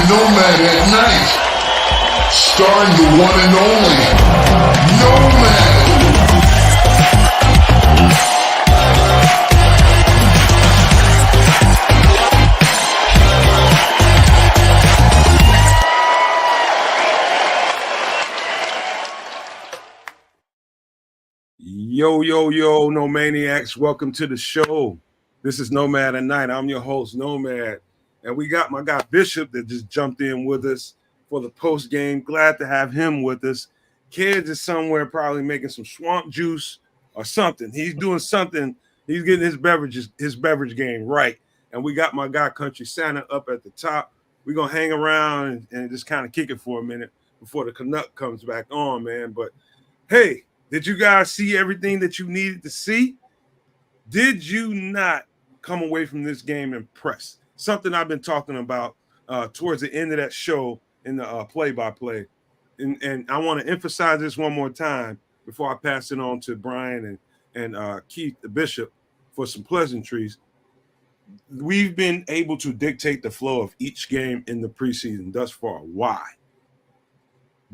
Nomad at Night, starring the one and only Nomad. Yo, No Maniacs. Welcome to the show. This is Nomad at Night. I'm your host, Nomad. And we got my guy Bishop that just jumped in with us for the post game. Glad to have him with us. Kids is somewhere probably making some swamp juice or something. He's doing something. He's getting his beverage game right. And we got my guy Country Santa up at the top. We're gonna hang around and just kind of kick it for a minute before the Canuck comes back on, man. But hey, did you guys see everything that you needed to see? Did you not come away from this game impressed? Something I've been talking about towards the end of that show in the play-by-play. And I want to emphasize this one more time before I pass it on to Brian and Keith, the Bishop, for some pleasantries. We've been able to dictate the flow of each game in the preseason thus far. Why?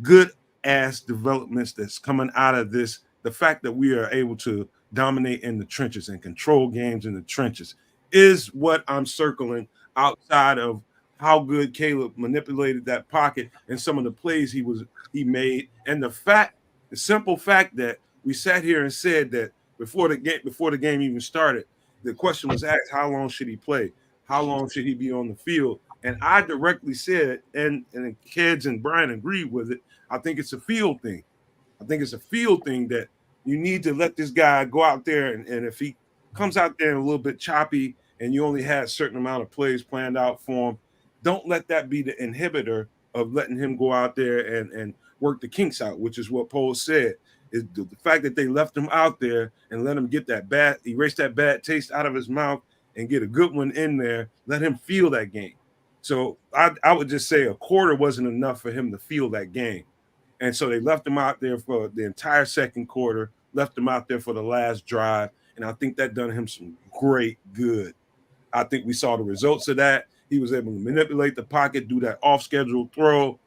Good ass developments that's coming out of this. The fact that we are able to dominate in the trenches and control games in the trenches is what I'm circling outside of how good Caleb manipulated that pocket and some of the plays he made. And the simple fact that we sat here and said that before the game even started, the question was asked, how long should he play? How long should he be on the field? And I directly said, and the kids and Brian agreed with it, I think it's a field thing. I think it's a field thing that you need to let this guy go out there, and if he comes out there a little bit choppy and you only had a certain amount of plays planned out for him, don't let that be the inhibitor of letting him go out there and work the kinks out, which is what Poles said. Is the fact that they left him out there and let him get erase that bad taste out of his mouth and get a good one in there, let him feel that game. So I would just say a quarter wasn't enough for him to feel that game. And so they left him out there for the entire second quarter, left him out there for the last drive. And I think that done him some great good. I think we saw the results of that. He was able to manipulate the pocket, do that off-schedule throw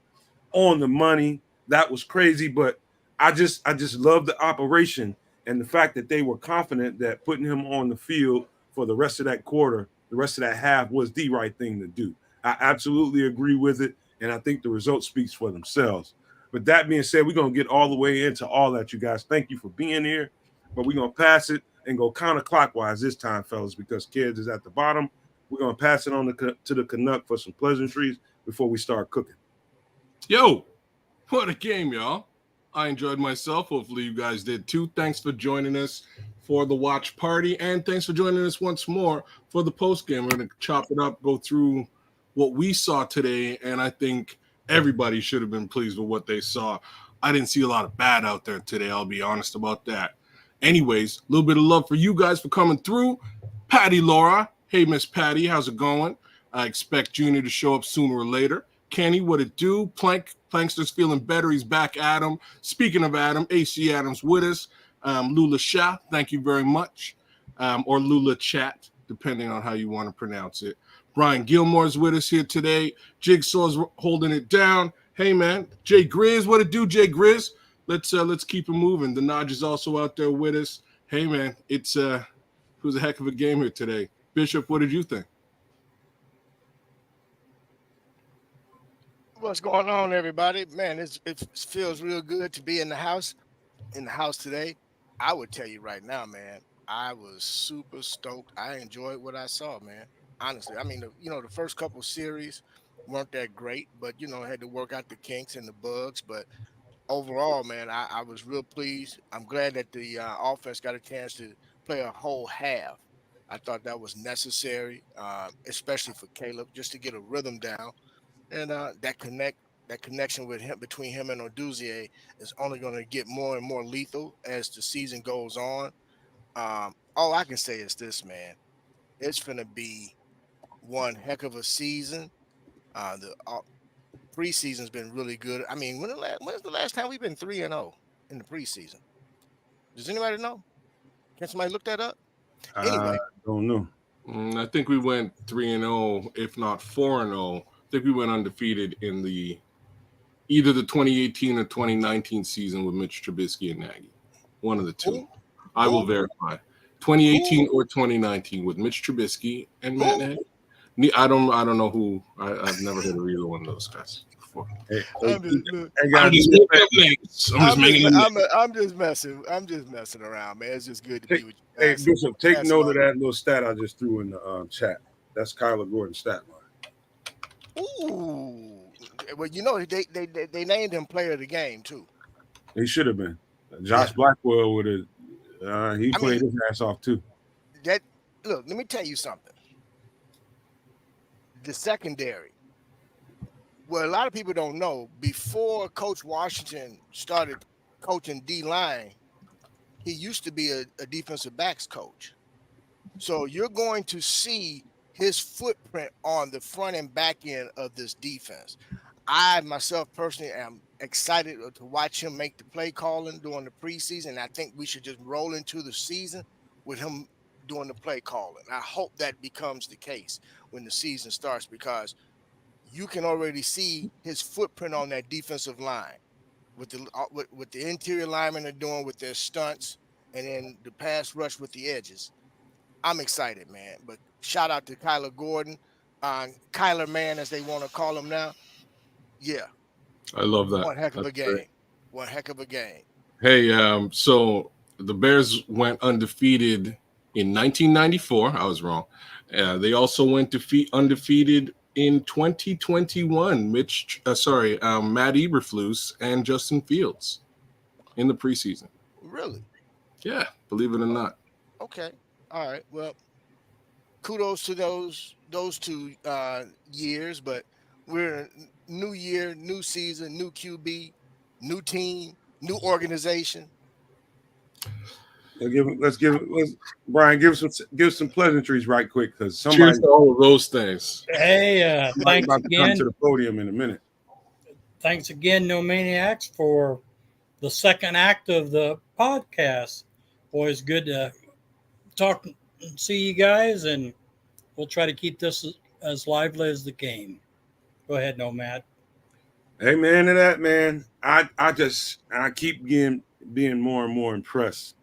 on the money. That was crazy. But I just love the operation and the fact that they were confident that putting him on the field for the rest of that quarter, the rest of that half was the right thing to do. I absolutely agree with it. And I think the result speaks for themselves. But that being said, we're going to get all the way into all that, you guys. Thank you for being here. But we're going to pass it and go counterclockwise this time, fellas, because Kids is at the bottom. We're going to pass it on to the Canuck for some pleasantries before we start cooking. Yo, what a game, y'all. I enjoyed myself. Hopefully you guys did too. Thanks for joining us for the watch party, and thanks for joining us once more for the post game. We're going to chop it up, go through what we saw today, and I think everybody should have been pleased with what they saw. I didn't see a lot of bad out there today. I'll be honest about that. Anyways, a little bit of love for you guys for coming through. Patty Laura. Hey, Miss Patty, how's it going? I expect Junior to show up sooner or later. Kenny, what it do? Plankster's feeling better. He's back at him. Speaking of Adam, AC Adams with us. Lula Shah, thank you very much. Or Lula Chat, depending on how you want to pronounce it. Brian Gilmore's with us here today. Jigsaw's holding it down. Hey, man. Jay Grizz, what it do, Jay Grizz? Let's keep it moving. The Nodge is also out there with us. Hey, man, it was a heck of a game here today. Bishop, what did you think? What's going on, everybody? Man, it feels real good to be in the house today. I would tell you right now, man, I was super stoked. I enjoyed what I saw, man. Honestly, I mean, the first couple series weren't that great, but, I had to work out the kinks and the bugs. But overall, man, I was real pleased. I'm glad that the offense got a chance to play a whole half. I thought that was necessary, especially for Caleb, just to get a rhythm down. And that connection with him, between him and Oduzier, is only going to get more and more lethal as the season goes on. All I can say is this, man. It's going to be one heck of a season. The preseason's been really good. I mean, when's the last time we've been 3-0 in the preseason? Does anybody know? Can somebody look that up? Anyway, I don't know. I think we went 3-0, if not 4-0, think we went undefeated in either the 2018 or 2019 season with Mitch Trubisky and Nagy. One of the two. Who? I will Who? verify. 2018 Who? or 2019 with Mitch Trubisky and Matt Who? Nagy. I don't know who. I've never heard of either one of those guys before. Hey, I'm just, look, hey, I'm guys, just making up names. I'm just messing around, man. It's just good to be with you hey, guys. Bishop, take Pass note along. of that little stat I just threw in the chat. That's Kyler Gordon's stat line. Ooh. Well, you know, they named him player of the game, too. He should have been. Josh Blackwell would have. He played his ass off too. Look, let me tell you something. The secondary. Well, a lot of people don't know, before Coach Washington started coaching D-line, he used to be a defensive backs coach. So you're going to see his footprint on the front and back end of this defense. I myself personally am excited to watch him make the play calling during the preseason. I think we should just roll into the season with him doing the play calling. I hope that becomes the case when the season starts, because you can already see his footprint on that defensive line with the interior linemen are doing with their stunts, and then the pass rush with the edges. I'm excited, man. But shout out to Kyler Gordon, Kyler Man, as they want to call him now. Yeah, I love that. one heck of a That's game. great. One heck of a game. Hey, so the Bears went undefeated in 1994. I was wrong. They also went undefeated in 2021. Matt Eberflus and Justin Fields in the preseason. Really? Yeah, believe it or not. Okay. All right. Well, kudos to those 2 years, but we're a new year, new season, new QB, new team, new organization. Brian, give some pleasantries right quick, because Cheers somebody to all of those things. Hey, thanks about to come again. to the podium in a minute. Thanks again, No Maniacs, for the second act of the podcast. Always good to talk and see you guys, and we'll try to keep this as lively as the game. Go ahead, Nomad. Amen to that, man. I keep being more and more impressed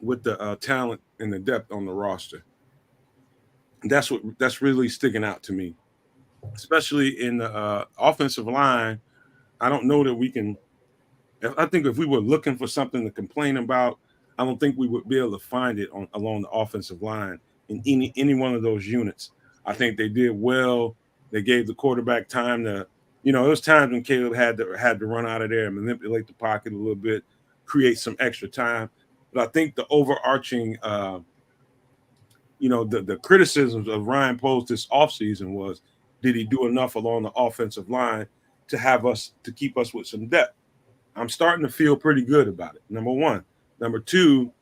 with the talent and the depth on the roster. That's really sticking out to me, especially in the offensive line. I don't know that we can. I think if we were looking for something to complain about, I don't think we would be able to find it along the offensive line in any one of those units. I think they did well. They gave the quarterback time to, there was times when Caleb had to run out of there and manipulate the pocket a little bit, create some extra time. But I think the overarching, the criticisms of Ryan Poles this offseason was, did he do enough along the offensive line to keep us with some depth? I'm starting to feel pretty good about it, number one. Number two,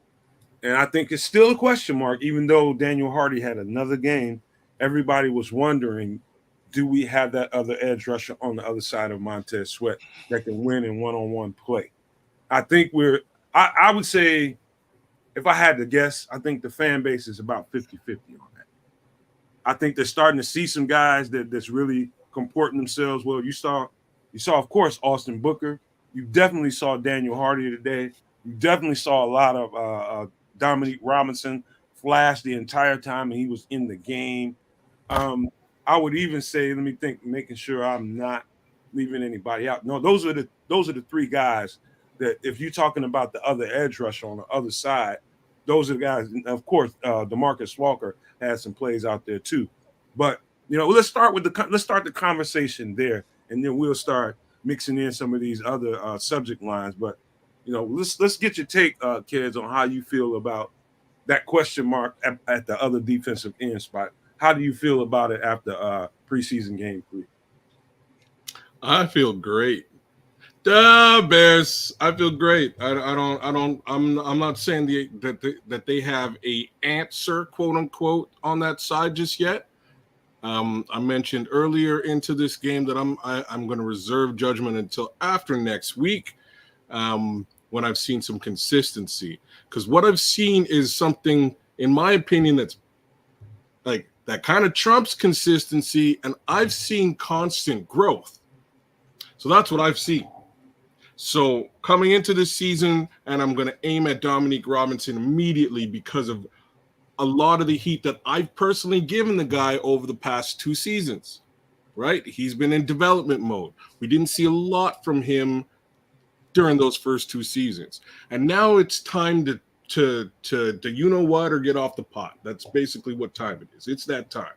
and I think it's still a question mark, even though Daniel Hardy had another game, everybody was wondering, do we have that other edge rusher on the other side of Montez Sweat that can win in one-on-one play? I think I would say, if I had to guess, I think the fan base is about 50-50 on that. I think they're starting to see some guys that's really comporting themselves well. You saw, of course, Austin Booker. You definitely saw Daniel Hardy today. You definitely saw a lot of Dominique Robinson flash the entire time and he was in the game. I would even say, let me think, making sure I'm not leaving anybody out. No, those are the three guys that, if you're talking about the other edge rusher on the other side, those are the guys. Of course, DeMarcus Walker had some plays out there too. But let's start the conversation there, and then we'll start mixing in some of these other subject lines. But let's get your take, kids, on how you feel about that question mark at the other defensive end spot. How do you feel about it after preseason game 3? I feel great. The Bears. I feel great. I'm not saying that they have a answer, quote unquote, on that side just yet. I mentioned earlier into this game that I'm going to reserve judgment until after next week, when I've seen some consistency. Because what I've seen is something, in my opinion, that's like that kind of trumps consistency, and I've seen constant growth. So that's what I've seen. So coming into this season, and I'm going to aim at Dominique Robinson immediately because of a lot of the heat that I've personally given the guy over the past 2 seasons, right? He's been in development mode. We didn't see a lot from him during those first 2 seasons. And now it's time to you know what, or get off the pot. That's basically what time it is. It's that time.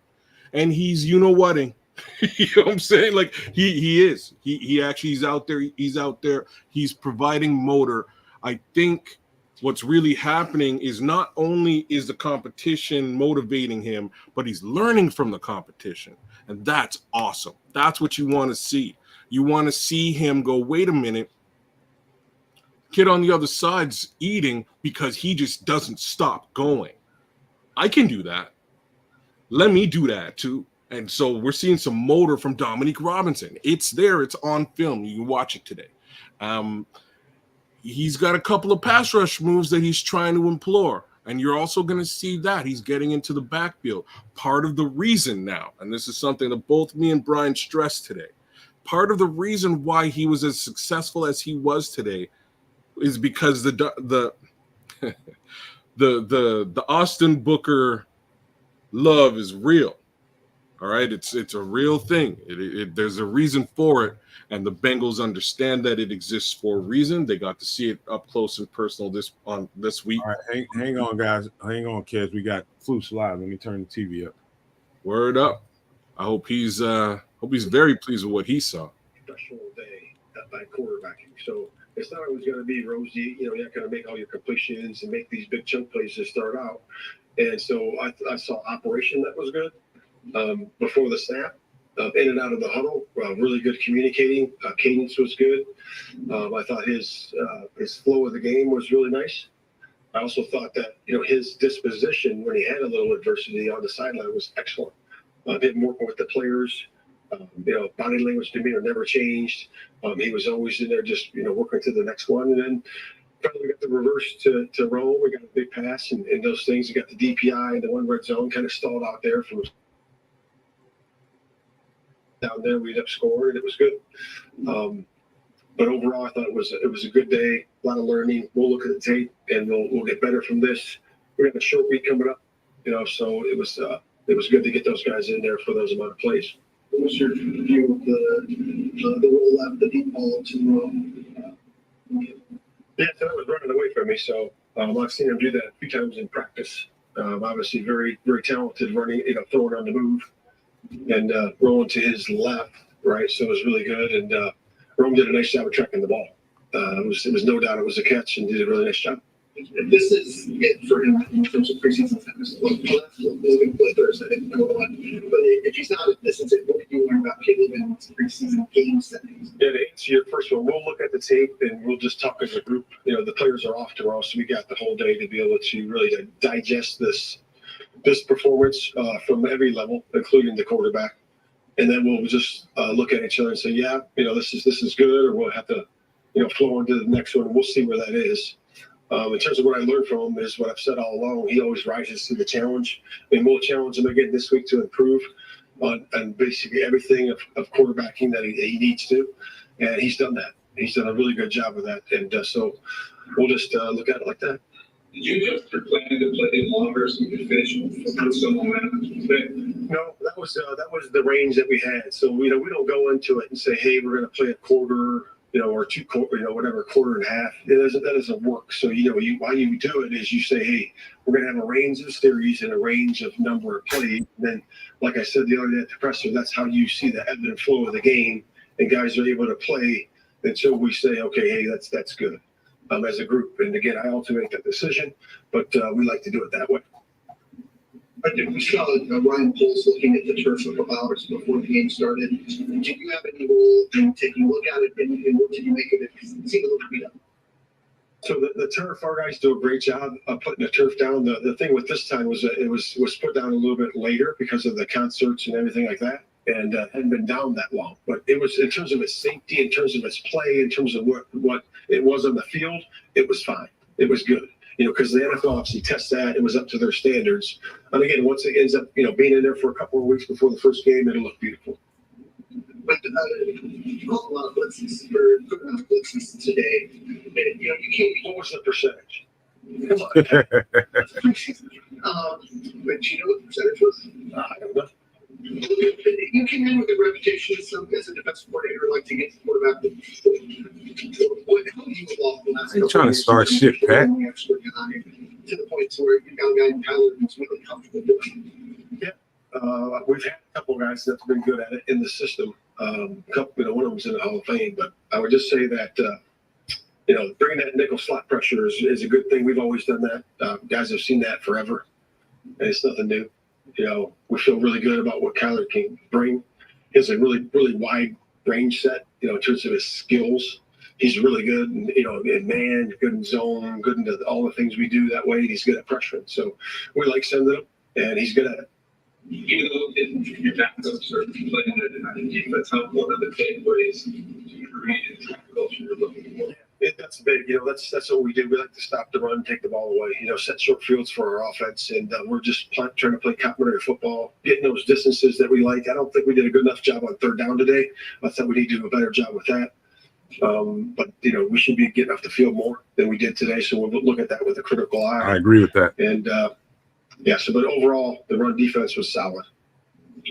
And he's you know whating. You know what I'm saying? Like he is. He actually is out there. He's out there. He's providing motor. I think what's really happening is not only is the competition motivating him, but he's learning from the competition. And that's awesome. That's what you want to see. You want to see him go, wait a minute, kid on the other side's eating because he just doesn't stop going. I can do that. Let me do that too. And so we're seeing some motor from Dominique Robinson. It's there. It's on film. You can watch it today. He's got a couple of pass rush moves that he's trying to implore. And you're also going to see that he's getting into the backfield. Part of the reason now, and this is something that both me and Brian stressed today, part of the reason why he was as successful as he was today is because the Austin Booker love is real. All right, it's a real thing. There's a reason for it, and the Bengals understand that it exists for a reason. They got to see it up close and personal this week. All right, hang on, guys. Hang on, kids. We got Floosh live. Let me turn the TV up. Word up. I hope he's very pleased with what he saw. Professional day by quarterbacking. So it's not always going to be rosy. You know, you're not going to make all your completions and make these big chunk plays to start out. And so I saw operation that was good. Before the snap, in and out of the huddle, really good communicating. Cadence was good. I thought his flow of the game was really nice. I also thought that, you know, his disposition when he had a little adversity on the sideline was excellent. Him working with the players, you know, body language, demeanor never changed. He was always in there just, you know, working to the next one. And then finally we got the reverse to roll. We got a big pass and those things. We got the DPI and the one red zone kind of stalled out there from down there. We ended up scoring. It was good. But overall, I thought it was a good day. A lot of learning. We'll look at the tape and we'll get better from this. We have a short week coming up, you know, so it was good to get those guys in there for those amount of plays. What was your view of the roll out, the deep ball to Yeah, so that was running away from me. So I've seen him do that a few times in practice. Obviously, very, very talented running, you know, throwing on the move and rolling to his left, right? So it was really good. And Rome did a nice job of tracking the ball. It was no doubt it was a catch and did a really nice job. This is it for him in terms of preseason status. Well, that's going to play Thursday. But if he's not, this is it. What did you learn about Caleb in preseason game settings? Yeah, to answer your first one, we'll look at the tape and we'll just talk as a group. You know, the players are off tomorrow, so we got the whole day to be able to really digest this performance from every level, including the quarterback. And then we'll just look at each other and say, yeah, you know, this is good, or we'll have to, you know, flow on to the next one. And we'll see where that is. In terms of what I learned from him is what I've said all along. He always rises to the challenge, and we'll challenge him again this week to improve on basically everything of quarterbacking that he needs to, and he's done that. He's done a really good job of that, and so we'll just look at it like that. Did you adjust your plan to play longer so you could finish with some momentum today? No, that was the range that we had. So we don't go into it and say, hey, we're going to play a quarter, you know, or two quarter, you know, whatever, quarter and a half. That doesn't work. So why you do it is you say, hey, we're going to have a range of series and a range of number of plays. And then, like I said the other day at the presser, that's how you see the ebb and flow of the game, and guys are able to play until we say, okay, hey, that's good. As a group. And again, I also make that decision, but we like to do it that way. I think we saw Ryan Poles looking at the turf a couple hours before the game started. Did you have any role in taking a look at it, and what did you make of it? Because it seemed a little beat up. So the turf, our guys do a great job of putting the turf down. The thing with this time was that it was put down a little bit later because of the concerts and everything like that, and hadn't been down that long. But it was, in terms of its safety, in terms of its play, in terms of what it was on the field, it was fine. It was good. because the NFL obviously tests that. It was up to their standards. And again, once it ends up, being in there for a couple of weeks before the first game, it'll look beautiful. But you called a lot of blitzes or good enough blitzes today. And, you can't. What was the percentage? Come on. That's preseason. But do you know what the percentage was? I don't know. You came in with a reputation as a defensive coordinator, like to get the quarterback. You're trying to start shit, Pat. To the point where you got a guy in Tyler who's really comfortable doing it. Yeah. We've had a couple of guys that's been good at it in the system. One of them's in the Hall of Fame, but I would just say that, bringing that nickel slot pressure is a good thing. We've always done that. Guys have seen that forever, and it's nothing new. We feel really good about what Kyler can bring. He has a really, really wide range set, in terms of his skills. He's really good, in man, good in zone, good into all the things we do that way. He's good at pressuring. So we like sending him, and he's good at it. Even though your backups are playing at a defense, how one of the takeaways do you read into the culture you're looking for? That's big. That's what we do. We like to stop the run, take the ball away. Set short fields for our offense, and we're just trying to play complementary football, getting those distances that we like. I don't think we did a good enough job on third down today. I thought we need to do a better job with that. But we should be getting off the field more than we did today. So we'll look at that with a critical eye. I agree with that. And but overall, the run defense was solid.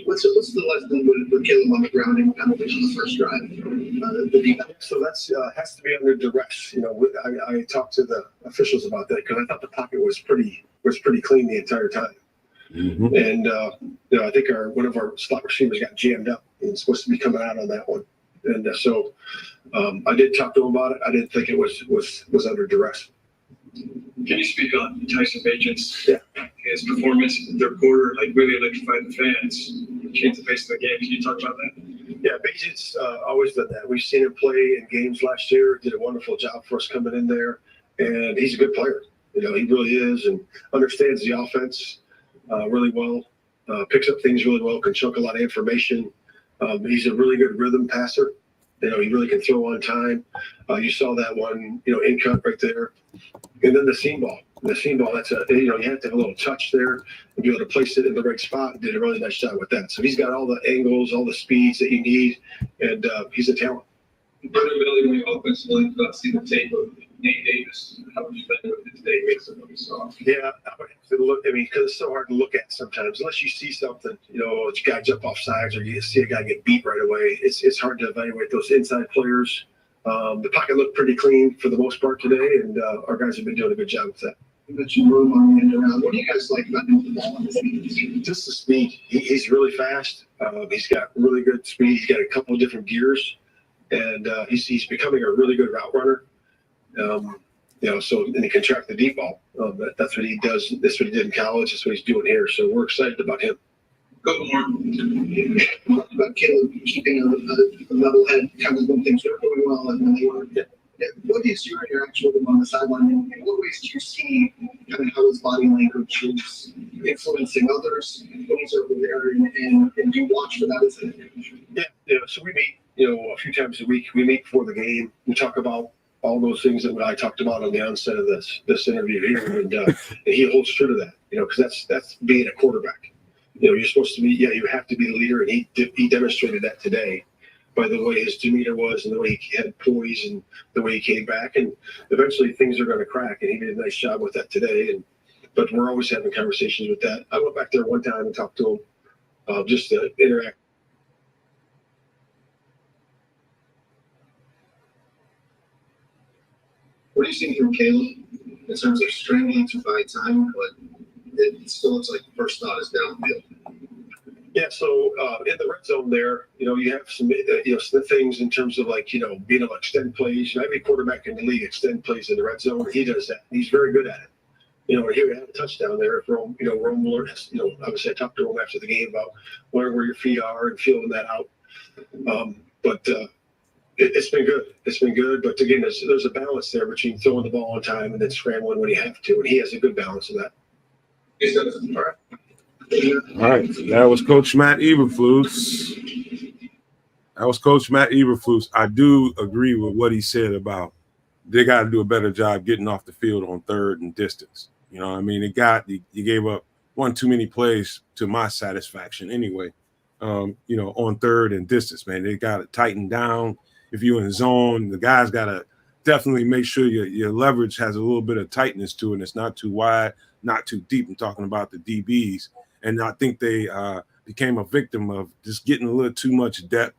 What's the lesson with Caleb on the ground and penalties on the first drive? The defense. So that's has to be under duress. I talked to the officials about that because I thought the pocket was pretty clean the entire time. Mm-hmm. And I think one of our slot receivers got jammed up and it's supposed to be coming out on that one. And so I did talk to him about it. I didn't think it was under duress. Can you speak on Tyson Bagent's Yeah. his performance in the third quarter, really electrified the fans, changed the pace of the game? Can you talk about that? Yeah, Bagent's always done that. We've seen him play in games last year. Did a wonderful job for us coming in there, and he's a good player. He really is, and understands the offense really well. Picks up things really well. Can chunk a lot of information. He's a really good rhythm passer. He really can throw on time. You saw that one, in cut right there. And then the seam ball. The seam ball, that's you have to have a little touch there and be able to place it in the right spot. And did a really nice job with that. So he's got all the angles, all the speeds that you need, and he's a talent. Brother Billy, when you offensively see the tape of Nate Davis, how would you think with his day based on what you saw? Yeah, I would have to look. Because it's so hard to look at sometimes, unless you see something. A guy jump off sides, or you see a guy get beat right away. It's hard to evaluate those inside players. The pocket looked pretty clean for the most part today, and our guys have been doing a good job with that. You mentioned room on the end around. What do you guys like about him the ball on the speed? Just the speed. He's really fast. He's got really good speed. He's got a couple of different gears, and he's becoming a really good route runner. And he can track the deep ball. That's what he does. That's what he did in college. That's what he's doing here. So we're excited about him. Go more. About Caleb keeping a level head, kind of when things were going well and when they weren't. Yeah. What is your interaction with him on the sideline? In what ways do you see kind of how his body language is influencing others when he's over there, and do you watch for that as an individual? Yeah. So we meet, a few times a week. We meet before the game. We talk about all those things that I talked about on the onset of this interview here, and he holds true to that. Because that's being a quarterback. You're supposed to be. Yeah, you have to be the leader, and he demonstrated that today by the way his demeanor was and the way he had poise and the way he came back. And eventually things are going to crack, and he did a nice job with that today. But we're always having conversations with that. I went back there one time and talked to him just to interact. What are you seeing from Caleb in terms of strangling to find time, but it still looks like the first thought is downfield? Yeah, so in the red zone there, you have some, some things in terms of being able to extend plays. Every quarterback in the league extend plays in the red zone. He does that. He's very good at it. Here we had a touchdown there. If Rome learns, obviously I talked to him after the game about learning where your feet are and feeling that out. But it's been good. It's been good. But again, there's a balance there between throwing the ball on time and then scrambling when you have to. And he has a good balance of that. All right. All right, that was Coach Matt Eberflus. I do agree with what he said about they got to do a better job getting off the field on third and distance. You know what I mean? You gave up one too many plays to my satisfaction anyway. On third and distance, man, they got to tighten down. If you're in zone, the guys got to definitely make sure your leverage has a little bit of tightness to it. And it's not too wide, not too deep. I'm talking about the DBs. And I think they became a victim of just getting a little too much depth.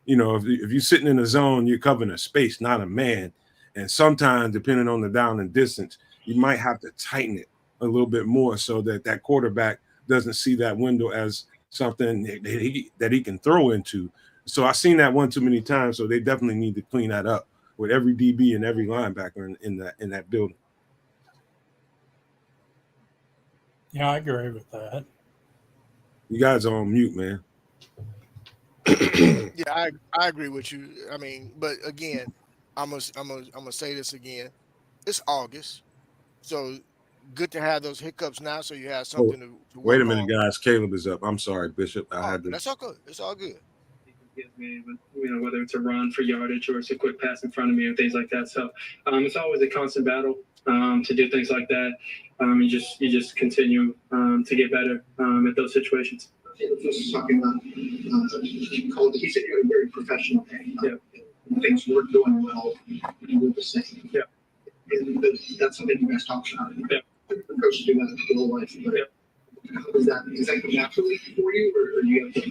If you're sitting in a zone, you're covering a space, not a man. And sometimes, depending on the down and distance, you might have to tighten it a little bit more so that quarterback doesn't see that window as something that he can throw into. So I've seen that one too many times. So they definitely need to clean that up with every DB and every linebacker in that building. Yeah, I agree with that. You guys are on mute, man. Yeah, I agree with you. I mean, but again, I'm gonna say this again. It's August, so good to have those hiccups now, so you have something to work Wait a minute, on. guys. Caleb is up. I'm sorry, Bishop. I had to. That's all good. It's all good. Whether it's a run for yardage or it's a quick pass in front of me and things like that. So it's always a constant battle to do things like that. You just continue to get better at those situations. Just talking about, he said you had a very professional day. Yeah. Things weren't going well, you were the same. Yeah. And that's something you guys talk about. Yeah. Coaches do that in whole life. But Yeah. how is that come naturally for you, or do you have to?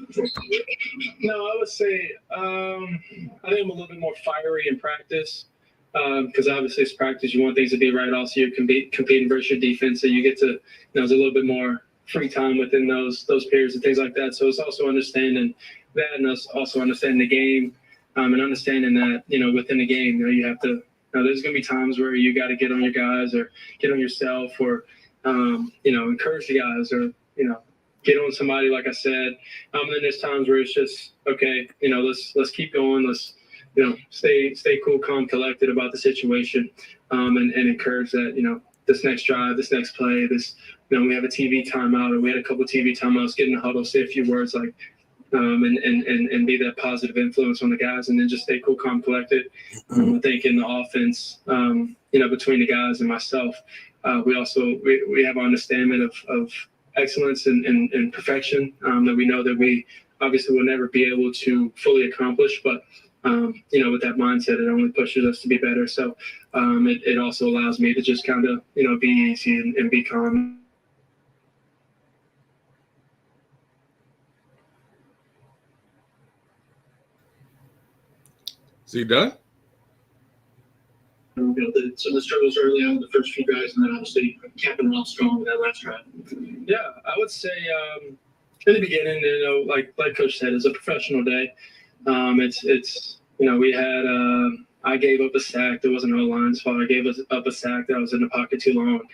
No, I would say I think I'm a little bit more fiery in practice because obviously it's practice. You want things to be right. Also, you're competing versus your defense, so you get to there's a little bit more free time within those periods and things like that. So it's also understanding that, and also understanding the game, and understanding that within the game, you have to. There's going to be times where you got to get on your guys or get on yourself or encourage the guys or get on somebody, like I said. And then there's times where it's just okay. Let's keep going. Let's stay cool, calm, collected about the situation, and encourage that this next drive, this next play, this. We have a TV timeout, or we had a couple of TV timeouts, get in the huddle, say a few words, like, and be that positive influence on the guys, and then just stay cool, calm, collected. I think in the offense, between the guys and myself, we have an understanding of excellence and perfection that we know that we obviously will never be able to fully accomplish, but with that mindset, it only pushes us to be better. So it also allows me to just kind of be easy and be calm. Is he done? Some of the struggles early on, the first few guys, and then obviously capping it off strong with that last drive. Yeah, I would say in the beginning, like Coach said, it's a professional day. We had I gave up a sack. There wasn't no line's fault. I gave up a sack that I was in the pocket too long.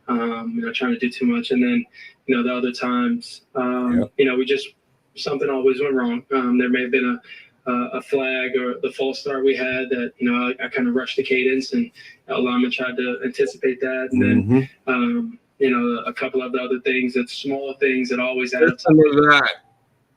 Trying to do too much, and then the other times, we just something always went wrong. There may have been a flag or the false start we had that I kind of rushed the cadence, and lineman tried to anticipate that, and then a couple of the other things, that's small things that always add up. Some of that.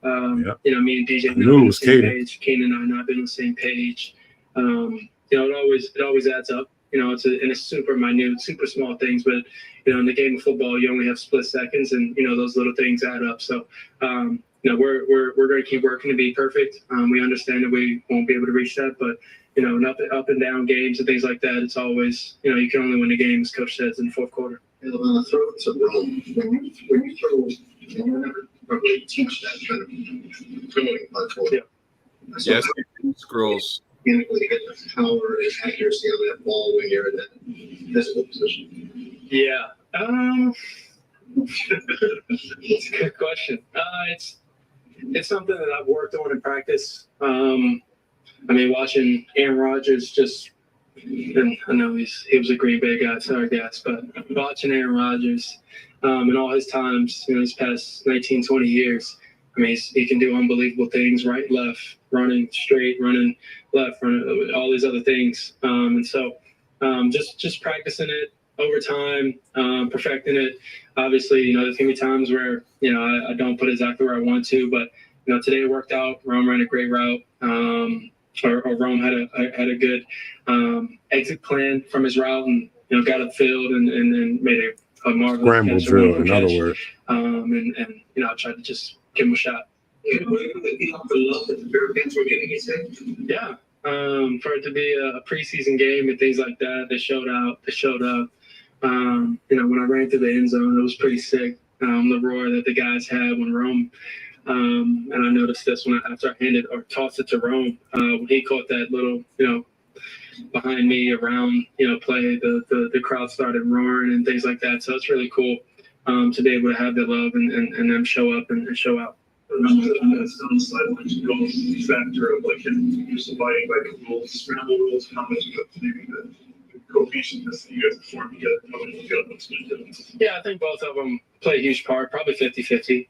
Me and DJ not on the same page. Kane and I not been on the same page. It always adds up. It's super minute, super small things, but in the game of football, you only have split seconds, and those little things add up. So we're going to keep working to be perfect. We understand that we won't be able to reach that, but up and down games and things like that, it's always you can only win the game, as Coach says, in the fourth quarter. Throw when you throw, you're never probably teach that kind of throwing platform. Yeah. Yes, scrolls. Mechanically get the power and accuracy on that ball when you're in that physical position. Yeah. It's a good question. It's something that I've worked on in practice. Watching Aaron Rodgers and I know he was a Green Bay guy, sorry guys, but watching Aaron Rodgers in all his times, these past 19, 20 years, he can do unbelievable things, right, left, running straight, running left, running, all these other things. And so just practicing it over time, perfecting it. Obviously, there's going to be times where, I don't put exactly where I want to, but, today it worked out. Ron ran a great route. or Rome had a good exit plan from his route, and got upfield and then made a marvelous Scramble catch, drill, in other words. and I tried to just give him a shot. Yeah, for it to be a preseason game and things like that, they showed up. When I ran through the end zone, it was pretty sick. The roar that the guys had when Rome, and I noticed this after I handed or tossed it to Rome, when he caught that little, behind me around, play, the crowd started roaring and things like that. So it's really cool to be able to have that love and them show up and show out. Factor of like just abiding by the rules, scramble rules, how much you have to maybe the cohesiveness that you guys perform together, how much you got what's good. Yeah, I think both of them play a huge part, probably 50-50.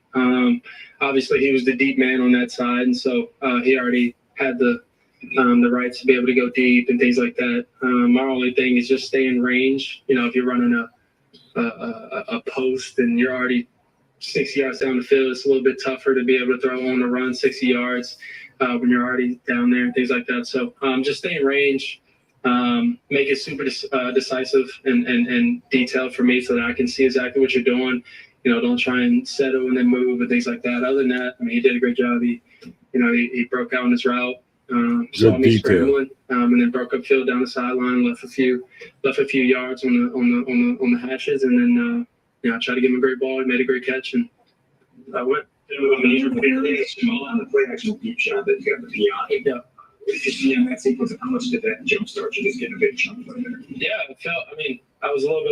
Obviously, he was the deep man on that side, and so he already had the rights to be able to go deep and things like that. My only thing is just stay in range. If you're running a post and you're already 60 yards down the field, it's a little bit tougher to be able to throw on the run 60 yards when you're already down there and things like that. So just stay in range, make it super decisive and detailed for me so that I can see exactly what you're doing. Don't try and settle and then move and things like that. Other than that, he did a great job. He broke out on his route, saw me scrambling, and then broke up field down the sideline, left a few yards on the hashes, and then I tried to give him a great ball. He made a great catch, and I went. On the play action deep shot that you got the PI. Yeah. What did you see in that sequence? How much did that jumpstart you just get a big chunk right there? Yeah, it felt. I was a little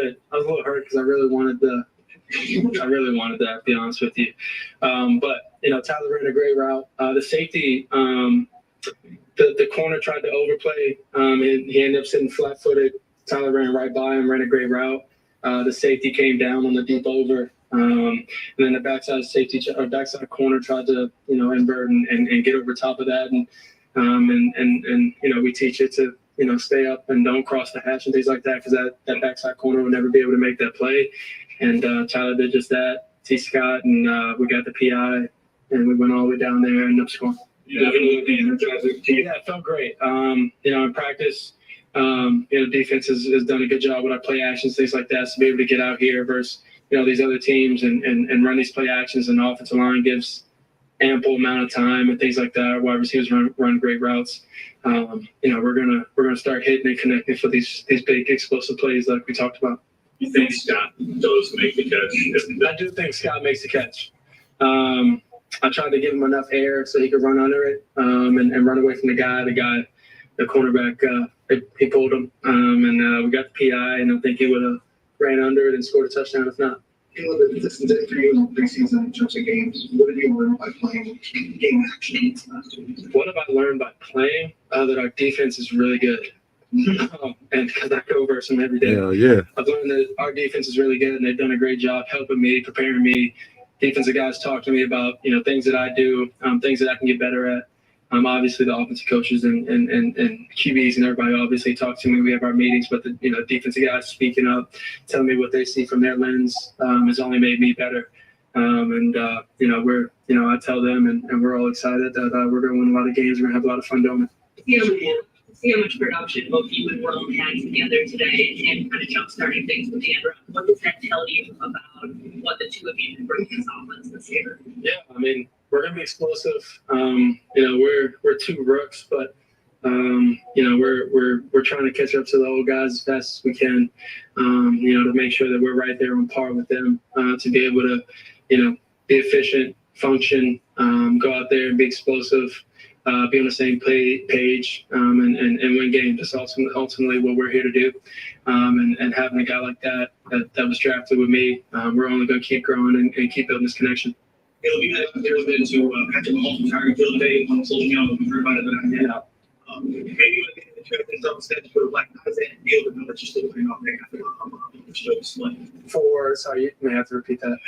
hurt because I really wanted that, to be honest with you. But Tyler ran a great route. The safety, the corner tried to overplay, and he ended up sitting flat-footed. Tyler ran right by him, ran a great route. The safety came down on the deep over, and then the backside corner tried to invert and get over top of that, and we teach it to stay up and don't cross the hash and things like that, because that backside corner would never be able to make that play, and Tyler did just that. T. Scott, and we got the PI, and we went all the way down there and ended up scoring. Yeah, it felt great. In practice. Defense has done a good job with our play actions, things like that. So to be able to get out here versus, these other teams and run these play actions, and the offensive line gives ample amount of time and things like that. Wide receivers run great routes. We're gonna start hitting and connecting for these big explosive plays like we talked about. You think Scott does make the catch? I do think Scott makes the catch. I tried to give him enough air so he could run under it and run away from the guy. The cornerback, he pulled him, and we got the PI, and I think he would have ran under it and scored a touchdown if not. This is it for you in preseason in terms of games. What did you learn by playing game action? What have I learned by playing? That our defense is really good. And because I go versus them every day. Yeah. I've learned that our defense is really good, and they've done a great job helping me, preparing me. Defensive guys talk to me about things that I do, things that I can get better at. Obviously, the offensive coaches and QBs and everybody obviously talk to me. We have our meetings, but the defensive guys speaking up, telling me what they see from their lens has only made me better. I tell them, and we're all excited that we're going to win a lot of games. We're going to have a lot of fun doing it. See how much production both you and Rome had together today and kind of jump-starting things with the end run. What does that tell you about what the two of you can bring to this offense this year? Yeah, we're going to be explosive. We're two rooks, but we're trying to catch up to the old guys as fast as we can. To make sure that we're right there on par with them. To be able to, be efficient, function, go out there and be explosive. Be on the same page and win games. That's ultimately what we're here to do. And having a guy like that was drafted with me, we're only going to keep growing and keep building this connection. It'll be nice if there was been to Patrick Mahomes retiring field today on social media. We've heard about it, but maybe when the draft on stage for like how does that deal with that you're still putting on there? Sorry, you may have to repeat that.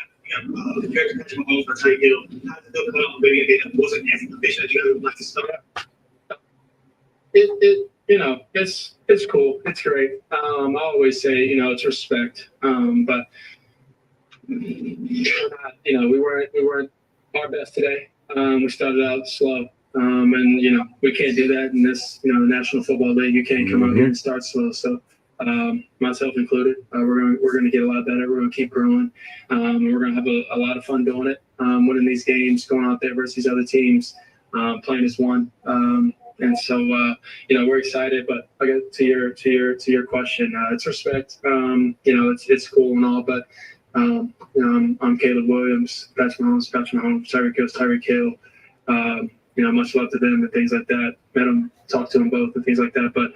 The character Patrick Mahomes retiring field. How does it come out? Maybe it wasn't as efficient as you would like to start. It's cool. It's great. I always say, it's respect. But we weren't our best today. We started out slow. And we can't do that in this the National Football League. You can't come out here and start slow. So myself included, we're gonna get a lot better. We're gonna keep growing. We're gonna have a lot of fun doing it, winning these games, going out there versus these other teams, playing as one. And so we're excited. But I got to your question. It's respect. It's cool and all, but I'm Caleb Williams, Patrick Mahomes, Tyreek Hill. Much love to them and things like that. Met them, talked to them both and things like that. But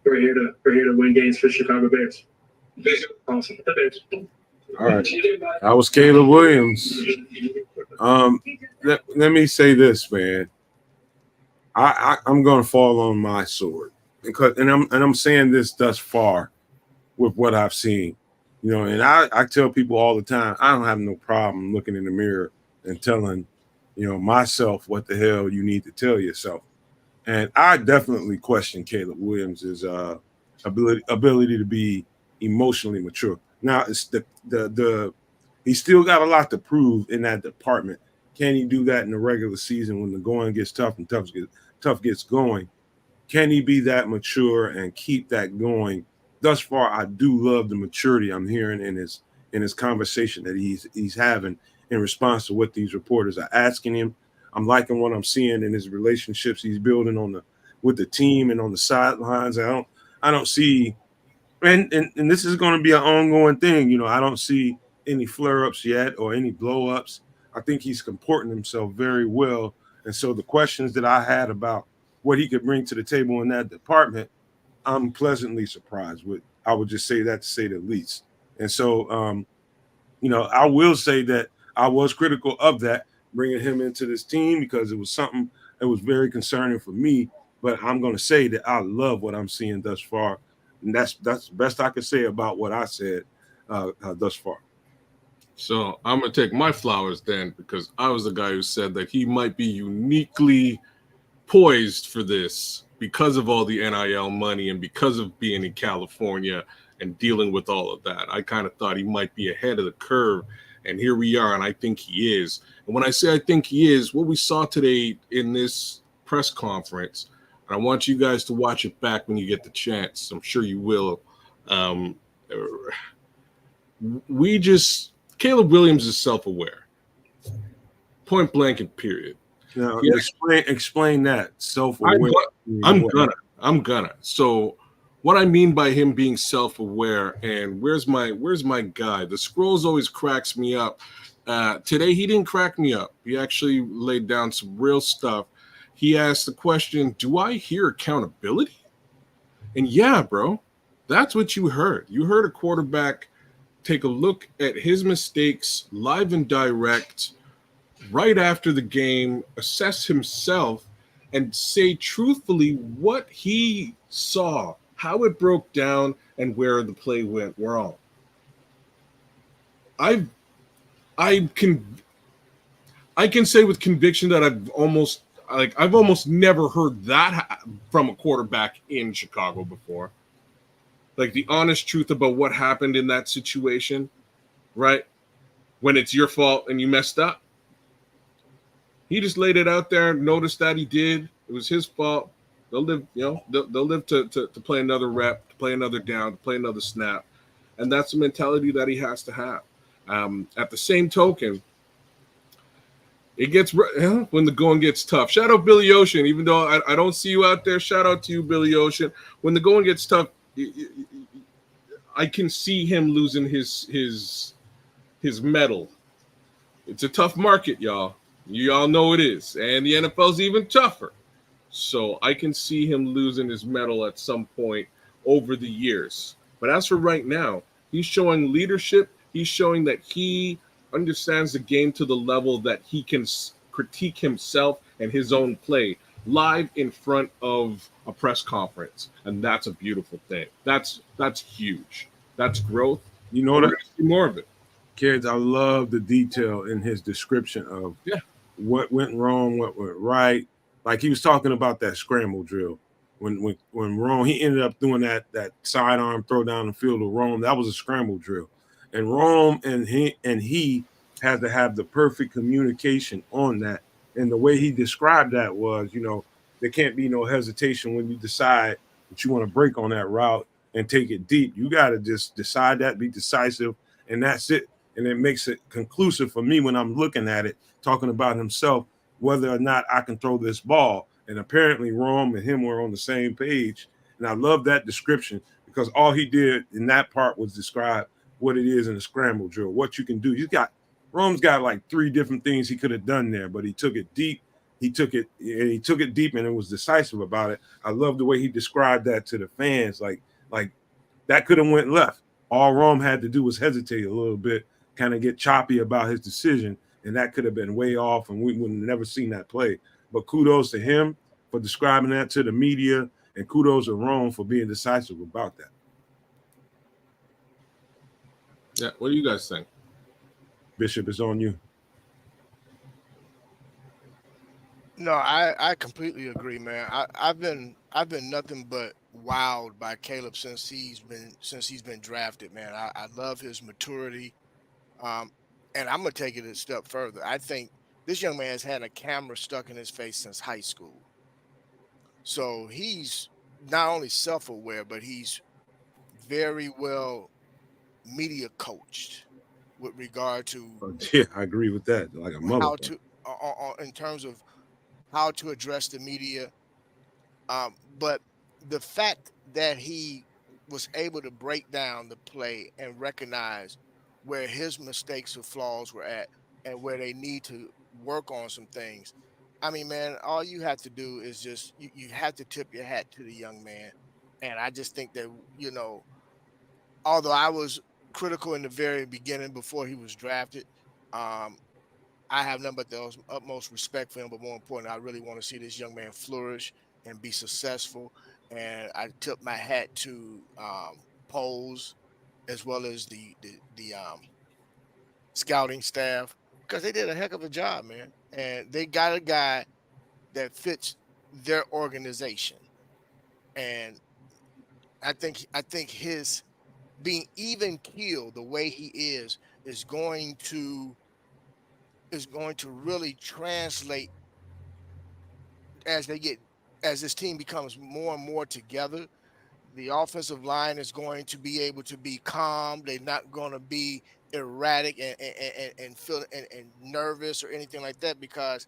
we're here to win games for Chicago Bears. Awesome, the Bears. All right, I was Caleb Williams. Let me say this, man. I'm going to fall on my sword because, and I'm saying this thus far with what I've seen, and I tell people all the time, I don't have no problem looking in the mirror and telling, myself what the hell you need to tell yourself. And I definitely question Caleb Williams' ability to be emotionally mature. Now it's he still got a lot to prove in that department. Can he do that in the regular season when the going gets tough and tough gets going? Can he be that mature and keep that going? Thus far, I do love the maturity I'm hearing in his conversation that he's having in response to what these reporters are asking him. I'm liking what I'm seeing in his relationships he's building with the team and on the sidelines. I don't see, and this is going to be an ongoing thing. I don't see any flare-ups yet or any blow-ups. I think he's comporting himself very well. And so the questions that I had about what he could bring to the table in that department, I'm pleasantly surprised with. I would just say that to say the least. And so, I will say that I was critical of that, bringing him into this team, because it was something that was very concerning for me. But I'm going to say that I love what I'm seeing thus far. And that's the best I can say about what I said thus far. So I'm going to take my flowers then, because I was the guy who said that he might be uniquely poised for this because of all the NIL money and because of being in California and dealing with all of that. I kind of thought he might be ahead of the curve, and here we are, and I think he is. And when I say I think he is, what we saw today in this press conference, and I want you guys to watch it back when you get the chance. I'm sure you will. Caleb Williams is self-aware. Point blank and period. Now, explain that self-aware. I'm gonna. So what I mean by him being self-aware, and where's my guy? The scrolls always cracks me up. Today he didn't crack me up. He actually laid down some real stuff. He asked the question, do I hear accountability? And yeah, bro, that's what you heard. You heard a quarterback take a look at his mistakes live and direct right after the game, assess himself, and say truthfully what he saw, how it broke down, and where the play went wrong. I can say with conviction that I've almost never heard that from a quarterback in Chicago before. Like the honest truth about what happened in that situation, right? When it's your fault and you messed up. He just laid it out there, noticed that he did. It was his fault. They'll live, they'll live to play another rep, to play another down, to play another snap. And that's the mentality that he has to have. At the same token, it gets when the going gets tough. Shout out Billy Ocean, even though I don't see you out there. Shout out to you, Billy Ocean. When the going gets tough, I can see him losing his mettle. It's a tough market, y'all. You all know it is. And the NFL's even tougher. So I can see him losing his mettle at some point over the years. But as for right now, he's showing leadership. He's showing that he understands the game to the level that he can critique himself and his own play live in front of a press conference. And that's a beautiful thing. That's huge. That's growth. You know what? See more of it. Kids, I love the detail in his description of what went wrong, what went right. Like he was talking about that scramble drill. When Rome, he ended up doing that sidearm throw down the field of Rome. That was a scramble drill. And Rome and he had to have the perfect communication on that And the way he described that was, there can't be no hesitation when you decide that you want to break on that route and take it deep. You got to just decide that, be decisive, and that's it. And it makes it conclusive for me when I'm looking at it, talking about himself, whether or not I can throw this ball. And apparently Rome and him were on the same page. And I love that description because all he did in that part was describe what it is in a scramble drill, what you can do. Rome's got like 3 different things he could have done there, but he took it deep. He took it deep and it was decisive about it. I love the way he described that to the fans. Like that could have went left. All Rome had to do was hesitate a little bit, kind of get choppy about his decision, and that could have been way off, and we would have never seen that play. But kudos to him for describing that to the media, and kudos to Rome for being decisive about that. Yeah, what do you guys think? Bishop, is on you. No, I completely agree, man. I've been nothing but wowed by Caleb since he's been drafted, man. I love his maturity. And I'm gonna take it a step further. I think this young man has had a camera stuck in his face since high school. So he's not only self-aware, but he's very well media coached with regard to Yeah, I agree with that. Like a mother. how to in terms of how to address the media. But the fact that he was able to break down the play and recognize where his mistakes or flaws were at and where they need to work on some things. I mean, man, all you have to do is just you have to tip your hat to the young man. And I just think that, although I was critical in the very beginning before he was drafted, um, I have nothing but the utmost respect for him. But more important, I really want to see this young man flourish and be successful. And I tip my hat to Pose as well as the scouting staff because they did a heck of a job, man. And they got a guy that fits their organization. And I think his being even keeled the way he is going to really translate as they get as this team becomes more and more together. The offensive line is going to be able to be calm. They're not going to be erratic and feel and nervous or anything like that because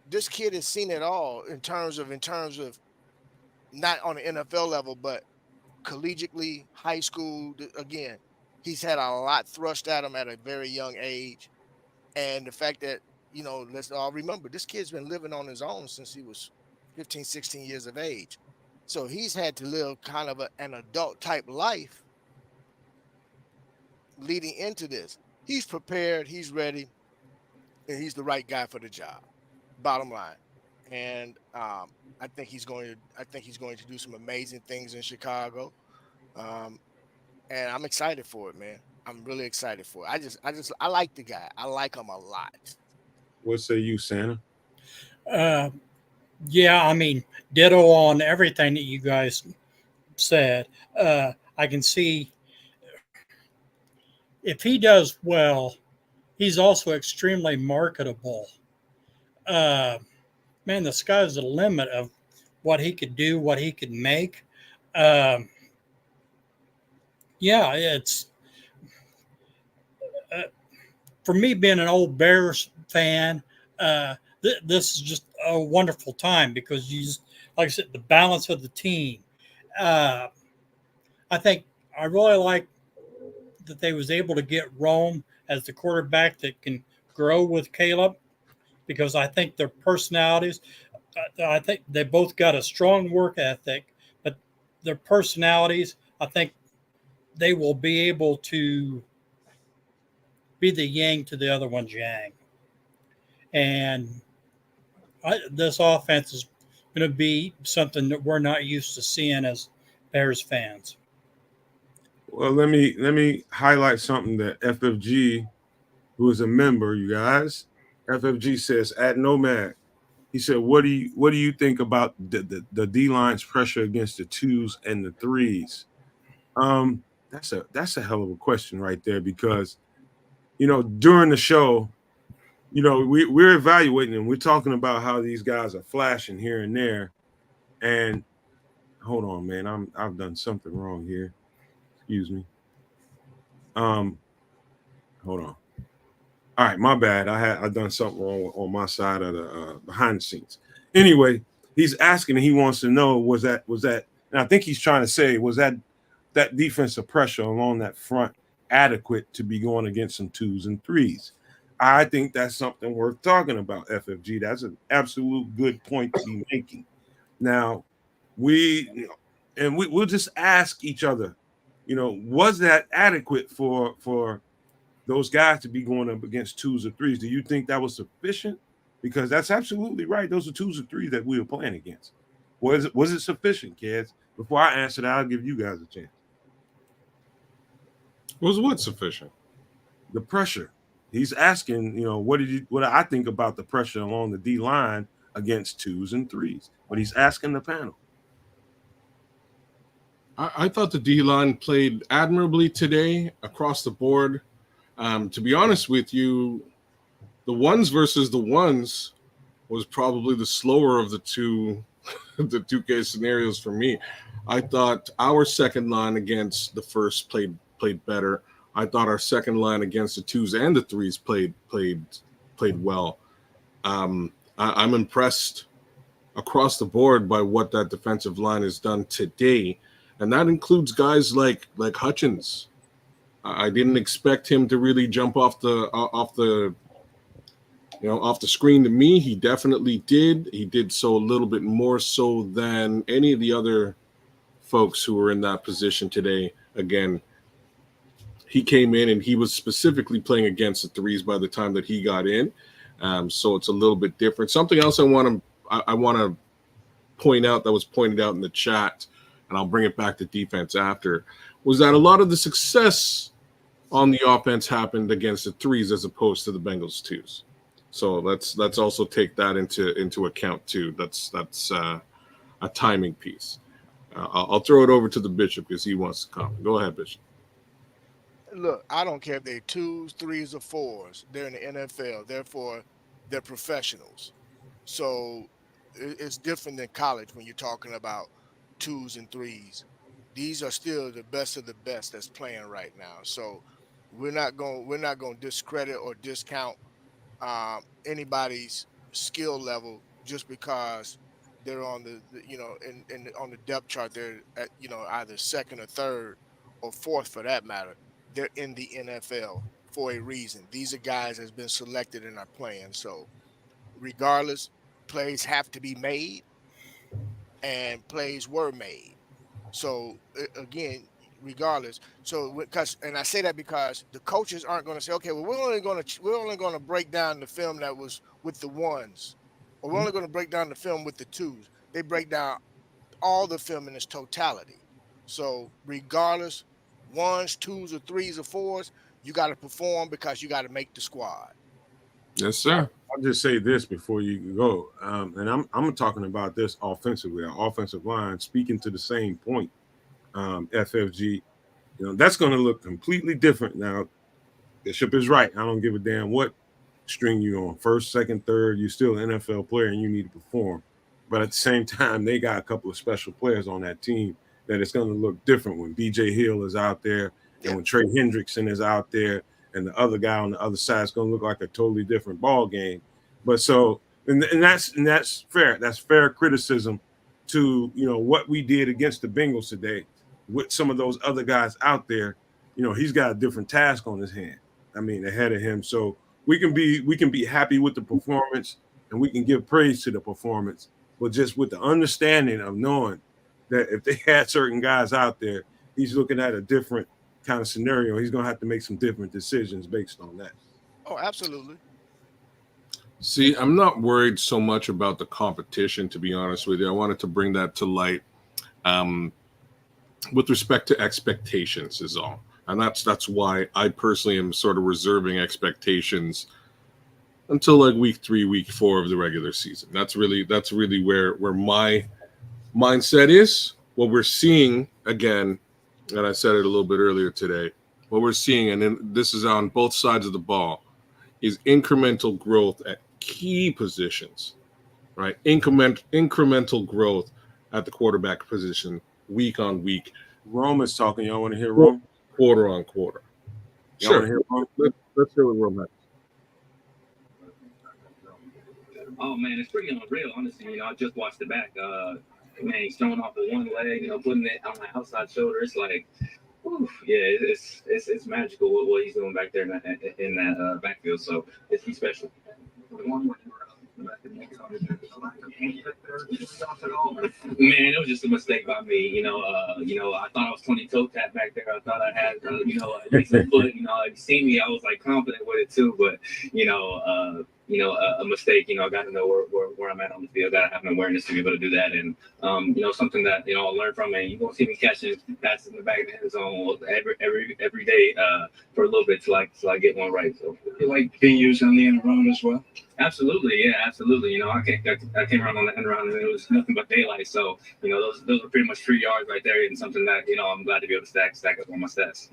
this kid has seen it all in terms of not on the NFL level, but collegiately, high school. Again, he's had a lot thrust at him at a very young age. And the fact that, let's all remember, this kid's been living on his own since he was 15, 16 years of age. So he's had to live kind of an adult type life leading into this. He's prepared, he's ready, and he's the right guy for the job. Bottom line. And I think he's going to do some amazing things in Chicago. Um, and I'm excited for it, man. I'm really excited for it. I like the guy. I like him a lot. What say you, Santa? Uh, yeah, I mean, ditto on everything that you guys said. I can see if he does well, he's also extremely marketable. Uh, Man, the sky's the limit of what he could do, what he could make. Um, yeah, it's uh, for me being an old Bears fan. This is just a wonderful time because like I said, the balance of the team. Uh, I think I really like that they was able to get Rome as the quarterback that can grow with Caleb because I think their personalities. I think they both got a strong work ethic, but their personalities, I think they will be able to be the yang to the other one's yang. And this offense is going to be something that we're not used to seeing as Bears fans. Well, let me highlight something that FFG, who is a member, you guys. FFG says at Nomad, he said, "What do you think about the D line's pressure against the 2s and the 3s?" That's a hell of a question right there because during the show, we're evaluating and we're talking about how these guys are flashing here and there. And hold on, man, I've done something wrong here. Excuse me. Hold on. All right, my bad. I done something wrong on my side of the behind the scenes. Anyway, he's asking and he wants to know was that and I think he's trying to say was that defensive pressure along that front adequate to be going against some 2s and 3s. I think that's something worth talking about, FFG. That's an absolute good point to be making. Now, we'll just ask each other, was that adequate for those guys to be going up against 2s or 3s? Do you think that was sufficient? Because that's absolutely right. Those are 2s or 3s that we were playing against. Was it sufficient, kids? Before I answer that, I'll give you guys a chance. Was what sufficient? The pressure. He's asking, what I think about the pressure along the D line against 2s and 3s. But he's asking the panel. I thought the D line played admirably today across the board. To be honest with you, the 1s versus the 1s was probably the slower of the two case scenarios for me. I thought our second line against the first played better. I thought our second line against the 2s and the 3s played well. I'm impressed across the board by what that defensive line has done today, and that includes guys like Hutchins. I didn't expect him to really jump off the screen to me. He definitely did. He did so a little bit more so than any of the other folks who were in that position today. Again, he came in and he was specifically playing against the 3s by the time that he got in. So it's a little bit different. Something else I want to point out that was pointed out in the chat, and I'll bring it back to defense after, was that a lot of the success on the offense happened against the 3s as opposed to the Bengals 2s. So let's also take that into account too. That's a timing piece. I'll throw it over to the Bishop because he wants to comment. Go ahead, Bishop. Look, I don't care if they're 2s, 3s, or 4s. They're in the NFL. Therefore, they're professionals. So it's different than college when you're talking about 2s and 3s. These are still the best of the best that's playing right now. So we're not going to discredit or discount anybody's skill level just because they're on on the depth chart. They're at, either second or third or fourth for that matter. They're in the NFL for a reason. These are guys that's been selected and are playing. So regardless, plays have to be made, and plays were made. So again, regardless. So and I say that because the coaches aren't going to say, okay, well, we're only going to break down the film that was with the 1s, or we're only going to break down the film with the 2s. They break down all the film in its totality. So regardless, 1s, 2s, or 3s, or 4s, you got to perform because you got to make the squad. Yes, sir. I'll just say this before you go, and I'm talking about this offensively, our offensive line. Speaking to the same point, FFG, that's going to look completely different now. Bishop is right. I don't give a damn what string you're on, first, second, third. You're still an NFL player and you need to perform. But at the same time, they got a couple of special players on that team that it's going to look different when BJ Hill is out there and when Trey Hendrickson is out there. And the other guy on the other side is going to look like a totally different ball game. But so, and that's fair. That's fair criticism to, what we did against the Bengals today with some of those other guys out there. He's got a different task on his hand. Ahead of him. So we can be happy with the performance and we can give praise to the performance, but just with the understanding of knowing that if they had certain guys out there, he's looking at a different kind of scenario. He's going to have to make some different decisions based on that. Oh, absolutely. See, I'm not worried so much about the competition, to be honest with you. I wanted to bring that to light with respect to expectations is all. And that's why I personally am sort of reserving expectations until like week 3, week 4 of the regular season. That's really where my mindset is. What we're seeing, again, and I said it a little bit earlier today, what we're seeing, and this is on both sides of the ball, is incremental growth at key positions, right? Incremental growth at the quarterback position week on week, Rome is talking. Y'all want to hear Rome? quarter on quarter. Y'all want to hear Rome? Let's hear what Rome has. Oh man, it's pretty unreal, honestly. I just watched it back. Man, he's throwing off the one leg, putting it on the outside shoulder. It's like, whew, yeah, it's magical what he's doing back there in that backfield. So he's special. Man, it was just a mistake by me. I thought I was 20 toe tap back there. I thought I had, a decent foot. You see me, I was like confident with it too. But a mistake. I got to know where I'm at on the field. Got to have an awareness to be able to do that. And something that I'll learn from. And you won't see me catching passes in the back of the end zone every day for a little bit till I get one right. So you like being used on the end around as well? Absolutely, yeah, absolutely. I came around on the end round and it was nothing but daylight. So those were pretty much 3 yards right there, and something that I'm glad to be able to stack up on my stats.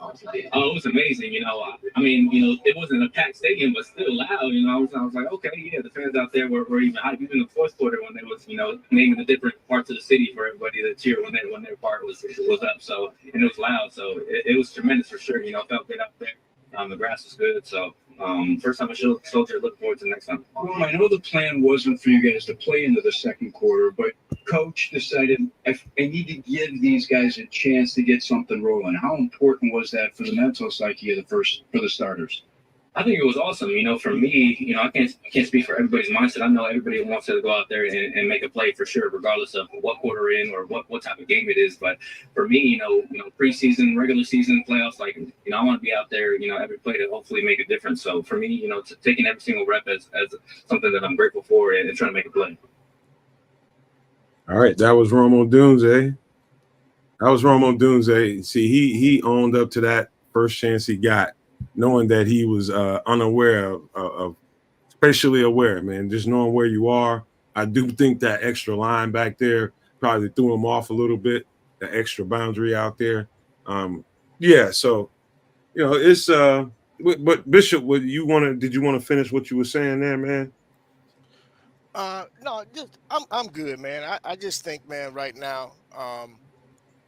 Oh, it was amazing. It wasn't a packed stadium, but still loud. I was like, okay, yeah, the fans out there were even hyped. Even the fourth quarter when they was naming the different parts of the city for everybody to cheer when their part was up. So and it was loud. So it was tremendous for sure. Felt good out there. The grass was good. So. First time a soldier, looking forward to the next time. Well, I know the plan wasn't for you guys to play into the second quarter, but coach decided I need to give these guys a chance to get something rolling. How important was that for the mental psyche of for the starters? I think it was awesome. For me, I can't speak for everybody's mindset. I know everybody wants to go out there and make a play for sure, regardless of what quarter in or what type of game it is. But for me, preseason, regular season, playoffs, I want to be out there, every play to hopefully make a difference. So for me, taking every single rep as something that I'm grateful for and trying to make a play. All right, that was Romo Dunze. See, he owned up to that first chance he got, knowing that he was unaware of spatially aware, man, just knowing where you are. I do think that extra line back there probably threw him off a little bit, the extra boundary out there. So, it's but Bishop, did you want to finish what you were saying there, man? No, just I'm good, man. I just think, man, right now,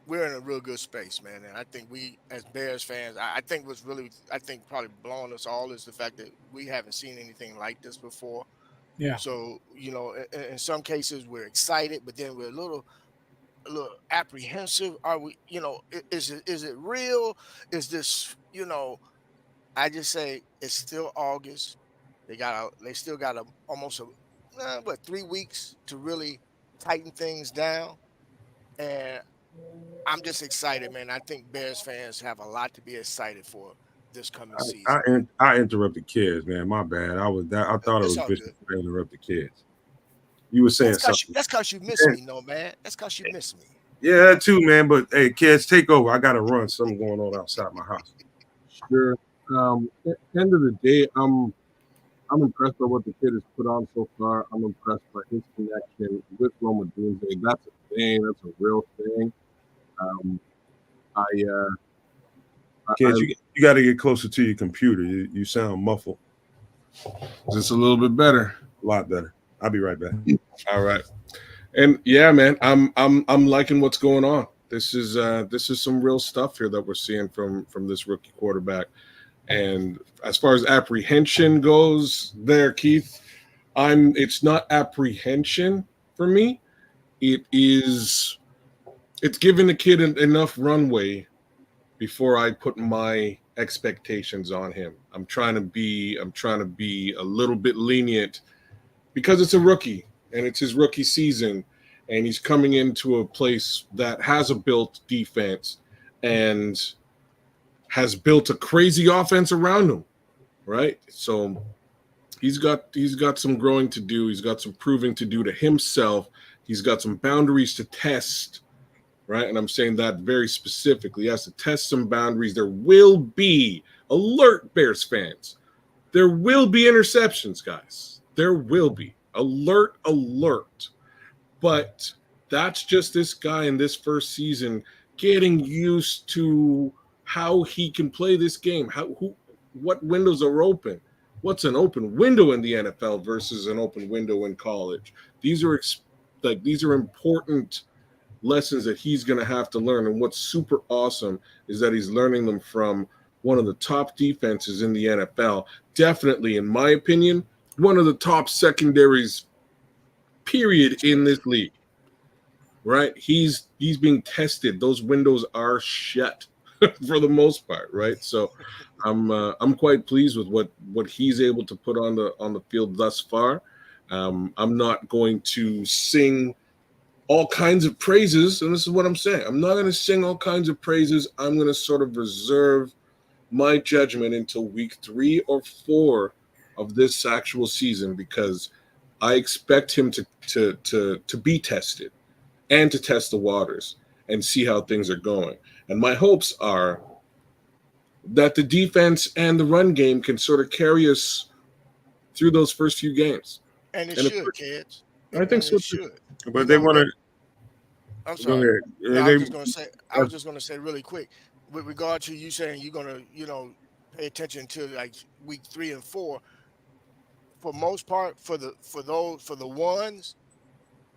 we're in a real good space, man. And I think we, as Bears fans, I think probably blowing us all is the fact that we haven't seen anything like this before. Yeah. So, in some cases we're excited, but then we're a little apprehensive. Are we, is it real? Is this, I just say it's still August. They still got almost 3 weeks to really tighten things down. And I'm just excited, man. I think Bears fans have a lot to be excited for this coming season. I interrupted kids, man. My bad. I thought it was Bishop to interrupt the kids. You were saying something. That's because you miss me, no, man. That's because you miss me. Yeah, that too, man. But hey, kids, take over. I gotta run. Something going on outside my house. Sure. At the end of the day, I'm impressed by what the kid has put on so far. I'm impressed by his connection with Roma Dunze. That's a thing. That's a real thing. Kids, you got to get closer to your computer. You sound muffled. Just a little bit better. A lot better. I'll be right back. All right. And yeah, man, I'm liking what's going on. This is some real stuff here that we're seeing from this rookie quarterback. And as far as apprehension goes there, Keith, it's not apprehension for me. It's giving the kid enough runway before I put my expectations on him. I'm trying to be a little bit lenient because it's a rookie and it's his rookie season, and he's coming into a place that has a built defense and has built a crazy offense around him, right? So he's got some growing to do. He's got some proving to do to himself. He's got some boundaries to test, right? And I'm saying that very specifically. He has to test some boundaries. There will be, alert Bears fans, there will be interceptions, guys. There will be. Alert. But that's just this guy in this first season getting used to how he can play this game. what windows are open. What's an open window in the NFL versus an open window in college? These are these are important lessons that he's going to have to learn. And what's super awesome is that he's learning them from one of the top defenses in the NFL. Definitely, in my opinion, one of the top secondaries, period, in this league. Right? He's being tested. Those windows are shut for the most part, right? So I'm quite pleased with what he's able to put on the field thus far. I'm not going to sing all kinds of praises, and this is what I'm saying. I'm not going to sing all kinds of praises. I'm going to sort of reserve my judgment until week 3 or 4 of this actual season, because I expect him to be tested and to test the waters and see how things are going. And my hopes are that the defense and the run game can sort of carry us through those first few games. And it should, kids. I think so too. Should. But they want to. I'm sorry. No, I was just gonna say really quick, with regard to you saying you're gonna, pay attention to like week 3 and 4. For most part, for the ones,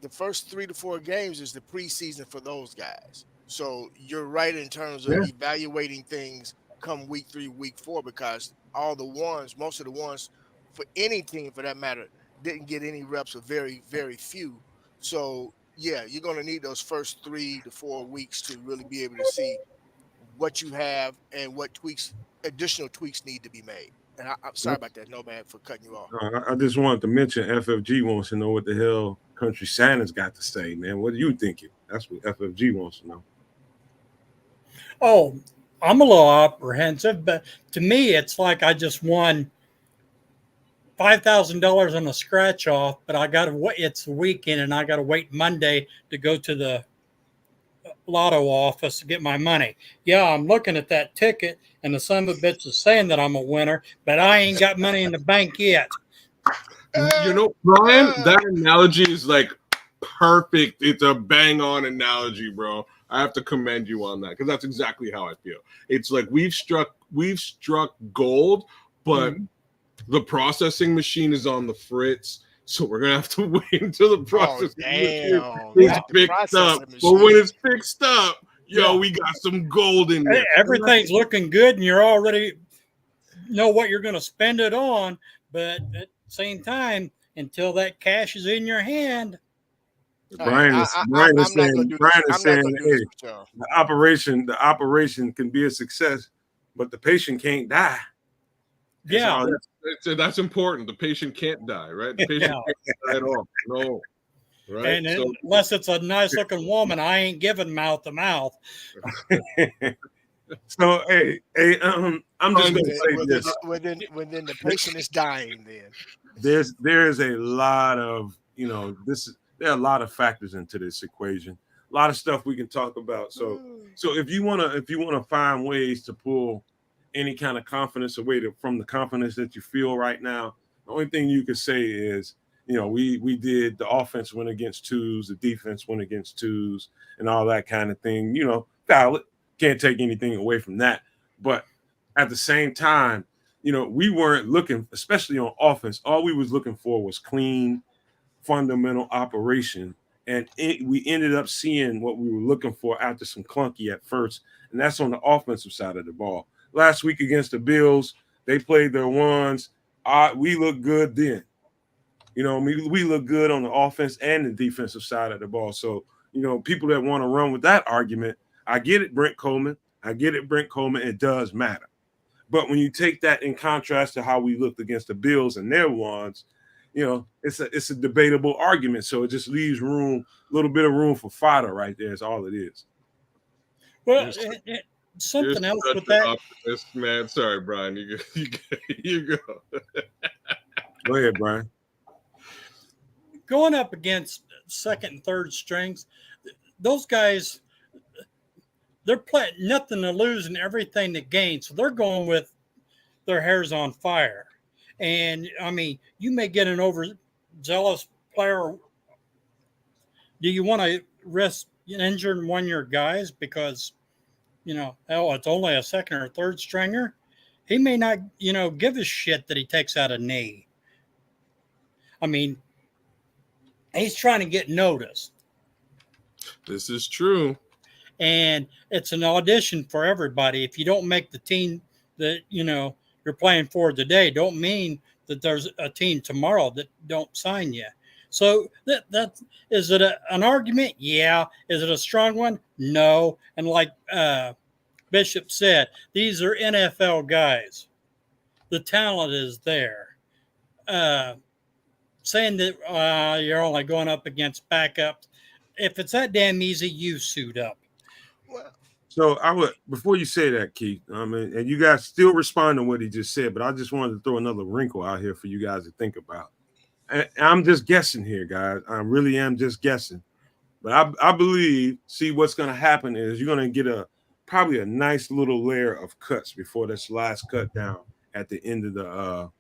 the first 3 to 4 games is the preseason for those guys. So you're right in terms of evaluating things come week 3, week 4, because most of the ones for any team for that matter, didn't get any reps, or very, very few. So yeah, you're going to need those first 3 to 4 weeks to really be able to see what you have and what additional tweaks need to be made. And I'm sorry about that, Nomad, for cutting you off. I just wanted to mention FFG wants to know what the hell Country Santa's got to say, man. What are you thinking? That's what FFG wants to know. Oh, I'm a little apprehensive, but to me, it's like I just won $5,000 on a scratch off, but I got to wait. It's the weekend, and I got to wait Monday to go to the lotto office to get my money. Yeah, I'm looking at that ticket, and the son of a bitch is saying that I'm a winner, but I ain't got money in the bank yet. Brian, that analogy is like perfect. It's a bang on analogy, bro. I have to commend you on that, because that's exactly how I feel. It's like we've struck gold, but the processing machine is on the fritz. So we're gonna have to wait until the processing machine is fixed up. But when it's fixed up, we got some gold in there. Everything's looking good, and you're already know what you're going to spend it on. But at the same time, until that cash is in your hand, Brian is saying, hey, the operation can be a success, but the patient can't die. Yeah, that's important. The patient can't die, right? The patient can't die at all. No, right? And unless it's a nice looking woman, I ain't giving mouth to mouth. So, I'm just going to say this. When the patient is dying, then there is a lot of there are a lot of factors into this equation. A lot of stuff we can talk about. So if you wanna find ways to pull any kind of confidence away from the confidence that you feel right now, the only thing you can say is, we did the offense went against twos, the defense went against twos, and all that kind of thing. Valid. Can't take anything away from that. But at the same time, we weren't looking, especially on offense, all we was looking for was clean, fundamental operation. And we ended up seeing what we were looking for after some clunky at first. And that's on the offensive side of the ball. Last week against the Bills, they played their ones. We looked good then. We look good on the offense and the defensive side of the ball. So, people that want to run with that argument, I get it, Brent Coleman. It does matter. But when you take that in contrast to how we looked against the Bills and their ones, it's a debatable argument. So it just leaves a little bit of room for fodder right there. Is all it is. Well, something else with that. Man, sorry, Brian. You go. Go ahead, Brian. Going up against second and third strings, those guys, they're playing nothing to lose and everything to gain. So they're going with their hairs on fire. And, I mean, you may get an overzealous player. Do you want to risk injuring one of your guys because, it's only a second or third stringer? he may not, give a shit that he takes out a knee. I mean, he's trying to get noticed. This is true. And it's an audition for everybody. If you don't make the team that, you're playing for today, don't mean that there's a team tomorrow that don't sign you. So that is it an argument? Yeah. Is it a strong one? No. And like Bishop said, these are NFL guys. The talent is there. Saying that you're only going up against backups, if it's that damn easy, you suit up. So I would, before you say that, Keith, and you guys still respond to what he just said, but I just wanted to throw another wrinkle out here for you guys to think about. And I'm just guessing here, guys. I really am just guessing. But I believe, see, what's going to happen is you're going to get probably a nice little layer of cuts before this last cut down at the end of the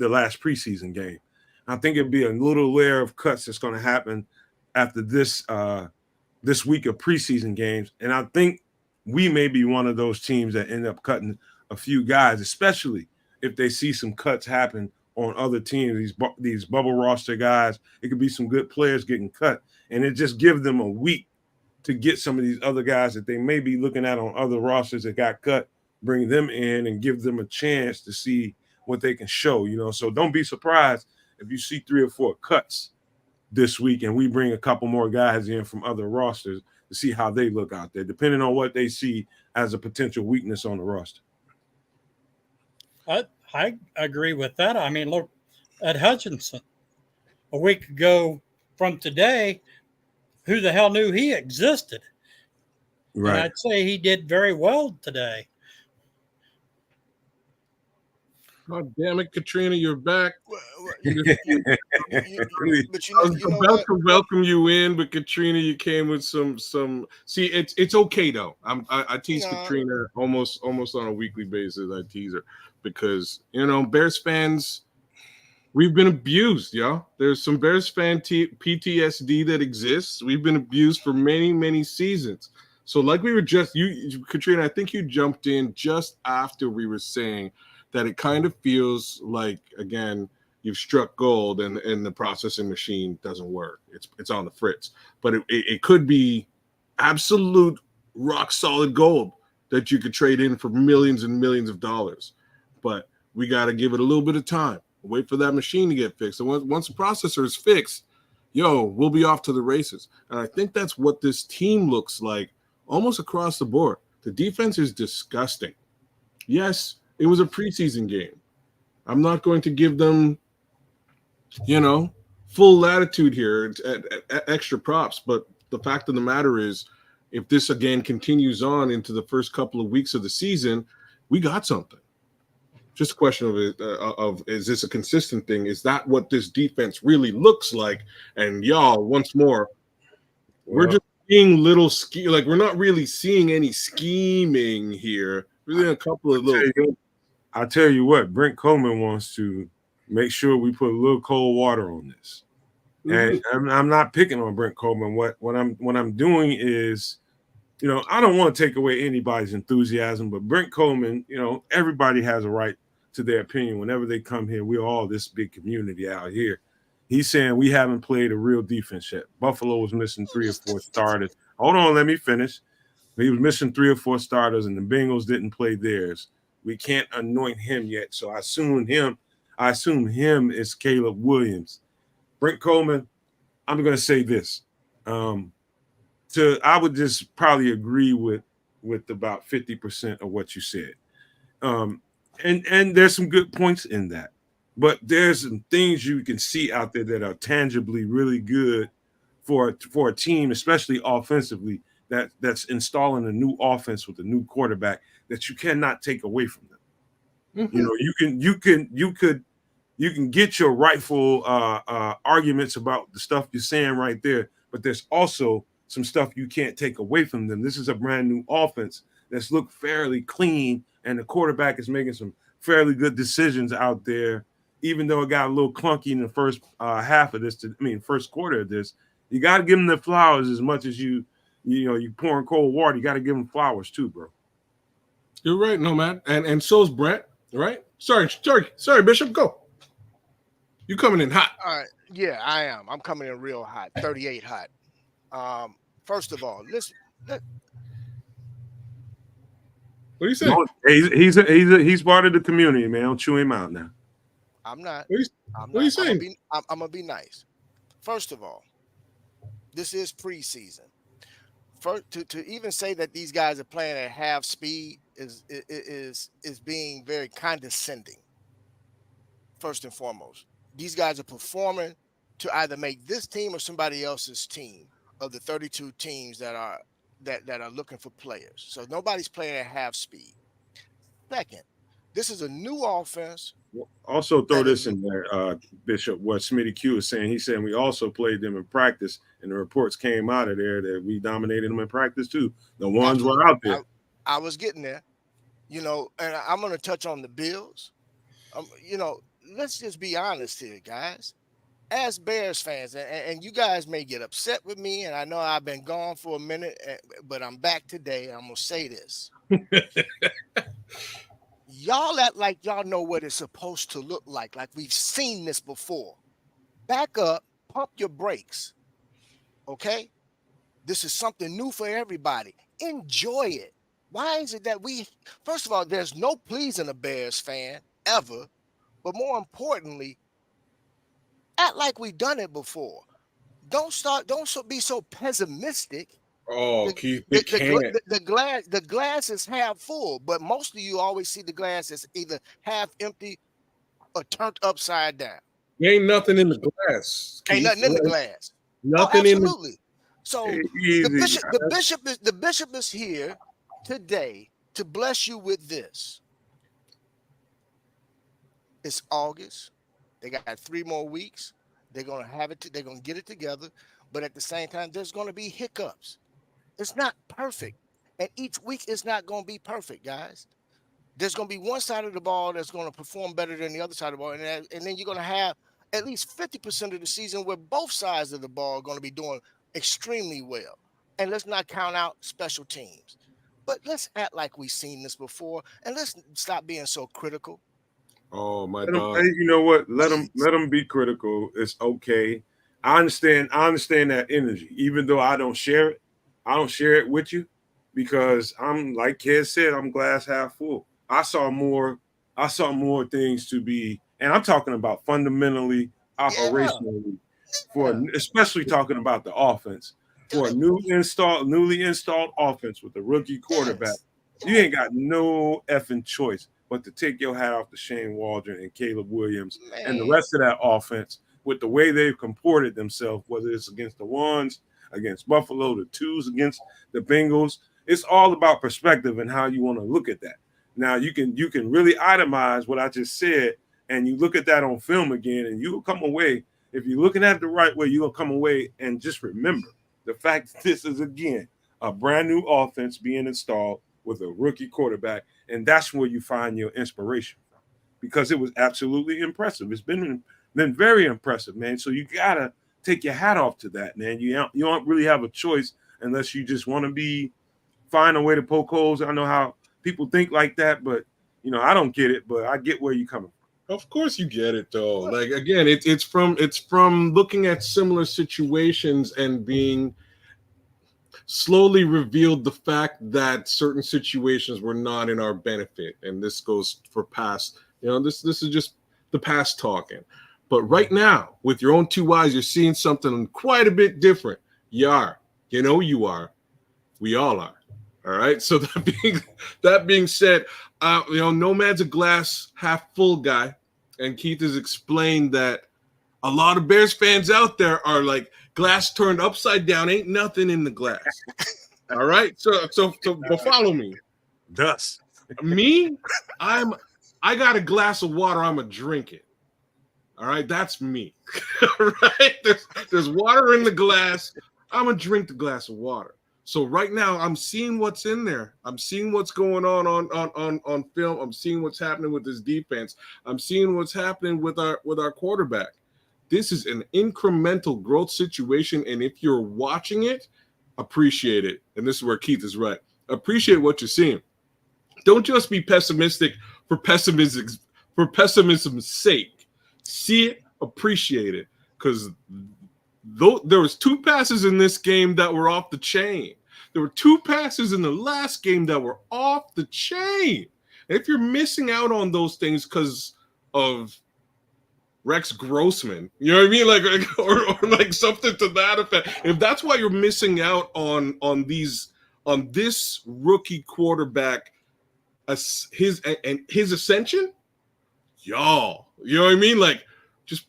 last preseason game. I think it'd be a little layer of cuts that's going to happen after this week of preseason games. And I think we may be one of those teams that end up cutting a few guys, especially if they see some cuts happen on other teams, these bubble roster guys. It could be some good players getting cut, and it just gives them a week to get some of these other guys that they may be looking at on other rosters that got cut, bring them in and give them a chance to see what they can show, So don't be surprised if you see 3 or 4 cuts this week and we bring a couple more guys in from other rosters to see how they look out there, depending on what they see as a potential weakness on the roster. I agree with that. I mean, look at Hutchinson. A week ago from today, who the hell knew he existed? Right. And I'd say he did very well today. God damn it, Katrina, you're back. I was about to welcome you in, but Katrina, you came with some. See, it's okay though. I tease Katrina almost on a weekly basis. I tease her because Bears fans, we've been abused, y'all. There's some Bears fan PTSD that exists. We've been abused for many seasons. So, like we were Katrina, I think you jumped in just after we were saying that it kind of feels like, again, you've struck gold and the processing machine doesn't work. It's on the fritz. But it could be absolute rock solid gold that you could trade in for millions and millions of dollars. But we got to give it a little bit of time. Wait for that machine to get fixed. And once the processor is fixed, we'll be off to the races. And I think that's what this team looks like almost across the board. The defense is disgusting. Yes, it was a preseason game. I'm not going to give them, full latitude here at extra props. But the fact of the matter is, if this again continues on into the first couple of weeks of the season, we got something. Just a question of is this a consistent thing? Is that what this defense really looks like? And y'all, once more, we're just seeing little we're not really seeing any scheming here. Really, a couple of little. I'll tell you what, Brent Coleman wants to make sure we put a little cold water on this. And I'm not picking on Brent Coleman. What I'm doing is, I don't want to take away anybody's enthusiasm, but Brent Coleman, everybody has a right to their opinion whenever they come here. We're all this big community out here. He's saying we haven't played a real defense yet. Buffalo was missing 3 or 4 starters. Hold on, let me finish. He was missing 3 or 4 starters, and the Bengals didn't play theirs. We can't anoint him yet, so I assume him is Caleb Williams. Brent Coleman, I'm going to say this. I would just probably agree with about 50% of what you said. And there's some good points in that. But there's some things you can see out there that are tangibly really good for a team, especially offensively, that's installing a new offense with a new quarterback that you cannot take away from them. Mm-hmm. You can get your rightful arguments about the stuff you're saying right there, but there's also some stuff you can't take away from them. This is a brand new offense that's looked fairly clean, and the quarterback is making some fairly good decisions out there, even though it got a little clunky in the first first quarter of this. You got to give them the flowers as much as you pouring cold water. You got to give them flowers too, bro. You're right, Nomad, and so's Brent. Right? Sorry, Bishop. Go. You coming in hot? All right. Yeah, I am. I'm coming in real hot, 38 hot. First of all, let What do you say? He's part of the community, man. Don't chew him out now. I'm not. What are you saying? I'm gonna be nice. First of all, this is preseason. First, to even say that these guys are playing at half speed is being very condescending. First and foremost, these guys are performing to either make this team or somebody else's team of the 32 teams that are looking for players. So nobody's playing at half speed. Second, this is a new offense. Also, throw this in there, Bishop. What Smitty Q is saying. He's saying we also played them in practice, and the reports came out of there that we dominated them in practice too. The ones were out there. I was getting there, and I'm going to touch on the Bills. Let's just be honest here, guys. As Bears fans, and you guys may get upset with me, and I know I've been gone for a minute, but I'm back today. I'm going to say this. Y'all act like y'all know what it's supposed to look like we've seen this before. Back up, pump your brakes, okay? This is something new for everybody. Enjoy it. Why is it that first of all, there's no pleasing a Bears fan ever, but more importantly, act like we've done it before. Don't be so pessimistic. Oh, Keith, they can't. The glass is half full, but most of you always see the glass as either half empty or turned upside down. There ain't nothing in the glass. Ain't nothing in the glass. Nothing absolutely. in the. So the bishop is here today to bless you with this. It's August. They got 3 more weeks. They're gonna have it. They're gonna get it together. But at the same time, there's gonna be hiccups. It's not perfect. And each week is not going to be perfect, guys. There's going to be one side of the ball that's going to perform better than the other side of the ball. And then you're going to have at least 50% of the season where both sides of the ball are going to be doing extremely well. And let's not count out special teams. But let's act like we've seen this before. And let's stop being so critical. Oh, my God. You know what? Let them be critical. It's okay. I understand that energy, even though I don't share it. I don't share it with you because I'm, like Ked said, I'm glass half full. I saw more things to be, and I'm talking about fundamentally, operationally, especially talking about the offense. For a newly installed offense with a rookie quarterback, you ain't got no effing choice but to take your hat off to Shane Waldron and Caleb Williams and the rest of that offense with the way they've comported themselves, whether it's against the ones, against Buffalo, the 2s against the Bengals. It's all about perspective and how you want to look at that. Now you can really itemize what I just said, and you look at that on film again, and you'll come away. If you're looking at it the right way, you'll come away and just remember the fact that this is again a brand new offense being installed with a rookie quarterback, and that's where you find your inspiration from, because it was absolutely impressive. It's been very impressive, man. So you gotta take your hat off to that, man. You don't really have a choice unless you just want to find a way to poke holes. I know how people think like that, but I don't get it, but I get where you're coming from. Of course you get it, though. Like, again, it's from looking at similar situations and being slowly revealed the fact that certain situations were not in our benefit. And this goes for past, this is just the past talking. But right now, with your own 2 eyes, you're seeing something quite a bit different. You are. You are. We all are. All right. So that being said, Nomad's a glass half full guy, and Keith has explained that a lot of Bears fans out there are like, glass turned upside down, ain't nothing in the glass. All right. So but follow me. Dust. Me, I got a glass of water. I'm gonna drink it. All right, that's me. Right? There's water in the glass. I'm gonna drink the glass of water. So right now, I'm seeing what's in there. I'm seeing what's going on film. I'm seeing what's happening with this defense. I'm seeing what's happening with our quarterback. This is an incremental growth situation, and if you're watching it, appreciate it. And this is where Keith is right. Appreciate what you're seeing. Don't just be pessimistic for pessimism's sake. See it, appreciate it, because there was 2 passes in this game that were off the chain. There were 2 passes in the last game that were off the chain. And if you're missing out on those things because of Rex Grossman, you know what I mean, like or like something to that effect. If that's why you're missing out on this rookie quarterback, his ascension, y'all, you know what I mean? Like, just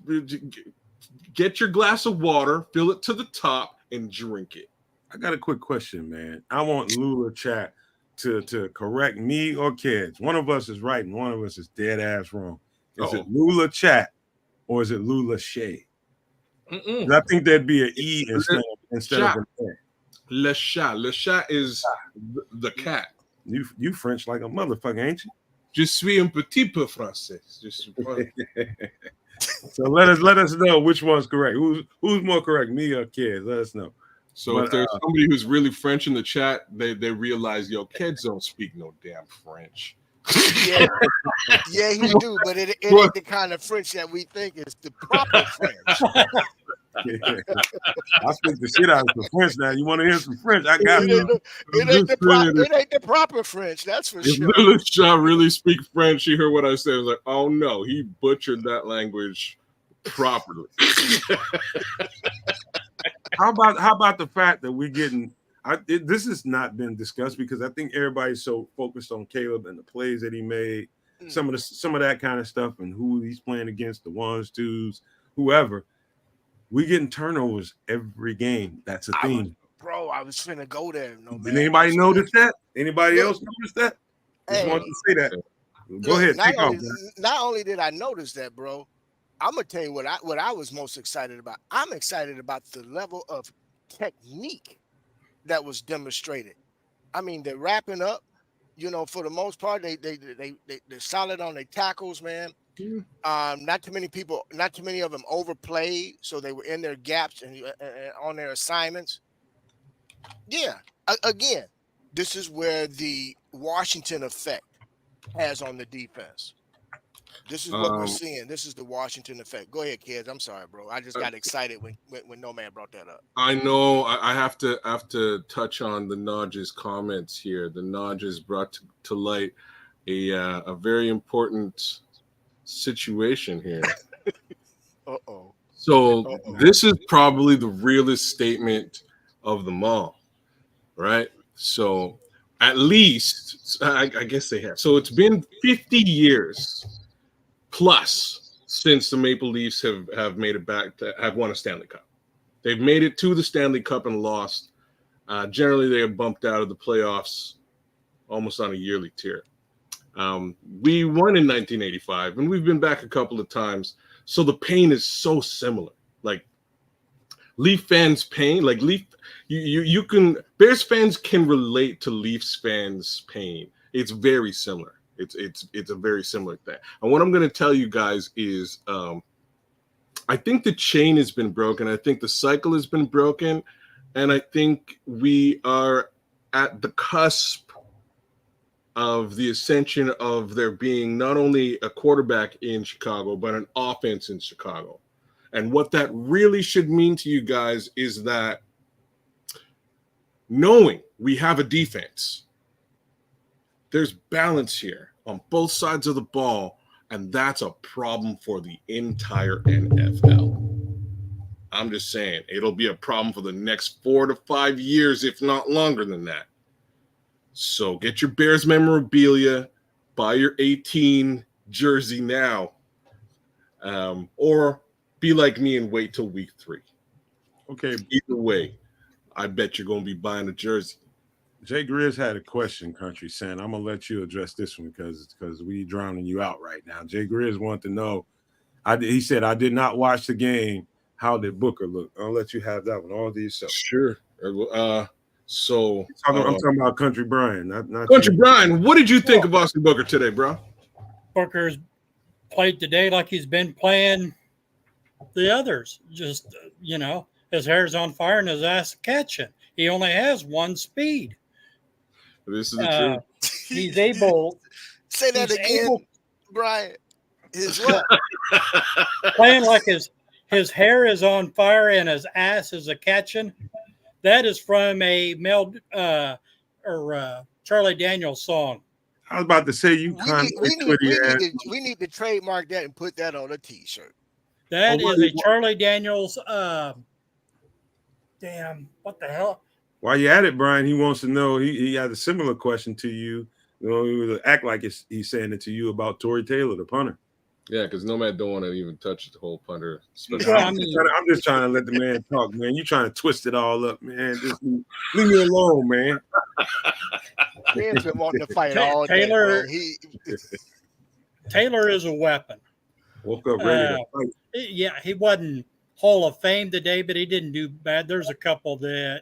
get your glass of water, fill it to the top, and drink it. I got a quick question, man. I want Lula Chat to correct me or kids. One of us is right and one of us is dead ass wrong. Is it Lula Chat or is it Lula Shay? I think there'd be an E instead of an A. Le Chat. Le Chat is the cat. You French like a motherfucker, ain't you? Je suis un petit peu français. So let us know which one's correct. Who's more correct, me or kids? Let us know. So if there's somebody who's really French in the chat, they realize, yo, kids don't speak no damn French. Yeah, he do, but it ain't the kind of French that we think is the proper French. I speak the shit out of some French now. You want to hear some French? I got it. It ain't the proper French, that's for sure. If Lula Shaw really speak French, she heard what I said. I was like, oh no, he butchered that language properly. How about the fact that we're getting? This has not been discussed because I think everybody's so focused on Caleb and the plays that he made, some of that kind of stuff, and who he's playing against, the 1s, 2s, whoever. We getting turnovers every game. That's a theme. I was finna go there. Did anybody notice that? Anybody else notice that? Just wanted to say that. Go ahead. Not only did I notice that, bro, I'm gonna tell you what I was most excited about. I'm excited about the level of technique that was demonstrated. I mean, they're wrapping up. You know, for the most part, they're solid on their tackles, man. Not too many of them overplayed, so they were in their gaps and on their assignments. Yeah, again, this is where the Washington effect has on the defense. This is what we're seeing. This is the Washington effect. Go ahead, kids. I'm sorry, bro. I just got excited when Nomad brought that up. I know. I have to touch on the Nodge's comments here. The Nodge's brought to light a very important situation here. This is probably the realest statement of them all, right? So at least, I guess they have. So it's been 50 years plus since the Maple Leafs have made it back have won a Stanley Cup. They've made it to the Stanley Cup and lost. Generally, they have bumped out of the playoffs almost on a yearly tier. We won in 1985, and we've been back a couple of times. So the pain is so similar. Like Leaf fans' pain, like you can. Bears fans can relate to Leafs fans' pain. It's very similar. It's a very similar thing. And what I'm going to tell you guys is, I think the chain has been broken. I think the cycle has been broken, and I think we are at the cusp of the ascension of there being not only a quarterback in Chicago, but an offense in Chicago. And what that really should mean to you guys is that knowing we have a defense, there's balance here on both sides of the ball, and that's a problem for the entire NFL. I'm just saying, it'll be a problem for the next 4 to 5 years, if not longer than that. So get your Bears memorabilia, buy your 18 jersey now, or be like me and wait till week 3. Okay. Either way, I bet you're going to be buying a jersey. Jay Grizz had a question, Country Sen. I'm going to let you address this one because we drowning you out right now. Jay Grizz wanted to know, he said, I did not watch the game. How did Booker look? I'll let you have that one all to yourself. Sure. So I'm talking about Country Brian, not Country Brian. What did you think of Austin Booker today, bro? Booker's played today like he's been playing the others. Just, his hair's on fire and his ass catching. He only has one speed. This is the truth. He's able. Say that he's again, able- Brian. His what? Playing like his hair is on fire and his ass is a catching. That is from a Charlie Daniels song. I was about to say you kind We need to trademark that and put that on a T-shirt. That is a Charlie Daniels. Damn, what the hell? While you're at it, Brian, he wants to know. He had a similar question to you. You know, he would act like he's saying it to you about Tory Taylor, the punter. Yeah, because Nomad don't want to even touch the whole punter. I'm just trying to let the man talk, man. You trying to twist it all up, man. Just leave me alone, man. He's been wanting to fight all Taylor, day. Taylor is a weapon. Woke up ready to fight. Yeah, he wasn't Hall of Fame today, but he didn't do bad. There's a couple that,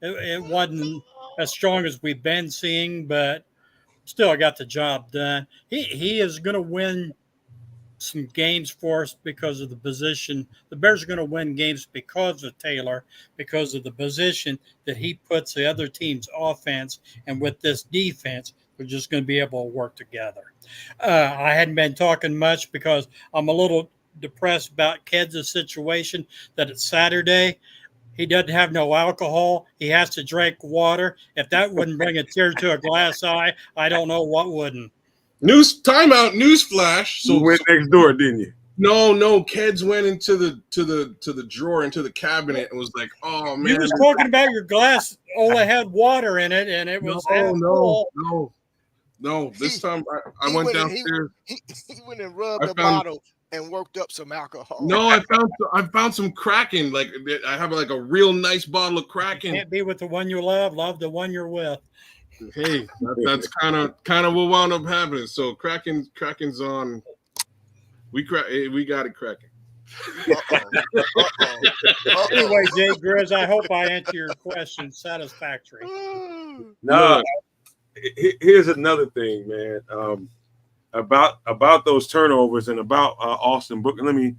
it wasn't as strong as we've been seeing, but still got the job done. He is going to win some games for us because of the position. The Bears are going to win games because of Taylor, because of the position that he puts the other team's offense. And with this defense, we're just going to be able to work together. I hadn't been talking much because I'm a little depressed about Keds' situation that it's Saturday. He doesn't have no alcohol. He has to drink water. If that wouldn't bring a tear to a glass eye, I don't know what wouldn't. Timeout, newsflash. So you went next door, didn't you? No. Keds went into the drawer, into the cabinet, and was like, "Oh man." You was talking about your glass only had water in it, and it was no. This time I went downstairs. He went and rubbed the bottle and worked up some alcohol. No, I found some Kraken. Like I have like a real nice bottle of Kraken. Can't be with the one you love the one you're with. Hey, that's kind of what wound up happening. So Kraken's on. We got it cracking. Anyway, Jay Grizz, I hope I answer your question satisfactory. No, here's another thing, man. About those turnovers and about Austin Booker. Let me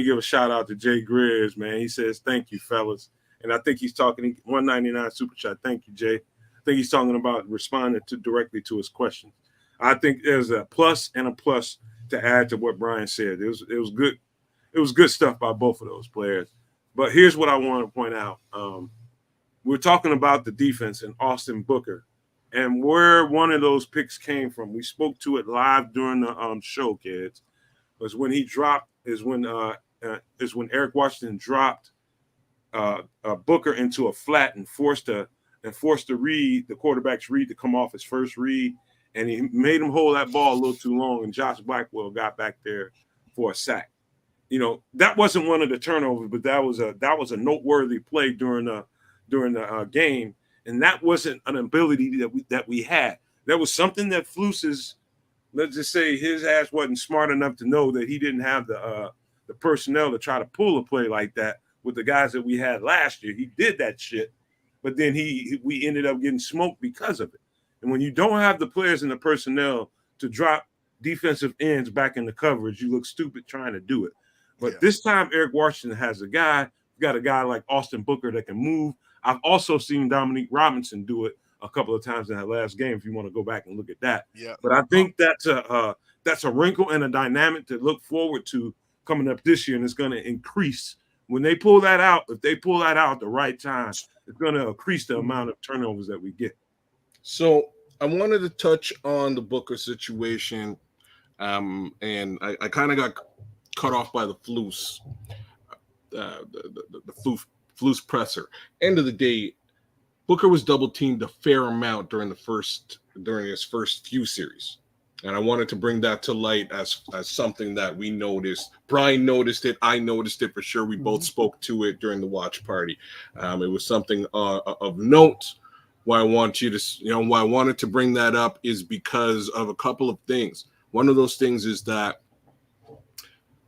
give a shout out to Jay Grizz, man. He says, "Thank you, fellas," and I think he's talking 199 super chat. Thank you, Jay. I think he's talking about responding directly to his questions. I think there's a plus and a plus to add to what Brian said. It was good. It was good stuff by both of those players. But here's what I want to point out. We're talking about the defense and Austin Booker. And where one of those picks came from, we spoke to it live during the show, kids. Was when he dropped is when Eric Washington dropped Booker into a flat and forced the quarterback's read to come off his first read, and he made him hold that ball a little too long, and Josh Blackwell got back there for a sack. You know, that wasn't one of the turnovers, but that was a noteworthy play during the game. And that wasn't an ability that we had. That was something that Flus's, let's just say his ass wasn't smart enough to know that he didn't have the personnel to try to pull a play like that with the guys that we had last year. He did that shit, but then we ended up getting smoked because of it. And when you don't have the players and the personnel to drop defensive ends back in the coverage, you look stupid trying to do it. But this time, Eric Washington has got a guy like Austin Booker that can move. I've also seen Dominique Robinson do it a couple of times in that last game, if you want to go back and look at that. Yeah. But I think that's a wrinkle and a dynamic to look forward to coming up this year, and it's going to increase. When they pull that out, if they pull that out at the right time, it's going to increase the amount of turnovers that we get. So I wanted to touch on the Booker situation, and I kind of got cut off by the Flus, the Flus presser. End of the day, Booker was double teamed a fair amount during his first few series, and I wanted to bring that to light as something that we noticed. Brian noticed it. I noticed it for sure. We both spoke to it during the watch party. It was something of note. Why I wanted to bring that up is because of a couple of things. One of those things is that,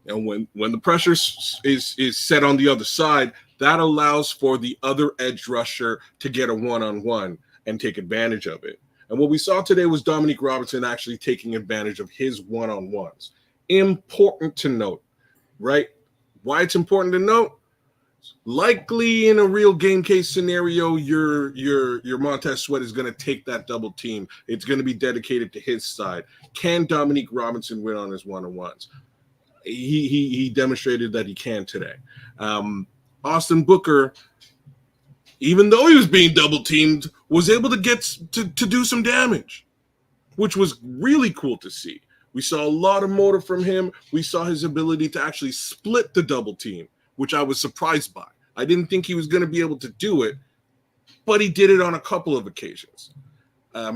when the pressure is set on the other side, that allows for the other edge rusher to get a one-on-one and take advantage of it. And what we saw today was Dominique Robinson actually taking advantage of his one-on-ones. Important to note, right? Why it's important to note? Likely in a real game case scenario, your Montez Sweat is going to take that double team. It's going to be dedicated to his side. Can Dominique Robinson win on his one-on-ones? He demonstrated that he can today. Austin Booker, even though he was being double teamed, was able to get to do some damage, which was really cool to see. We saw a lot of motor from him. We saw his ability to actually split the double team, which I was surprised by. I didn't think he was going to be able to do it, but he did it on a couple of occasions.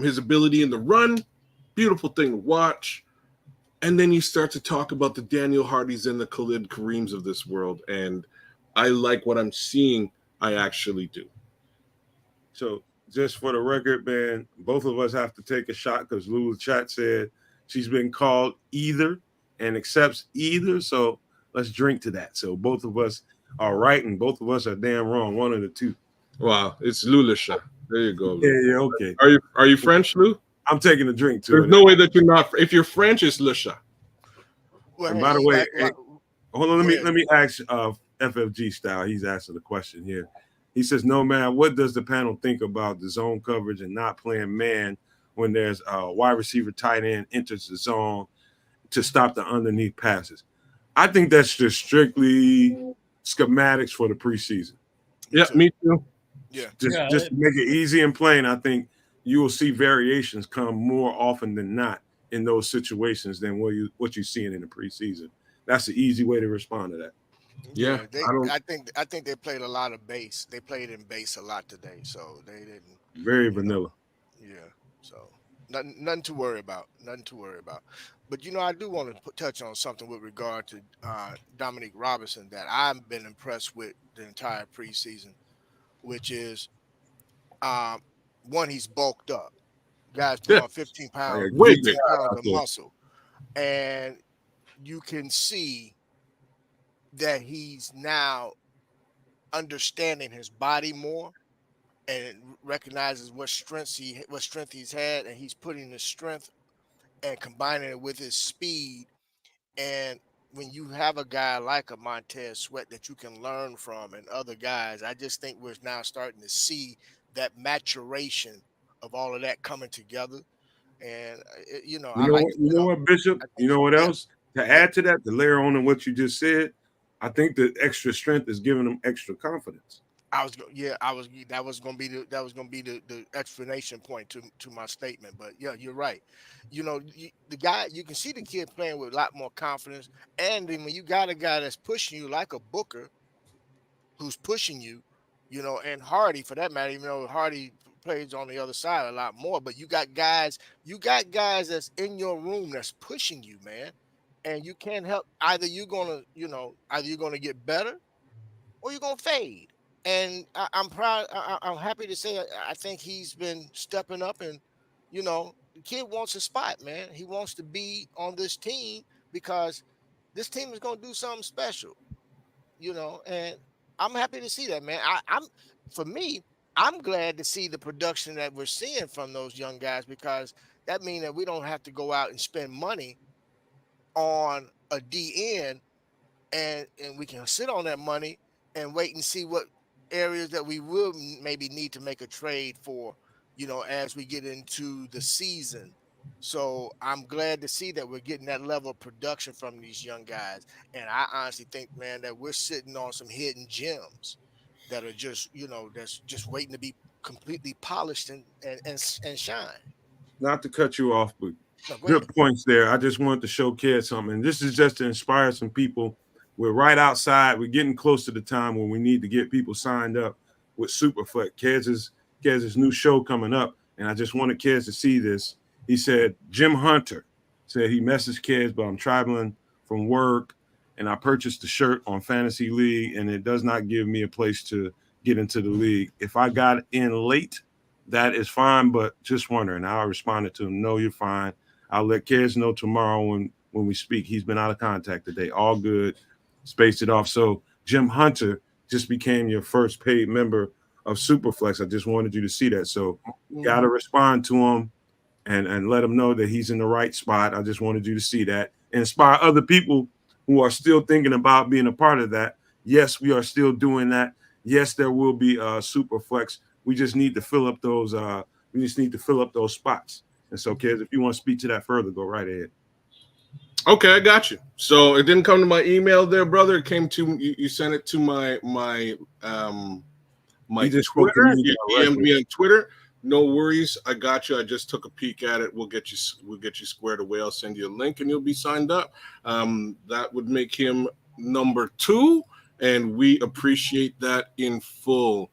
His ability in the run, beautiful thing to watch. And then you start to talk about the Daniel Hardys and the Khalid Kareems of this world, and I like what I'm seeing. I actually do. So just for the record, man, both of us have to take a shot because Lulu's chat said she's been called either and accepts either. So let's drink to that. So both of us are right and both of us are damn wrong. One of the two. Wow, it's Lulisha. There you go, Lou. Yeah, okay. Are you French, Lou? I'm taking a drink too. There's no way that you're not. If you're French, it's Lusha. Well, And by the way, hold on, let me ask FFG style. He's asking the question here. He says, "No, man, what does the panel think about the zone coverage and not playing man when there's a wide receiver tight end enters the zone to stop the underneath passes?" I think that's just strictly schematics for the preseason. Yeah, me too. Yeah, just to make it easy and plain. I think you will see variations come more often than not in those situations than what you're seeing in the preseason. That's the easy way to respond to that. Yeah, I think they played a lot of base. They played in base a lot today, so they didn't. Very vanilla. Yeah, so nothing to worry about. Nothing to worry about. But I do want to touch on something with regard to Dominique Robinson that I've been impressed with the entire preseason, which is one, he's bulked up. Guys put on 15 pounds, 15 pounds of muscle, and you can see that he's now understanding his body more and recognizes what strength he's had, and he's putting the strength and combining it with his speed. And when you have a guy like a Montez Sweat that you can learn from and other guys, I just think we're now starting to see that maturation of all of that coming together. And you know what, Bishop? You know what else? To add to that, to layer on to what you just said, I think the extra strength is giving them extra confidence. That was going to be the explanation point to my statement. But yeah, you're right. The guy, you can see the kid playing with a lot more confidence. And then when you got a guy that's pushing you like a Booker, who's pushing you, and Hardy for that matter, even though Hardy plays on the other side a lot more, but you got guys that's in your room that's pushing you, man. And you can't help, either you're gonna get better or you're gonna fade. And I'm proud. I'm happy to say I think he's been stepping up, and the kid wants a spot, man. He wants to be on this team because this team is gonna do something special, and I'm happy to see that, man. I'm glad to see the production that we're seeing from those young guys, because that means that we don't have to go out and spend money on a DN, and we can sit on that money and wait and see what areas that we will maybe need to make a trade for, as we get into the season. So I'm glad to see that we're getting that level of production from these young guys. And I honestly think, man, that we're sitting on some hidden gems that are just, that's just waiting to be completely polished and shine. Not to cut you off, but good points there. I just wanted to show Ked something. This is just to inspire some people. We're right outside. We're getting close to the time when we need to get people signed up with Superfoot. Ked's new show coming up, and I just wanted Ked to see this. He said, Jim Hunter said he messaged Ked, but I'm traveling from work, and I purchased the shirt on Fantasy League, and it does not give me a place to get into the league. If I got in late, that is fine, but just wondering. I responded to him, no, you're fine. I'll let Ked know tomorrow when we speak. He's been out of contact today. All good. Spaced it off. So Jim Hunter just became your first paid member of Superflex. I just wanted you to see that. So got to respond to him and let him know that he's in the right spot. I just wanted you to see that. Inspire other people who are still thinking about being a part of that. Yes, we are still doing that. Yes, there will be super flex. We just need to fill up those. We just need to fill up those spots. And so, kids, if you want to speak to that further, go right ahead. Okay, I got you. So it didn't come to my email there, brother. It came to you sent it to my He just spoke to Twitter. me You DM'd me on Twitter. No worries. I got you. I just took a peek at it. We'll get you squared away. I'll send you a link and you'll be signed up. That would make him number 2, and we appreciate that in full.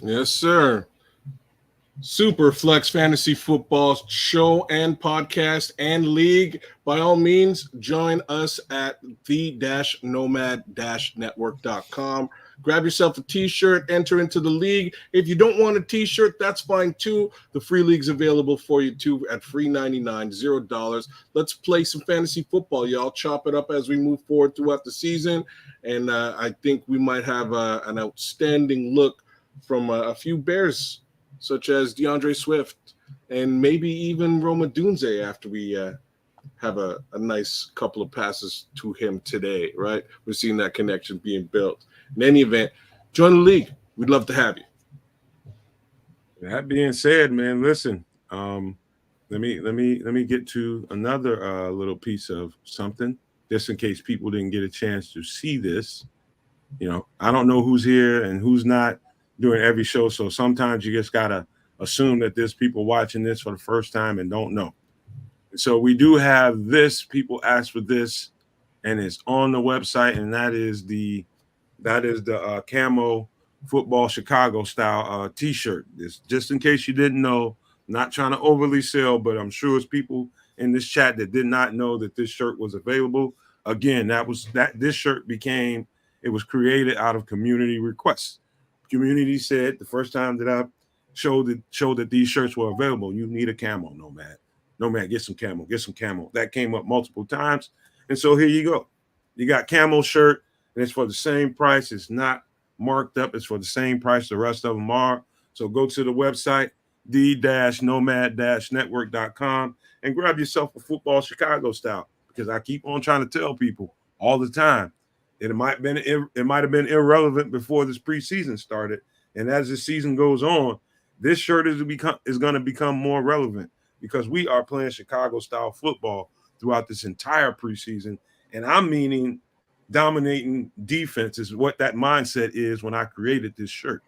Yes, sir. Super Flex Fantasy Football show and podcast and league. By all means, join us at the-nomad-network.com. Grab yourself a t-shirt, enter into the league. If you don't want a t-shirt, that's fine too. The free league's available for you too at $3.99, $0. Let's play some fantasy football, y'all. Chop it up as we move forward throughout the season. And I think we might have an outstanding look from a few Bears, such as DeAndre Swift and maybe even Roma Dunze after we have a nice couple of passes to him today, right? We're seeing that connection being built. In any event, join the league. We'd love to have you. That being said, man, listen, let me get to another little piece of something, just in case people didn't get a chance to see this. You know, I don't know who's here and who's not during every show, so sometimes you just gotta assume that there's people watching this for the first time and don't know. So we do have this. People ask for this, and it's on the website, and that is the camo football Chicago style t-shirt. It's just in case you didn't know. Not trying to overly sell, but I'm sure it's people in this chat that did not know that this shirt was available. Again, this shirt was created out of community requests. Community said the first time that I showed that these shirts were available, you need a camo, Nomad, get some camo. That came up multiple times. And so here you go. You got camo shirt, and it's for the same price. It's not marked up. It's for the same price the rest of them are. So go to the website, the-nomad-network.com, and grab yourself a football Chicago style, because I keep on trying to tell people all the time, it might have been irrelevant before this preseason started, and as the season goes on, this shirt is going to become more relevant, because we are playing Chicago-style football throughout this entire preseason, and I'm meaning dominating defense is what that mindset is when I created this shirt.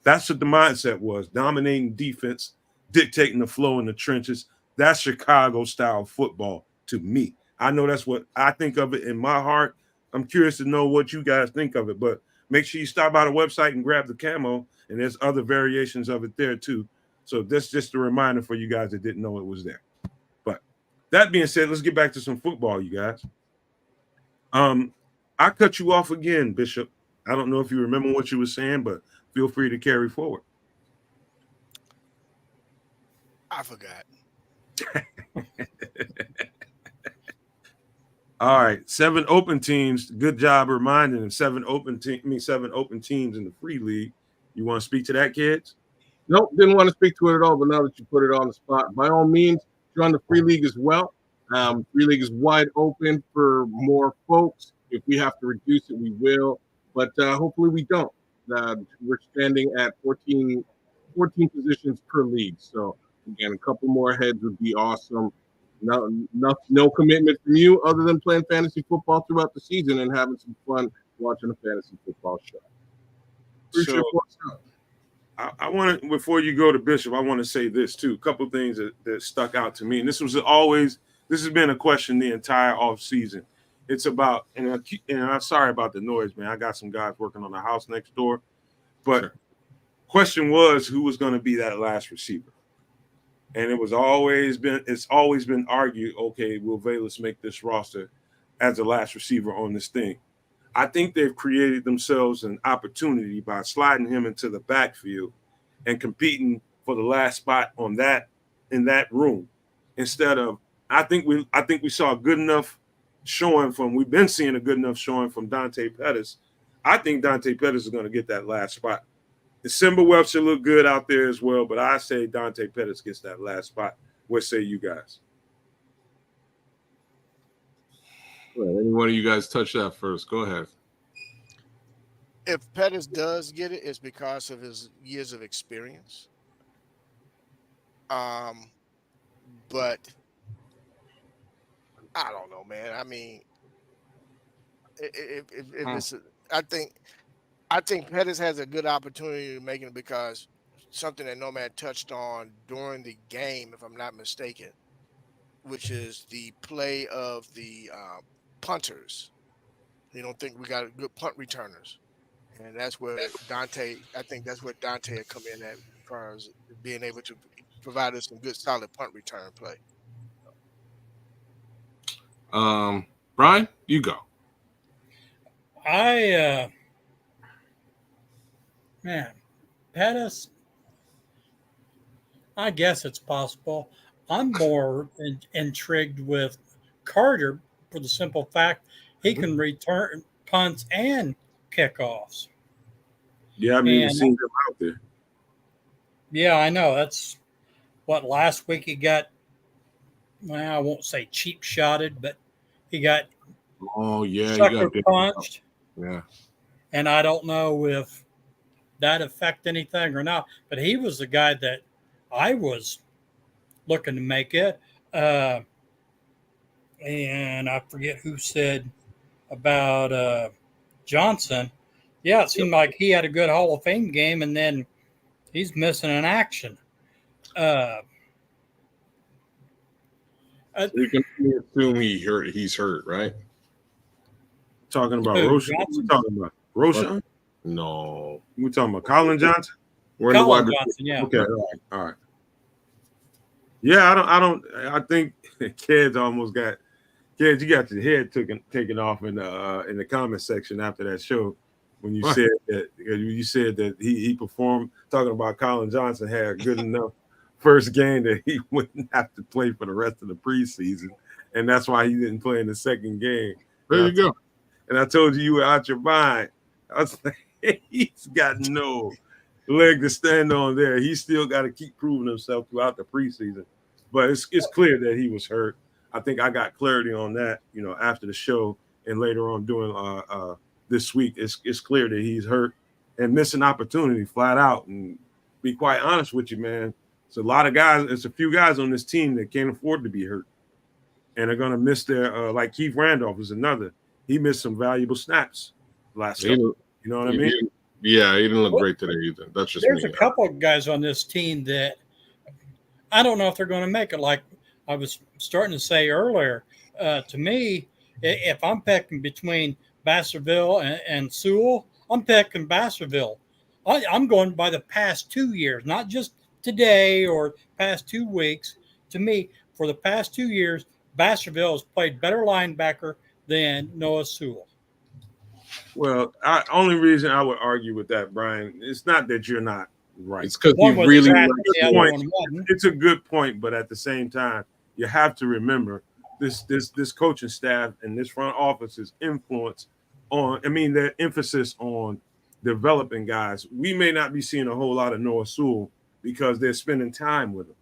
That's what the mindset was, dominating defense, dictating the flow in the trenches. That's Chicago-style football to me. I know that's what I think of it in my heart. I'm curious to know what you guys think of it, but make sure you stop by the website and grab the camo, and there's other variations of it there too. So that's just a reminder for you guys that didn't know it was there. But that being said, let's get back to some football, you guys. I cut you off again, Bishop. I don't know if you remember what you were saying, but feel free to carry forward. I forgot. All right, 7 open teams. Good job reminding them. 7 open teams in the free league. You want to speak to that, kids? Nope, didn't want to speak to it at all, but now that you put it on the spot, by all means, join the free league as well. Free league is wide open for more folks. If we have to reduce it, we will, but hopefully we don't. We're standing at 14 positions per league. So again, a couple more heads would be awesome. No commitment from you other than playing fantasy football throughout the season and having some fun watching a fantasy football show. Appreciate what's up. I want to, before you go to Bishop, I want to say this too. A couple of things that stuck out to me. And this has been a question the entire off season. It's about, and I'm sorry about the noise, man. I got some guys working on the house next door. But Sure. Question was who was going to be that last receiver. And it's always been argued, okay, will Velus make this roster as the last receiver on this thing? I think they've created themselves an opportunity by sliding him into the backfield and competing for the last spot in that room. Instead of, I think we saw a good enough showing we've been seeing a good enough showing from Dante Pettis. I think Dante Pettis is going to get that last spot. The Simba Webster look good out there as well, but I say Dante Pettis gets that last spot. What say you guys? Well, any one of you guys touch that first? Go ahead. If Pettis does get it, it's because of his years of experience. But I don't know, man. I mean, if it's, I think Pettis has a good opportunity to make it because something that Nomad touched on during the game, if I'm not mistaken, which is the play of the punters. You don't think we got good punt returners. And that's where Dante had come in at as far as being able to provide us some good solid punt return play. Brian, you go. Pettis, I guess it's possible. I'm more intrigued with Carter for the simple fact he can return punts and kickoffs. Yeah, I've even seen him out there. Yeah, I know. That's what last week he got. Well, I won't say cheap shotted, but he got sucker punched. Yeah. And I don't know if that affect anything or not, but he was the guy that I was looking to make it. And I forget who said about Johnson. Yeah, it seemed like he had a good Hall of Fame game, and then he's missing an action. You can assume he's hurt, right? Talking about Roshan? What we talking about? Roshan? No. We talking about Colin Johnson? Colin Johnson, yeah. Okay, all right. Yeah, I think kids almost got you got your head taken off in the comment section after that show when you said that he performed, talking about Colin Johnson had a good enough first game that he wouldn't have to play for the rest of the preseason, and that's why he didn't play in the second game. There you go. And I told you were out your mind. I was like, he's got no leg to stand on there. He's still got to keep proving himself throughout the preseason. But it's clear that he was hurt. I think I got clarity on that, after the show and later on during this week. It's clear that he's hurt and missing opportunity flat out. And be quite honest with you, man, it's a lot of guys. It's a few guys on this team that can't afford to be hurt, and they're gonna miss their like Keith Randolph is another. He missed some valuable snaps last week. You know what I mean? He didn't look great today either. That's just there's a couple of guys on this team that I don't know if they're going to make it. Like I was starting to say earlier, to me, if I'm picking between Baskerville and Sewell, I'm picking Baskerville. I'm going by the past 2 years, not just today or past 2 weeks. To me, for the past 2 years, Baskerville has played better linebacker than Noah Sewell. Well, only reason I would argue with that, Brian, it's not that you're not right. It's because he really it's a good point, but at the same time, you have to remember this coaching staff and this front office's influence on, their emphasis on developing guys. We may not be seeing a whole lot of Noah Sewell because they're spending time with him.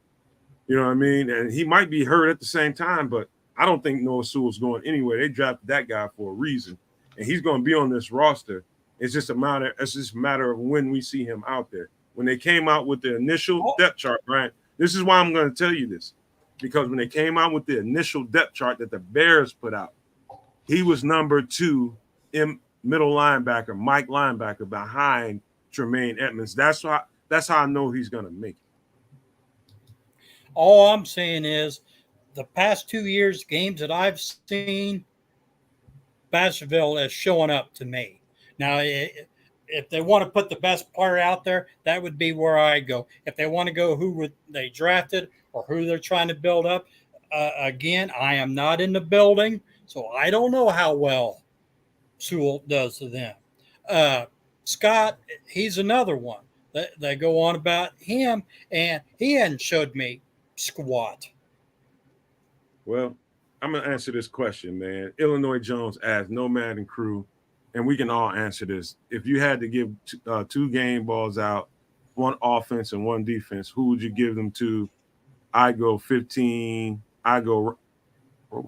You know what I mean? And he might be hurt at the same time, but I don't think Noah Sewell's going anywhere. They drafted that guy for a reason, and he's going to be on this roster. It's just a matter of when we see him out there. When they came out with the initial depth chart, Brian, this is why I'm going to tell you this. because when they came out with the initial depth chart that the Bears put out, he was number 2 in middle linebacker, Mike linebacker, behind Tremaine Edmonds. That's how I know he's going to make it. All I'm saying is the past 2 years, games that I've seen, Baskerville is showing up to me. Now, if they want to put the best player out there, that would be where I go. If they want to go who they drafted or who they're trying to build up, again, I am not in the building, so I don't know how well Sewell does to them. Scott, he's another one. They go on about him, and he hadn't showed me squat. Well, I'm going to answer this question, man. Illinois Jones asked Nomad and crew, and we can all answer this. If you had to give 2 game balls out, 1 offense and 1 defense, who would you give them to? I go 15. I go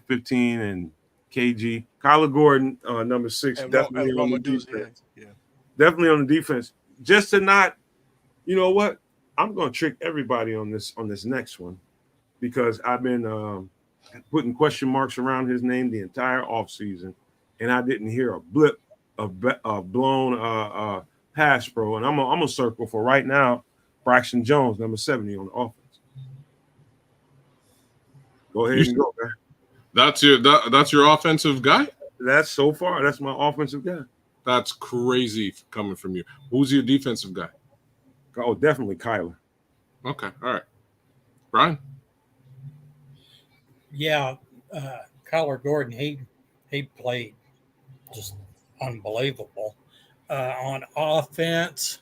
15 and KG. Kyler Gordon, number 6, And definitely on the Romo defense. yeah. Definitely on the defense. Just to not, you know what? I'm going to trick everybody on this next one because I've been putting question marks around his name the entire offseason, and I didn't hear a blip of blown pass pro. And I'm going to circle for right now Braxton Jones, number 70 on the offense. Go ahead and go, man. That's your offensive guy? That's so far. That's my offensive guy. That's crazy coming from you. Who's your defensive guy? Oh, definitely Kyler. Okay, all right. Brian? Yeah, Kyler Gordon, he played just unbelievable. On offense,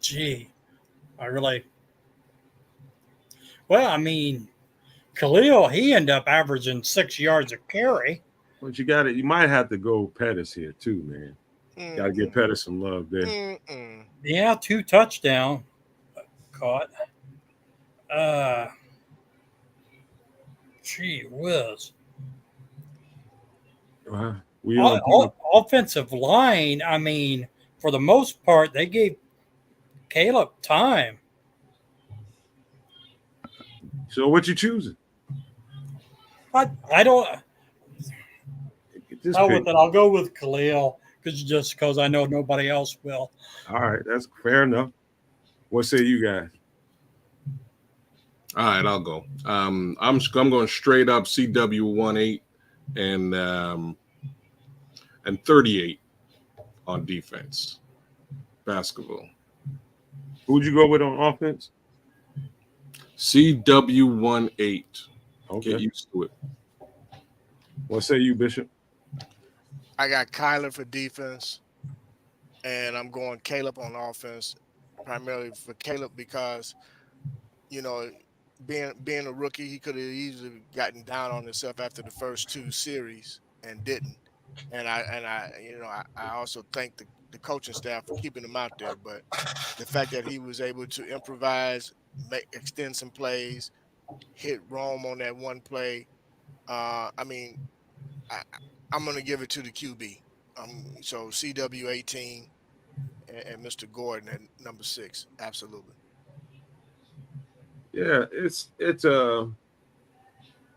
gee, I mean, Khalil, he ended up averaging 6 yards a carry. But you might have to go Pettis here too, man. Got to give Pettis some love there. Yeah, 2 touchdowns caught. Gee whiz. Offensive line, I mean, for the most part, they gave Caleb time. So what you choosing? I don't. I'll go with Khalil because I know nobody else will. All right, that's fair enough. What say you guys? All right, I'll go. I'm going straight up CW 18 and 38 on defense. Basketball. Who'd you go with on offense? CW 18. Okay. Get used to it. What say you, Bishop? I got Kyler for defense, and I'm going Caleb on offense, primarily for Caleb because, you know, being a rookie, he could have easily gotten down on himself after the first 2 series and didn't. And I also thank the coaching staff for keeping him out there. But the fact that he was able to improvise, extend some plays, hit Rome on that one play, I'm going to give it to the QB. So CW 18 and Mr. Gordon at number 6, absolutely. Yeah, it's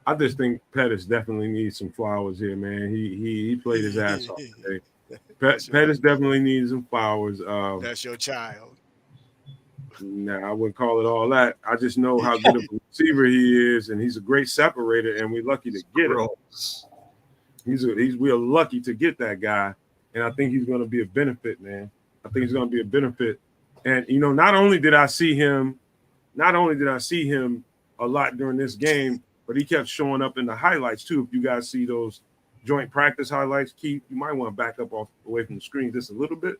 I just think Pettis definitely needs some flowers here, man. He played his ass off today. Pettis definitely needs some flowers. That's your child. Nah, I wouldn't call it all that. I just know how good of a receiver he is, and he's a great separator, and we're lucky to get him. We're lucky to get that guy, and I think he's going to be a benefit, man. I think he's going to be a benefit. And, you know, not only did I see him a lot during this game, but he kept showing up in the highlights too. If you guys see those joint practice highlights, Keith, you might want to back up away from the screen just a little bit.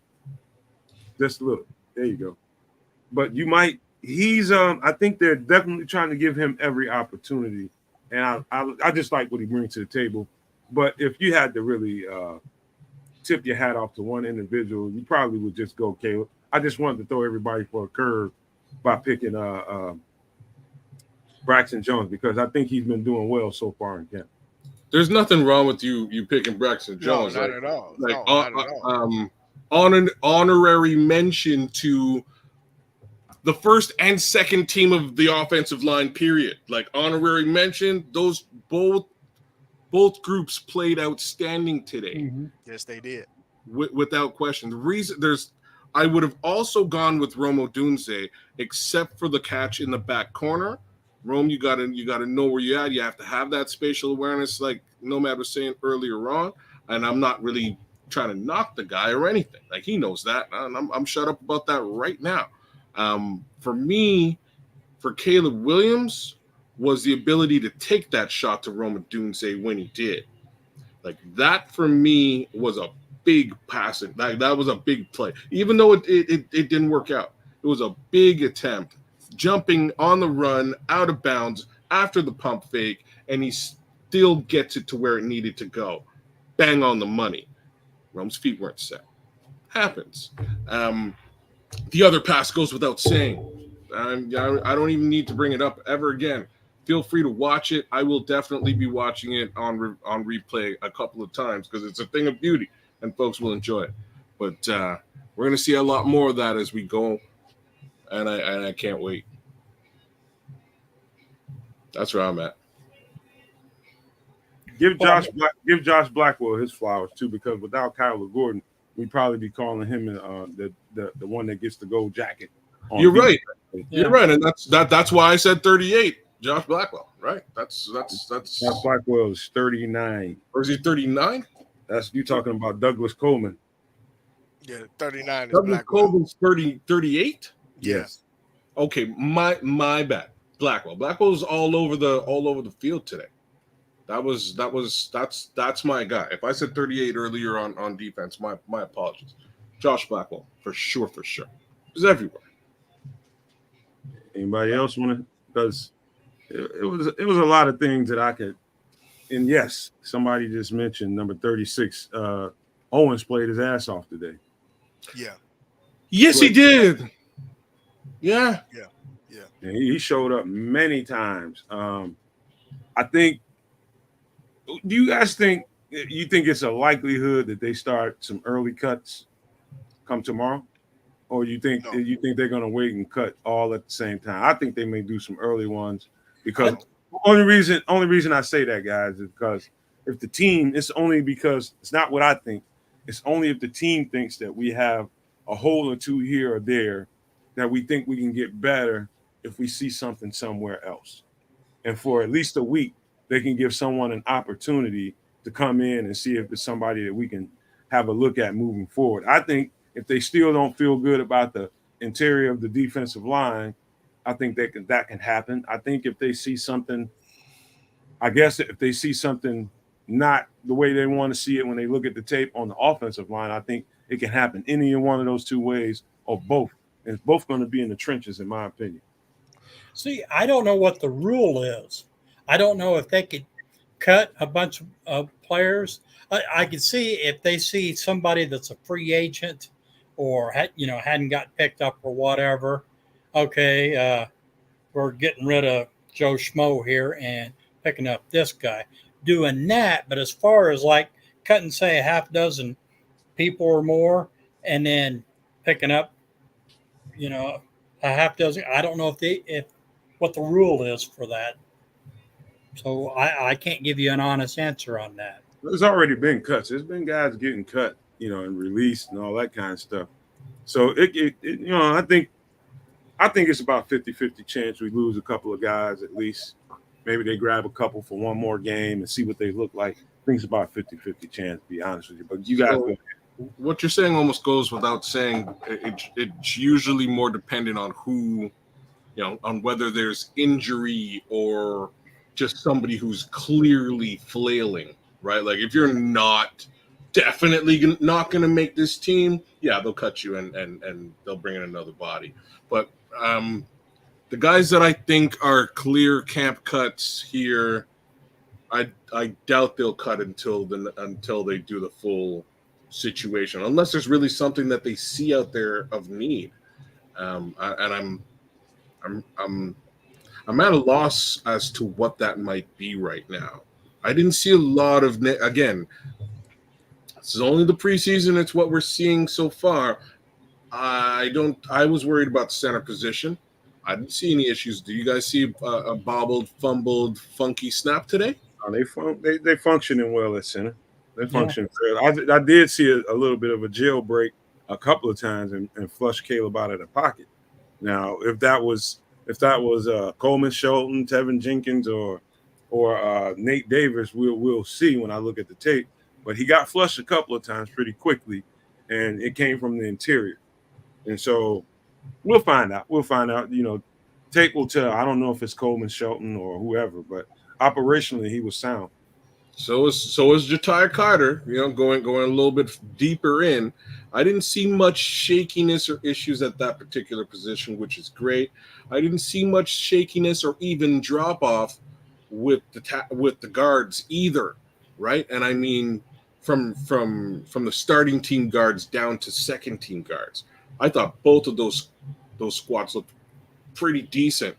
Just a little. There you go. But I think they're definitely trying to give him every opportunity. And I just like what he brings to the table. But if you had to really tip your hat off to one individual, you probably would just go Caleb. I just wanted to throw everybody for a curve by picking Braxton Jones because I think he's been doing well so far in camp. There's nothing wrong with you picking Braxton Jones. No, not at all. Like, on an honorary mention to the first and second team of the offensive line, period. Like honorary mention, those both groups played outstanding today. Mm-hmm. Yes, they did. Without question. The reason I would have also gone with Rome Odunze, except for the catch in the back corner. Rome, you gotta know where you're at. You have to have that spatial awareness, like Nomad was saying earlier on. And I'm not really trying to knock the guy or anything. Like he knows that. And I'm shut up about that right now. For me, for Caleb Williams, was the ability to take that shot to Rome Odunze when he did. Like that for me was a big passing. That was a big play. Even though it didn't work out. It was a big attempt. Jumping on the run, out of bounds, after the pump fake, and he still gets it to where it needed to go. Bang on the money. Rome's feet weren't set. Happens. The other pass goes without saying. I don't even need to bring it up ever again. Feel free to watch it. I will definitely be watching it on replay a couple of times because it's a thing of beauty and folks will enjoy it. But we're going to see a lot more of that as we go, and I can't wait. That's where I'm at. Give Josh Blackwell his flowers too, because without Kyler Gordon, we'd probably be calling him the one that gets the gold jacket. You're right. You're right, and that's why I said 38. Josh Blackwell, right? That's Josh Blackwell is 39. Or is he 39? That's you talking about Douglas Coleman. Yeah, 39 is Douglas Blackwell. Coleman's 38? Yes. Okay, my bad. Blackwell's all over the field today. That's my guy. If I said 38 earlier on defense, my apologies. Josh Blackwell, for sure. He's everywhere. Anybody else want to? Because it was a lot of things that I could. And yes, somebody just mentioned number 36. Owens played his ass off today. Yeah. Yes, he did. Yeah. And he showed up many times. I think. Do you guys think it's a likelihood that they start some early cuts come tomorrow, or you think they're going to wait and cut all at the same time? I think they may do some early ones because only reason I say that, guys, is because if the team, it's only because it's not what I think. It's only if the team thinks that we have a hole or two here or there that we think we can get better if we see something somewhere else. And for at least a week, they can give someone an opportunity to come in and see if there's somebody that we can have a look at moving forward. I think if they still don't feel good about the interior of the defensive line, I think that can happen. I think if they see something, if they see something not the way they want to see it when they look at the tape on the offensive line, I think it can happen any one of those two ways or both. And it's both going to be in the trenches, in my opinion. See, I don't know what the rule is. I don't know if they could cut a bunch of players. I could see if they see somebody that's a free agent or hadn't got picked up or whatever. Okay, we're getting rid of Joe Schmo here and picking up this guy, doing that. But as far as like cutting, say, a half dozen people or more, and then picking up, a half dozen, I don't know if what the rule is for that. So I can't give you an honest answer on that. There's already been cuts. There's been guys getting cut, and released and all that kind of stuff. So I think it's about 50-50 chance we lose a couple of guys at least. Maybe they grab a couple for one more game and see what they look like. I think it's about 50-50 chance, to be honest with you. But you guys go ahead. What you're saying almost goes without saying. It's usually more dependent on who, on whether there's injury or just somebody who's clearly flailing, right? Like if you're definitely not going to make this team, yeah, they'll cut you and they'll bring in another body. But the guys that I think are clear camp cuts here, I doubt they'll cut until they do the full situation, unless there's really something that they see out there of need. I'm at a loss as to what that might be right now. I didn't see a lot of again. This is only the preseason. It's what we're seeing so far. I was worried about the center position. I didn't see any issues. Do you guys see a bobbled, fumbled, funky snap today? They functioning well at center. They Yeah. function good. I did see a little bit of a jailbreak a couple of times and flush Caleb out of the pocket. Now, if that was Coleman Shelton, Tevin Jenkins, or Nate Davis, we'll see when I look at the tape. But he got flushed a couple of times pretty quickly, and it came from the interior. And so we'll find out. We'll find out. Tape will tell. I don't know if it's Coleman Shelton or whoever, but operationally he was sound. So is Ja'Tyre Carter. Going a little bit deeper in. I didn't see much shakiness or issues at that particular position, which is great. I didn't see much shakiness or even drop off with the guards either, right? And I mean from the starting team guards down to second team guards. I thought both of those squads looked pretty decent.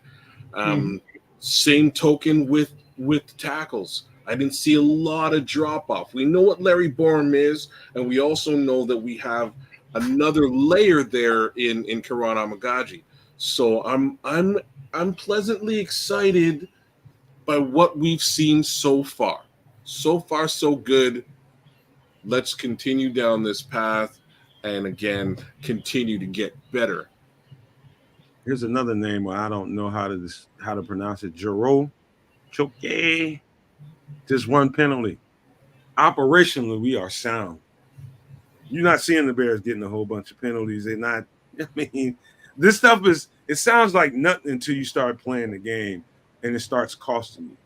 Same token with the tackles. I didn't see a lot of drop off. We know what Larry Borum is, and we also know that we have another layer there in Karan Amagaji. So I'm pleasantly excited by what we've seen so far. So far, so good. Let's continue down this path, and again, continue to get better. Here's another name where I don't know how to pronounce it. Jero Choke. Just one penalty. Operationally, we are sound. You're not seeing the Bears getting a whole bunch of penalties. They're not. I mean, this stuff it sounds like nothing until you start playing the game and it starts costing you.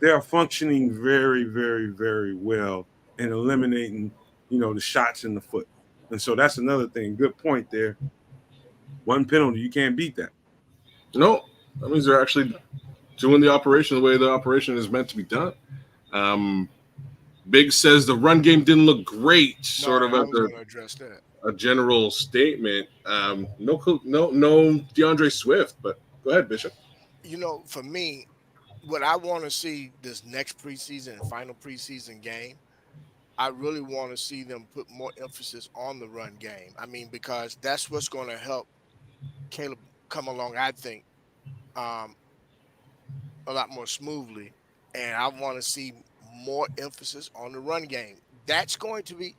They are functioning very, very, very well in eliminating, the shots in the foot. And so that's another thing. Good point there. One penalty, you can't beat that. No, that means they're actually doing the operation the way the operation is meant to be done. Big says the run game didn't look great, sort of address that. A general statement. No DeAndre Swift, but go ahead, Bishop. For me, what I want to see this next preseason and final preseason game, I really want to see them put more emphasis on the run game. I mean, because that's what's going to help Caleb come along, I think, a lot more smoothly. And I want to see more emphasis on the run game. That's going to be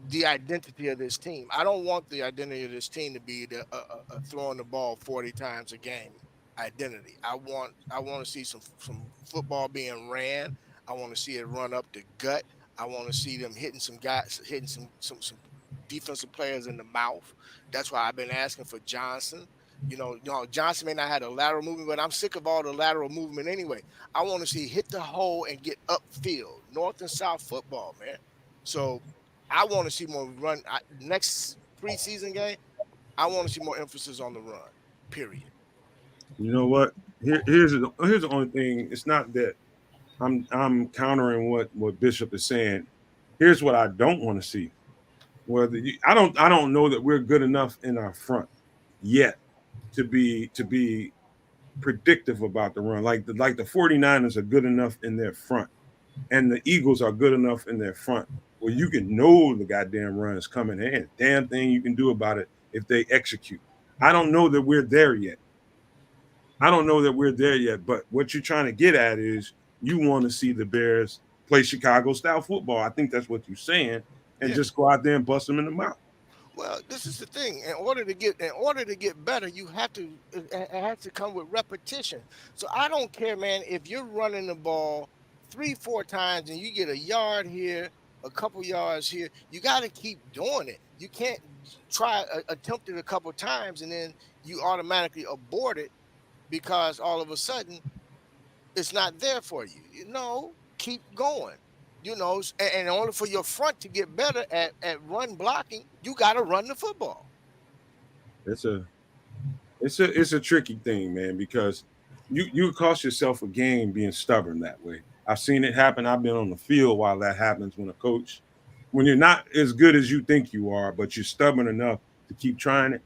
the identity of this team. I don't want the identity of this team to be throwing the ball 40 times a game identity. I want to see some football being ran. I want to see it run up the gut. I want to see them hitting some defensive players in the mouth. That's why I've been asking for Johnson. Johnson may not have a lateral movement, but I'm sick of all the lateral movement anyway. I want to see hit the hole and get upfield, north and south football, man. So I want to see more run. Next preseason game, I want to see more emphasis on the run, period. You know what? Here's the only thing. It's not that I'm countering what Bishop is saying. Here's what I don't want to see. I don't know that we're good enough in our front yet to be predictive about the run. Like the 49ers are good enough in their front, and the Eagles are good enough in their front where you can know the goddamn run is coming in. Damn thing you can do about it if they execute. I don't know that we're there yet. But what you're trying to get at is you want to see the Bears play Chicago-style football. I think that's what you're saying, and just go out there and bust them in the mouth. Well, this is the thing. In order to get better, it has to come with repetition. So I don't care, man, if you're running the ball 3-4 times and you get a yard here, a couple yards here, you got to keep doing it. You can't attempt it a couple times and then you automatically abort it because all of a sudden it's not there for you. Keep going. And in order for your front to get better at run blocking, you got to run the football. It's a tricky thing, man, because you cost yourself a game being stubborn that way. I've seen it happen. I've been on the field while that happens when you're not as good as you think you are, but you're stubborn enough to keep trying it.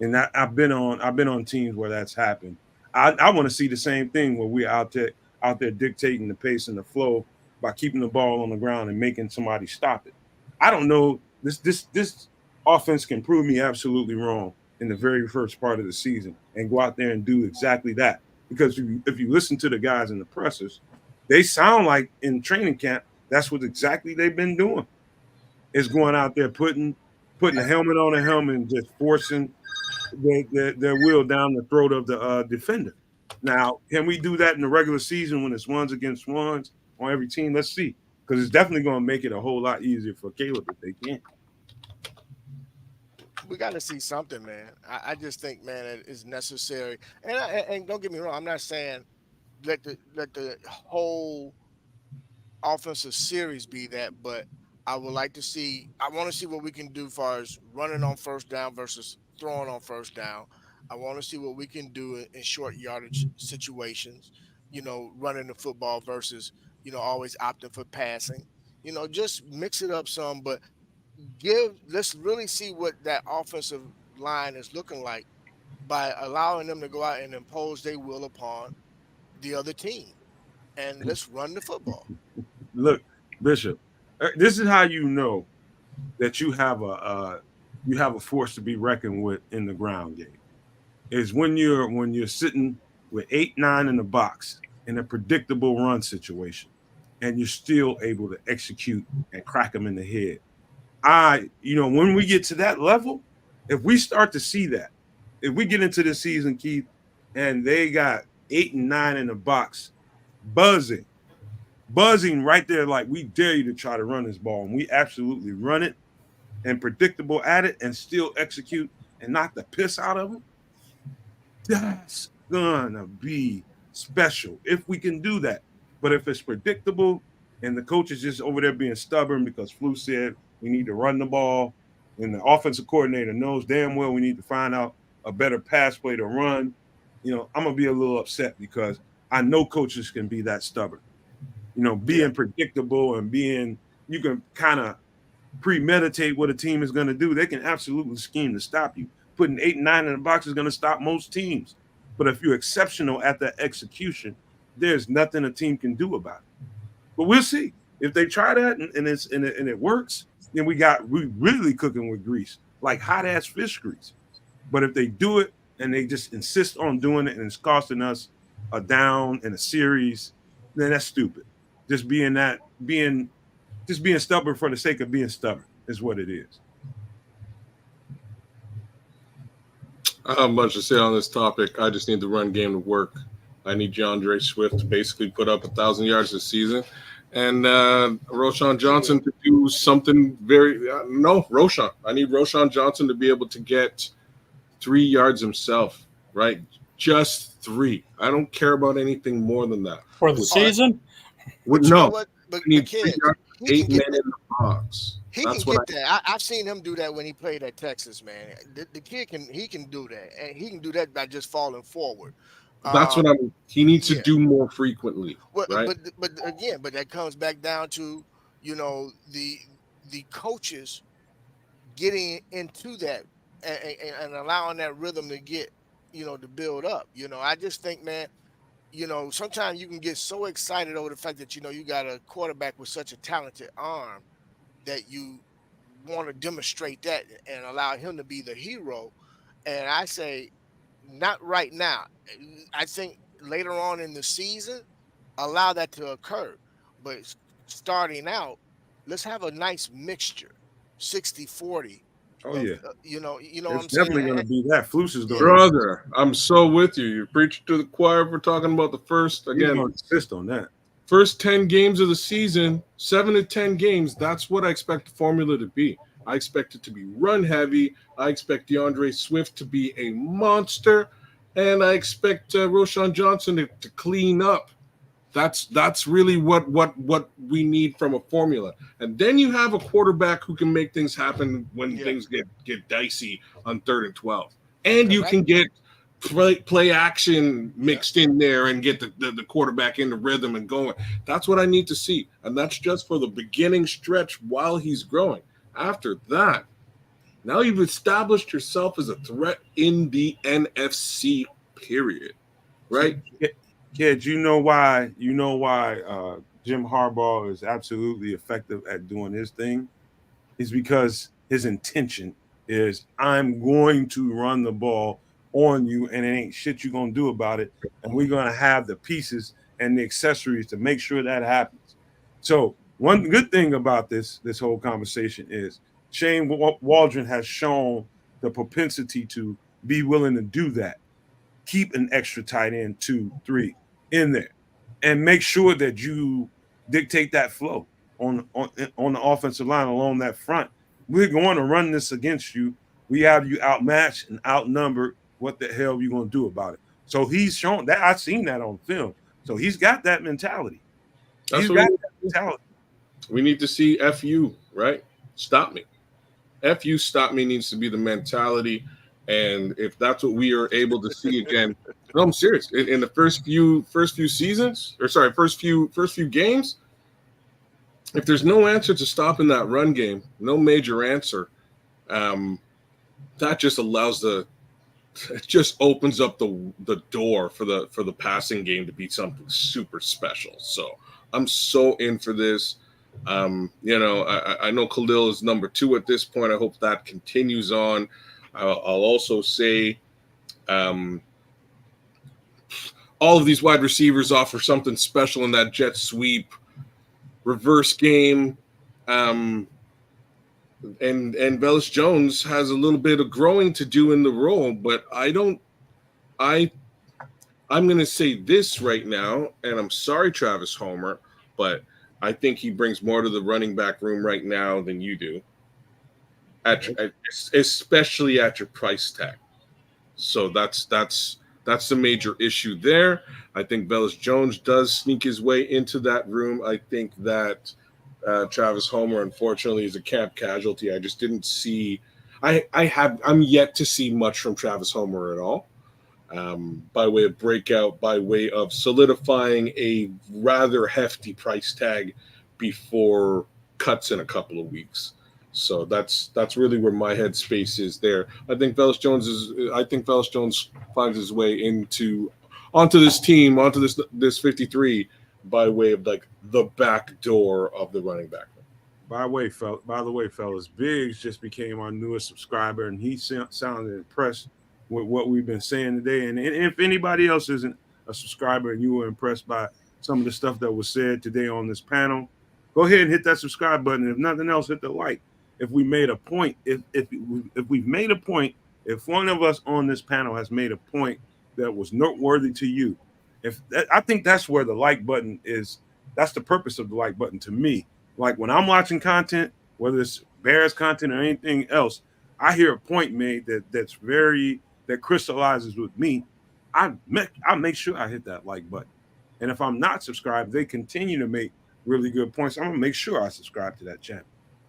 And I've been on teams where that's happened. I want to see the same thing where we're out there dictating the pace and the flow by keeping the ball on the ground and making somebody stop it. I don't know. This offense can prove me absolutely wrong in the very first part of the season and go out there and do exactly that. Because if you listen to the guys in the pressers, they sound like in training camp, that's what exactly they've been doing. Is going out there putting a helmet on a helmet and just forcing their will down the throat of the defender. Now, can we do that in the regular season when it's ones against ones on every team? Let's see, because it's definitely going to make it a whole lot easier for Caleb if they can. We got to see something, man. I just think, man, it is necessary. And don't get me wrong, I'm not saying let the whole offensive series be that, but I would like to see. I want to see what we can do as far as running on first down versus throwing on first down. I want to see what we can do in short yardage situations. Running the football versus always opting for passing. Just mix it up some, but let's really see what that offensive line is looking like by allowing them to go out and impose their will upon the other team, and let's run the football. Look, Bishop, this is how you know that you have a force to be reckoned with in the ground game. Is when you're sitting with 8-9 in the box in a predictable run situation, and you're still able to execute and crack them in the head. When we get to that level, if we start to see that, if we get into the season, Keith, and they got 8 and 9 in the box, buzzing right there, like we dare you to try to run this ball, and we absolutely run it and predictable at it and still execute and knock the piss out of them. That's gonna be special if we can do that. But if it's predictable and the coach is just over there being stubborn because Flu said we need to run the ball, and the offensive coordinator knows damn well we need to find out a better pass play to run, I'm gonna be a little upset because I know coaches can be that stubborn. Being predictable and you can kind of premeditate what a team is going to do. They can absolutely scheme to stop you. Putting 8 and 9 in the box is going to stop most teams. But if you're exceptional at that execution, there's nothing a team can do about it. But we'll see. If they try that and it works, then we really cooking with grease, like hot ass fish grease. But if they do it and they just insist on doing it and it's costing us a down in a series, then that's stupid. Just being stubborn for the sake of being stubborn is what it is. I have much to say on this topic. I just need the run game to work. I need DeAndre Swift to basically put up 1,000 yards this season, and Roschon Johnson to do something Roschon. I need Roschon Johnson to be able to get 3 yards himself, right? Just 3. I don't care about anything more than that. For the season? But need the kid, 8 men in the box. He can get that. I've seen him do that when he played at Texas, man. The kid can do that, and he can do that by just falling forward. That's what I mean. He needs to do more frequently, right? But again, that comes back down to the coaches getting into that and allowing that rhythm to get to build up. I just think, man. Sometimes you can get so excited over the fact that you got a quarterback with such a talented arm that you want to demonstrate that and allow him to be the hero. And I say, not right now. I think later on in the season, allow that to occur. But starting out, let's have a nice mixture, 60-40. Oh, yeah. What I'm saying? It's definitely going to be that. Flus is going Brother, I'm so with you. You're preaching to the choir. We're talking about the first, again, insist on that. First 10 games of the season, 7 to 10 games. That's what I expect the formula to be. I expect it to be run heavy. I expect DeAndre Swift to be a monster. And I expect Roschon Johnson to clean up. That's really what we need from a formula. And then you have a quarterback who can make things happen when things get dicey on 3rd and 12. And you can get play action mixed in there and get the quarterback in the rhythm and going. That's what I need to see. And that's just for the beginning stretch while he's growing. After that, now you've established yourself as a threat in the NFC, period. Right? Kids, you know why Jim Harbaugh is absolutely effective at doing his thing? Is because his intention is I'm going to run the ball on you, and it ain't shit you're going to do about it. And we're going to have the pieces and the accessories to make sure that happens. So one good thing about this whole conversation is Shane Waldron has shown the propensity to be willing to do that. Keep an extra tight end 2, 3 in there, and make sure that you dictate that flow on the offensive line along that front. We're going to run this against you. We have you outmatched and outnumbered. What the hell are you going to do about it? So he's shown that. I've seen that on film. So he's got that mentality. We need to see FU, right? Stop me. FU stop me needs to be the mentality. And if that's what we are able to see again, no, I'm serious. In the first few seasons, first few games, if there's no answer to stopping that run game, no major answer, that just allows it just opens up the door for the passing game to be something super special. So I'm so in for this. I know Khalil is number 2 at this point. I hope that continues on. I'll also say all of these wide receivers offer something special in that jet sweep, reverse game. And Velus Jones has a little bit of growing to do in the role, but I'm going to say this right now, and I'm sorry, Travis Homer, but I think he brings more to the running back room right now than you do, especially at your price tag. So that's the major issue there. I think Velus Jones does sneak his way into that room. I think that Travis Homer, unfortunately, is a camp casualty. I just didn't see. I'm yet to see much from Travis Homer at all. By way of breakout, by way of solidifying a rather hefty price tag before cuts in a couple of weeks. So that's really where my headspace is there. I think Velus Jones finds his way onto this team, onto this 53 by way of like the back door of the running back. By the way, fellas, Biggs just became our newest subscriber, and he sounded impressed with what we've been saying today. And if anybody else isn't a subscriber and you were impressed by some of the stuff that was said today on this panel, go ahead and hit that subscribe button. If nothing else, hit the like. If we made a point, if we've made a point, if one of us on this panel has made a point that was noteworthy to you, I think that's where the like button is. That's the purpose of the like button to me. Like when I'm watching content, whether it's Bears content or anything else, I hear a point made that crystallizes with me. I make sure I hit that like button. And if I'm not subscribed, they continue to make really good points. I'm gonna make sure I subscribe to that channel.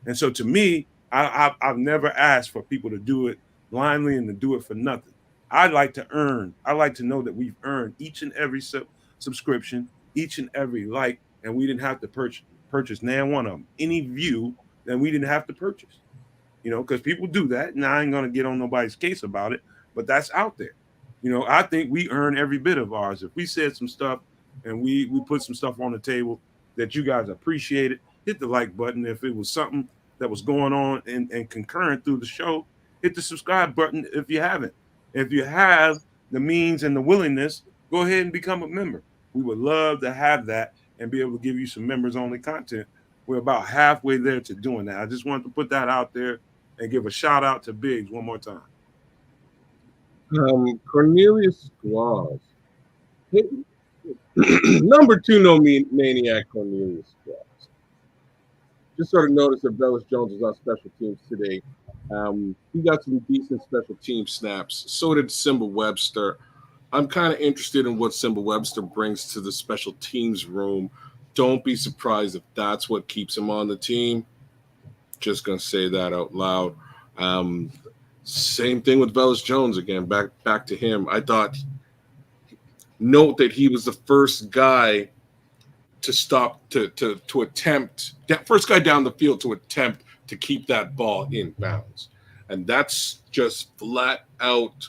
And so to me, I've never asked for people to do it blindly and to do it for nothing. I like to know that we've earned each and every subscription, each and every like, and we didn't have to purchase now one of them. Any view that we didn't have to purchase, because people do that, and I ain't gonna get on nobody's case about it, but that's out there. I think we earn every bit of ours. If we said some stuff and we put some stuff on the table that you guys appreciated, hit the like button. If it was something that was going on and concurrent through the show, hit the subscribe button if you haven't. If you have the means and the willingness, go ahead and become a member. We would love to have that and be able to give you some members-only content. We're about halfway there to doing that. I just wanted to put that out there and give a shout-out to Biggs one more time. Cornelius Squaws. Number 2, no maniac Cornelius Squaws. Just sort of noticed that Velus Jones was on special teams today. He got some decent special team snaps. So did Simba Webster. I'm kind of interested in what Simba Webster brings to the special teams room. Don't be surprised if that's what keeps him on the team. Just going to say that out loud. Same thing with Velus Jones again. Back to him. I thought, note that he was the first guy to stop to attempt that first guy down the field to attempt to keep that ball in bounds, and that's just flat out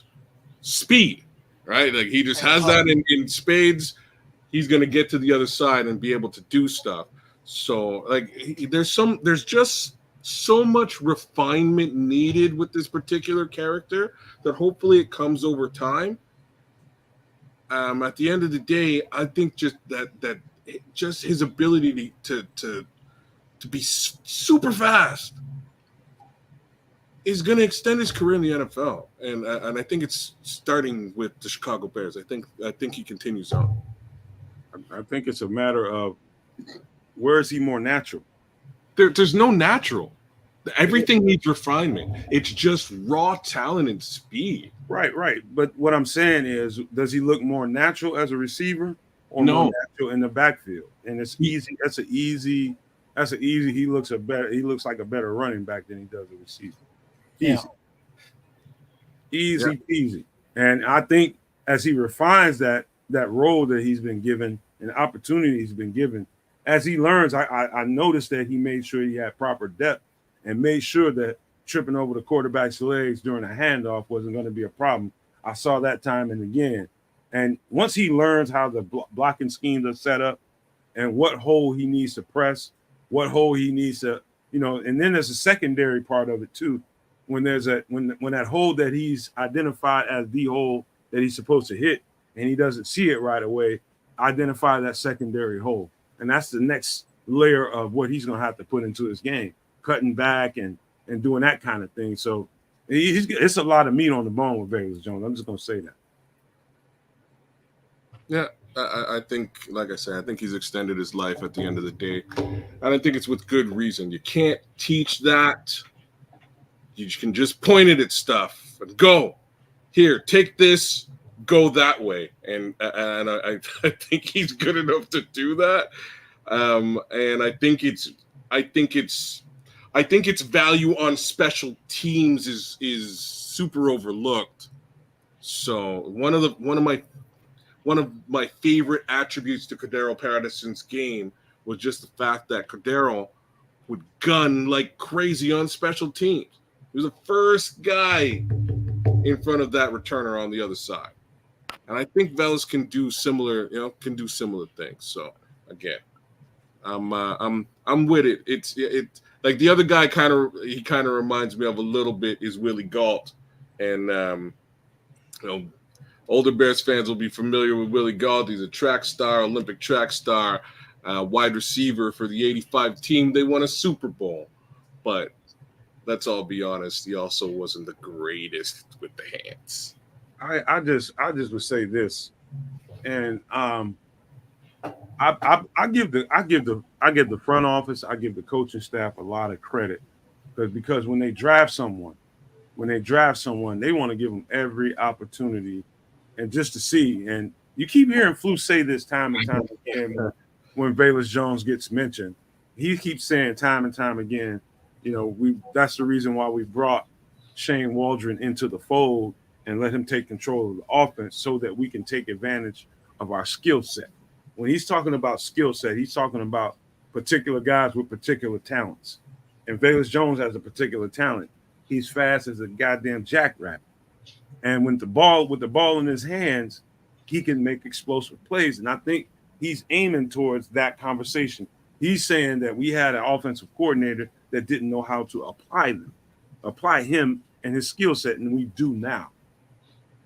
speed, right? Like he just has that in spades. He's going to get to the other side and be able to do stuff. So like there's just so much refinement needed with this particular character that hopefully it comes over time. At the end of the day, I think just just his ability to be super fast is going to extend his career in the NFL, and I think it's starting with the Chicago Bears. I think he continues on. I think it's a matter of where is he more natural? There's no natural. Everything needs refinement. It's just raw talent and speed. Right. But what I'm saying is, does he look more natural as a receiver or No. more natural in the backfield? And it's easy. That's an easy. He looks like a better running back than he does a receiver. Easy peasy. And I think as he refines that role that he's been given and the opportunity he's been given, as he learns, I noticed that he made sure he had proper depth and made sure that tripping over the quarterback's legs during a handoff wasn't going to be a problem. I saw that time and again. And once he learns how the blocking schemes are set up and what hole he needs to press, what hole he needs to, and then there's a secondary part of it too. When there's when that hole that he's identified as the hole that he's supposed to hit and he doesn't see it right away, identify that secondary hole. And that's the next layer of what he's going to have to put into his game, cutting back and doing that kind of thing. So it's a lot of meat on the bone with Velus Jones. I'm just going to say that. Yeah, I think, like I said, I think he's extended his life at the end of the day. And I think it's with good reason. You can't teach that. You can just point it at stuff and go, here, take this, go that way. And I think he's good enough to do that. And I think its value on special teams is super overlooked. So one of my favorite attributes to Cordero Patterson's game was just the fact that Cordero would gun like crazy on special teams. He was the first guy in front of that returner on the other side. And I think Velus can do similar things. So again, I'm with it. It's like the other guy kind of reminds me of a little bit is Willie Gault. And older Bears fans will be familiar with Willie Gault. He's a track star, Olympic track star, wide receiver for the 85 team. They won a Super Bowl. But let's all be honest, he also wasn't the greatest with the hands. I just would say this, and I give the front office, I give the coaching staff a lot of credit because when they draft someone, they want to give them every opportunity, and just to see. And you keep hearing Flu say this time and time again when Velus Jones gets mentioned. He keeps saying time and time again, that's the reason why we brought Shane Waldron into the fold and let him take control of the offense so that we can take advantage of our skill set. When he's talking about skill set, he's talking about particular guys with particular talents. And Velus Jones has a particular talent. He's fast as a goddamn jackrabbit. And with the ball in his hands, he can make explosive plays. And I think he's aiming towards that conversation. He's saying that we had an offensive coordinator that didn't know how to apply him and his skill set, and we do now.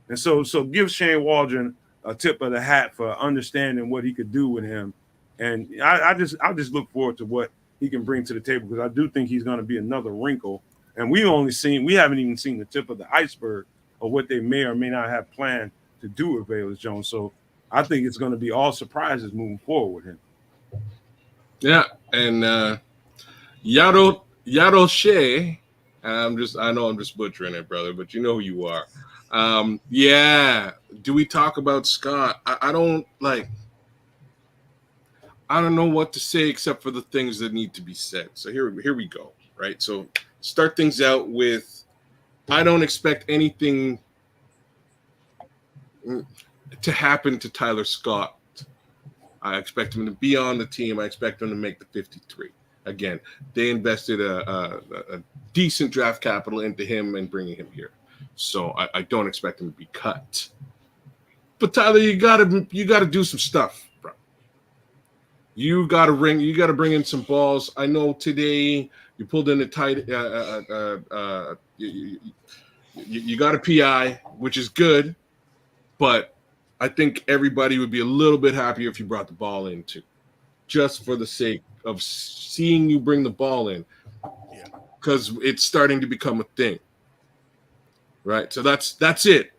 And so give Shane Waldron a tip of the hat for understanding what he could do with him. And I'll just look forward to what he can bring to the table, because I do think he's going to be another wrinkle. And we haven't even seen the tip of the iceberg of what they may or may not have planned to do with Velus Jones. So I think it's going to be all surprises moving forward with him. Yeah, and Yaro Shea, I know I'm just butchering it, brother, but you know who you are. Yeah. Do we talk about Scott? I don't know what to say except for the things that need to be said. So here we go. Right. So start things out with, I don't expect anything to happen to Tyler Scott. I expect him to be on the team. I expect him to make the 53. Again, they invested a decent draft capital into him and bringing him here. So I don't expect him to be cut. But Tyler, you gotta do some stuff, bro. You gotta bring in some balls. I know today You pulled in a tight. You got a PI, which is good, but I think everybody would be a little bit happier if you brought the ball in too, just for the sake of seeing you bring the ball in, because it's starting to become a thing, right? So that's it.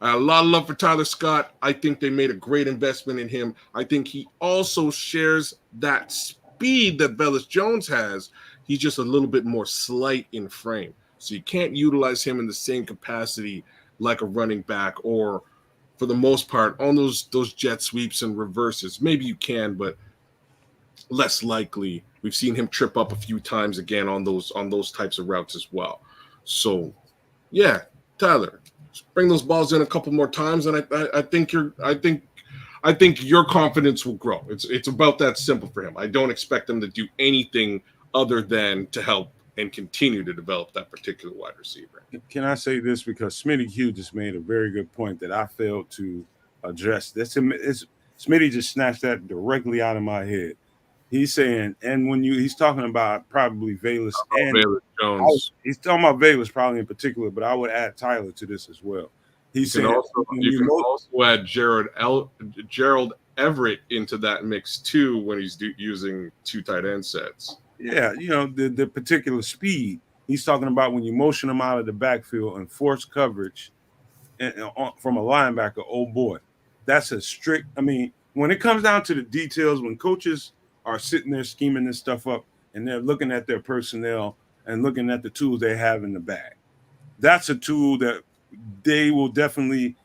A lot of love for Tyler Scott. I think they made a great investment in him. I think he also shares that speed that Velus Jones has. He's just a little bit more slight in frame. So you can't utilize him in the same capacity like a running back, or for the most part on those jet sweeps and reverses. Maybe you can, but less likely. We've seen him trip up a few times again on those types of routes as well. So yeah, Tyler, bring those balls in a couple more times, and I think your confidence will grow. It's about that simple for him. I don't expect him to do anything other than to help and continue to develop that particular wide receiver. Can I say this? Because Smitty Q just made a very good point that I failed to address. Smitty just snatched that directly out of my head. He's saying, and he's talking about probably Velus and Velus Jones. He's talking about Velus probably in particular, but I would add Tyler to this as well. He's saying you can also add Gerald Everett into that mix too when he's using two tight end sets. Yeah, the particular speed he's talking about when you motion them out of the backfield and force coverage from a linebacker. Oh boy, that's a strict. I mean, when it comes down to the details, when coaches are sitting there scheming this stuff up and they're looking at their personnel and looking at the tools they have in the bag, that's a tool that they will definitely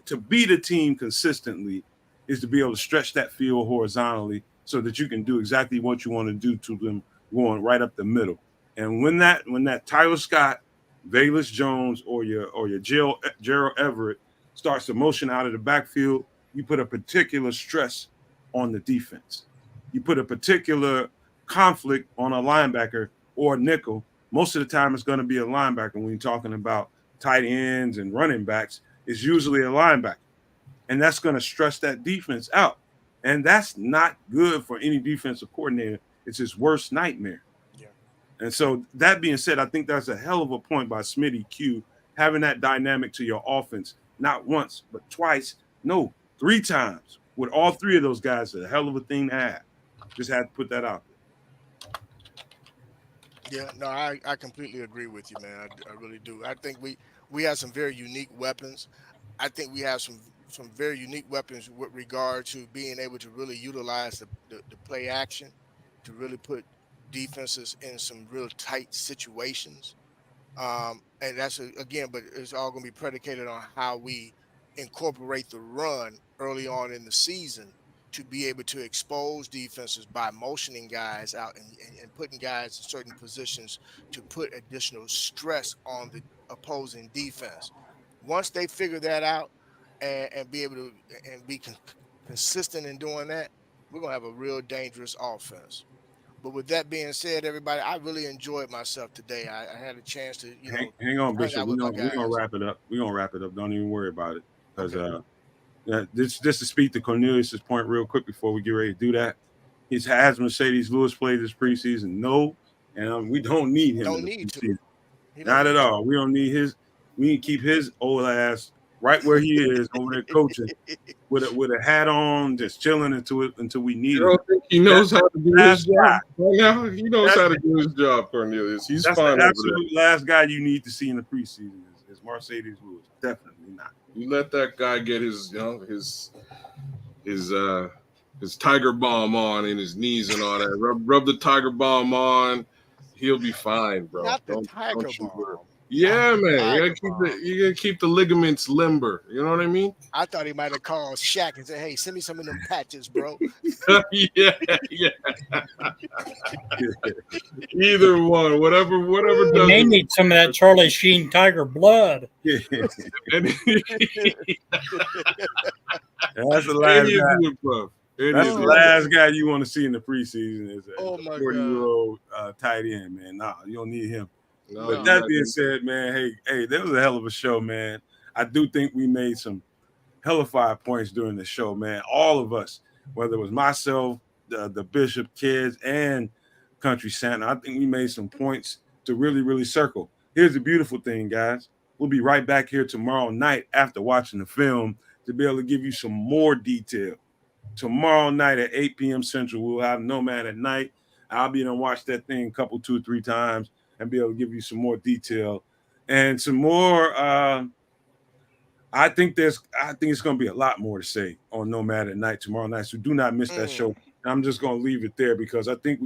to beat a team consistently is to be able to stretch that field horizontally so that you can do exactly what you want to do to them going right up the middle. And when that Tyler Scott, Velus Jones, or your Gerald Everett starts to motion out of the backfield, you put a particular stress on the defense. You put a particular conflict on a linebacker or a nickel. Most of the time it's going to be a linebacker. When you're talking about tight ends and running backs, it's usually a linebacker. And that's going to stress that defense out. And that's not good for any defensive coordinator. It's his worst nightmare. Yeah. And so that being said, I think that's a hell of a point by Smitty Q, having that dynamic to your offense, not once, but twice, no, 3 times. With all 3 of those guys, a hell of a thing to have. Just had to put that out there. Yeah, no, I completely agree with you, man. I really do. I think we have some very unique weapons. I think we have some very unique weapons with regard to being able to really utilize the play action to really put defenses in some real tight situations. And that's again, but it's all going to be predicated on how we incorporate the run early on in the season to be able to expose defenses by motioning guys out and putting guys in certain positions to put additional stress on the opposing defense. Once they figure that out and be able to and be consistent in doing that, we're going to have a real dangerous offense. But with that being said, everybody, I really enjoyed myself today. I had a chance to, hang on, Bishop. We're gonna wrap it up. We're gonna wrap it up. Don't even worry about it. Because just to speak to Cornelius's point real quick before we get ready to do that. Has Mercedes Lewis played this preseason? No, and we don't need him. Don't need to. Not at all. We don't need his. We need to keep his old ass right where he is over there coaching with a hat on, just chilling until we need him. Think he knows how to do his job right now. He knows how to do his job, Cornelius. He's fine. The absolute last guy you need to see in the preseason is Mercedes Lewis. Definitely not. You let that guy get his Tiger Balm on in his knees and all that. Rub the Tiger Balm on. He'll be fine, bro. Not the Tiger Balm. Yeah, man. You gotta keep the ligaments limber. You know what I mean? I thought he might have called Shaq and said, "Hey, send me some of them patches, bro." yeah. Either one, whatever. You may need some of that Charlie Sheen Tiger blood. That's the last guy. That's the last guy you want to see in the preseason is a 40-year-old tight end, man. Nah, you don't need him. No, but that being said, man, hey, that was a hell of a show, man. I do think we made some hellified points during the show, man. All of us, whether it was myself, the Bishop kids, and Country Santa. I think we made some points to really, really circle. Here's the beautiful thing, guys. We'll be right back here tomorrow night after watching the film to be able to give you some more detail. Tomorrow night at 8 p.m. Central, we'll have Nomad at night. I'll be able to watch that thing a couple, 2 or 3 times and be able to give you some more detail and some more. I think it's going to be a lot more to say on Nomad at night tomorrow night. So do not miss that show. I'm just going to leave it there because I think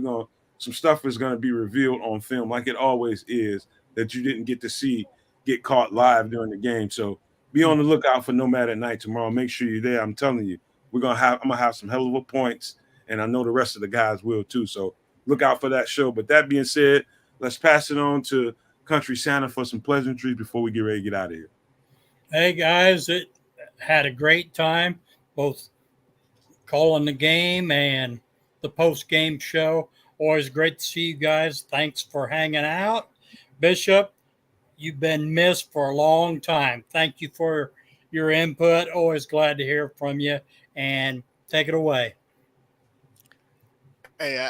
some stuff is going to be revealed on film, like it always is, that you didn't get to see get caught live during the game. So be on the lookout for Nomad at night tomorrow. Make sure you're there. I'm telling you, I'm gonna have some hell of a points, and I know the rest of the guys will too. So look out for that show. But that being said, let's pass it on to Country Santa for some pleasantries before we get ready to get out of here. Hey guys, it had a great time, both calling the game and the post-game show. Always great to see you guys. Thanks for hanging out. Bishop, you've been missed for a long time. Thank you for your input. Always glad to hear from you. And take it away. Hey,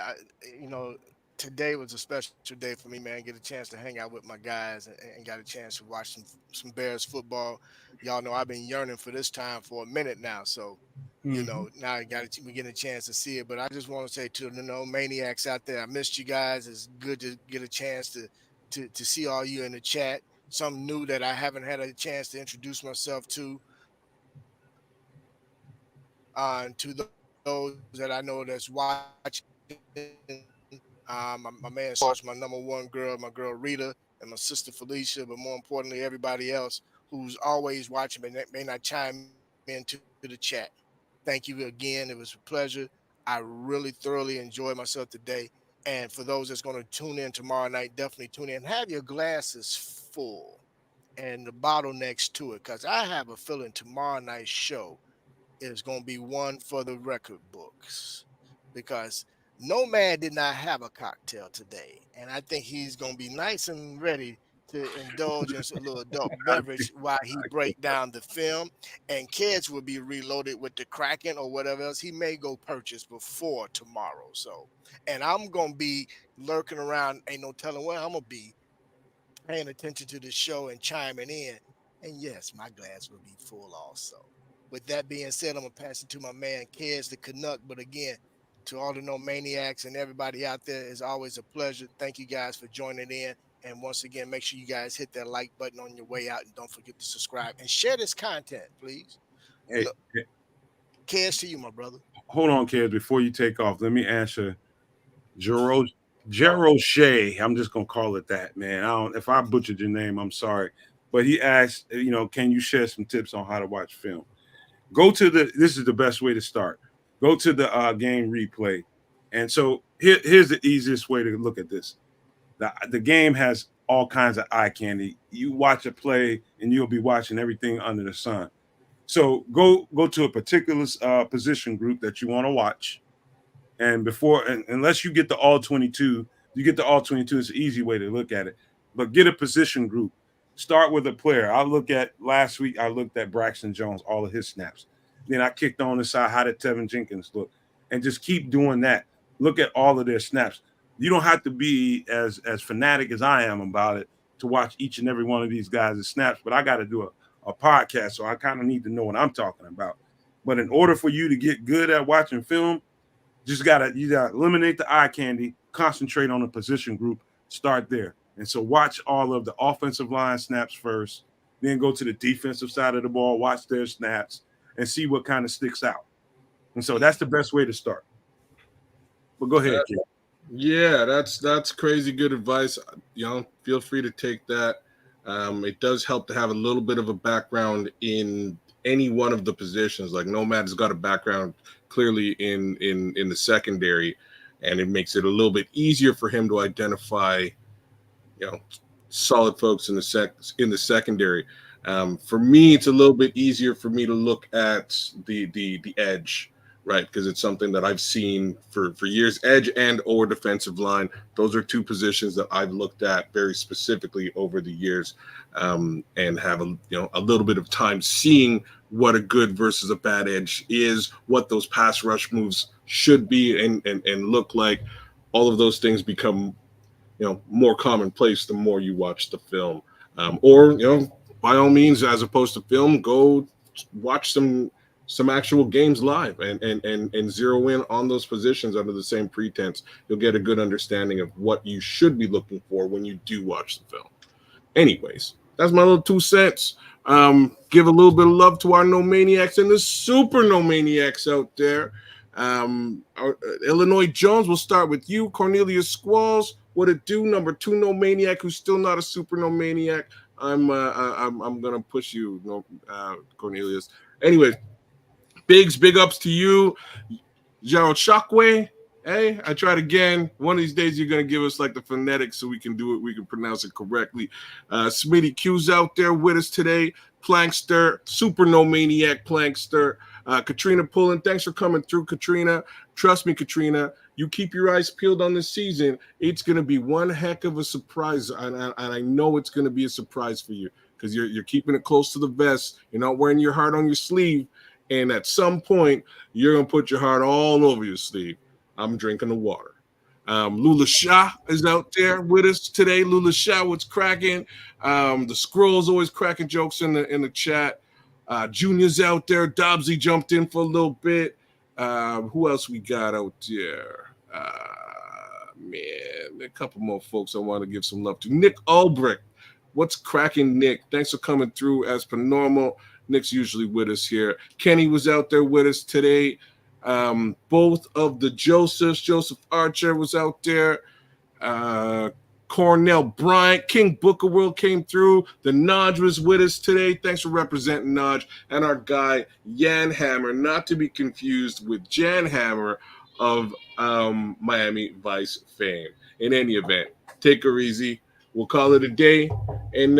today was a special day for me, man. Get a chance to hang out with my guys and got a chance to watch some Bears football. Y'all know I've been yearning for this time for a minute now. So, now we're getting a chance to see it. But I just want to say to the maniacs out there, I missed you guys. It's good to get a chance to see all you in the chat. Something new that I haven't had a chance to introduce myself to. To those that I know that's watching, my man Sarge, my number one girl, my girl Rita, and my sister Felicia, but more importantly, everybody else who's always watching but may not chime into the chat. Thank you again. It was a pleasure. I really thoroughly enjoyed myself today. And for those that's going to tune in tomorrow night, definitely tune in. Have your glasses full and the bottle next to it, because I have a feeling tomorrow night's show is going to be one for the record books, because Nomad did not have a cocktail today, and I think he's going to be nice and ready to indulge in a little adult beverage while he break down the film, and kids will be reloaded with the Kraken or whatever else he may go purchase before tomorrow. So, and I'm going to be lurking around, ain't no telling where I'm going to be, paying attention to the show and chiming in, and yes, my glass will be full also. With that being said, I'm going to pass it to my man, Kez the Canuck. But again, to all the maniacs and everybody out there, it's always a pleasure. Thank you guys for joining in. And once again, make sure you guys hit that like button on your way out. And don't forget to subscribe and share this content, please. Hey, Kez, to you, my brother. Hold on, Kez. Before you take off, let me answer Jero Shea. I'm just going to call it that, man. If I butchered your name, I'm sorry. But he asked, can you share some tips on how to watch film? This is the best way to start. Go to the game replay. And so here's the easiest way to look at this. The game has all kinds of eye candy. You watch a play and you'll be watching everything under the sun. So go to a particular position group that you want to watch. And unless you get the all 22, it's an easy way to look at it. But get a position group. Start with a player. Last week, I looked at Braxton Jones, all of his snaps. Then I kicked on the side, how did Tevin Jenkins look? And just keep doing that. Look at all of their snaps. You don't have to be as fanatic as I am about it to watch each and every one of these guys' snaps, but I got to do a podcast, so I kind of need to know what I'm talking about. But in order for you to get good at watching film, you gotta eliminate the eye candy, concentrate on the position group, start there. And so watch all of the offensive line snaps first, then go to the defensive side of the ball, watch their snaps, and see what kind of sticks out. And so that's the best way to start. But go ahead, kid. Yeah, that's crazy good advice. Feel free to take that. It does help to have a little bit of a background in any one of the positions. Like Nomad's got a background clearly in the secondary, and it makes it a little bit easier for him to identify solid folks in the secondary. For me, it's a little bit easier for me to look at the edge, right? Because it's something that I've seen for years. Edge and or defensive line. Those are two positions that I've looked at very specifically over the years, and have a little bit of time seeing what a good versus a bad edge is, what those pass rush moves should be and look like. all of those things become, more commonplace the more you watch the film. Or, by all means, as opposed to film, go watch some actual games live and zero in on those positions under the same pretense. You'll get a good understanding of what you should be looking for when you do watch the film. Anyways, that's my little 2 cents. Give a little bit of love to our No Maniacs and the Super No Maniacs out there. Illinois Jones, we'll start with you. Cornelius Squalls, what it do? Number 2 No Maniac, who's still not a Super No Maniac. I'm gonna push you, Cornelius. Anyway, big ups to you, Gerald Shockway. Hey, I tried again. One of these days, you're going to give us like the phonetics so we can do it. We can pronounce it correctly. Smitty Q's out there with us today. Plankster, Super No Maniac Plankster. Katrina Pullen, thanks for coming through, Katrina. Trust me, Katrina, you keep your eyes peeled on this season. It's going to be one heck of a surprise, and I know it's going to be a surprise for you because you're keeping it close to the vest. You're not wearing your heart on your sleeve, and at some point, you're going to put your heart all over your sleeve. I'm drinking the water. Lula Shah is out there with us today. Lula Shah, what's cracking? The Scrolls always cracking jokes in the chat. Junior's out there. Dobbsy jumped in for a little bit. Who else we got out there? Man, a couple more folks I want to give some love to. Nick Albrecht. What's cracking, Nick? Thanks for coming through as per normal. Nick's usually with us here. Kenny was out there with us today. Both of the Josephs, Joseph Archer was out there. Cornell Bryant, King Booker World came through. The Naj was with us today. Thanks for representing Naj. And our guy, Jan Hammer, not to be confused with Jan Hammer of Miami Vice fame. In any event, take her easy. We'll call it a day. And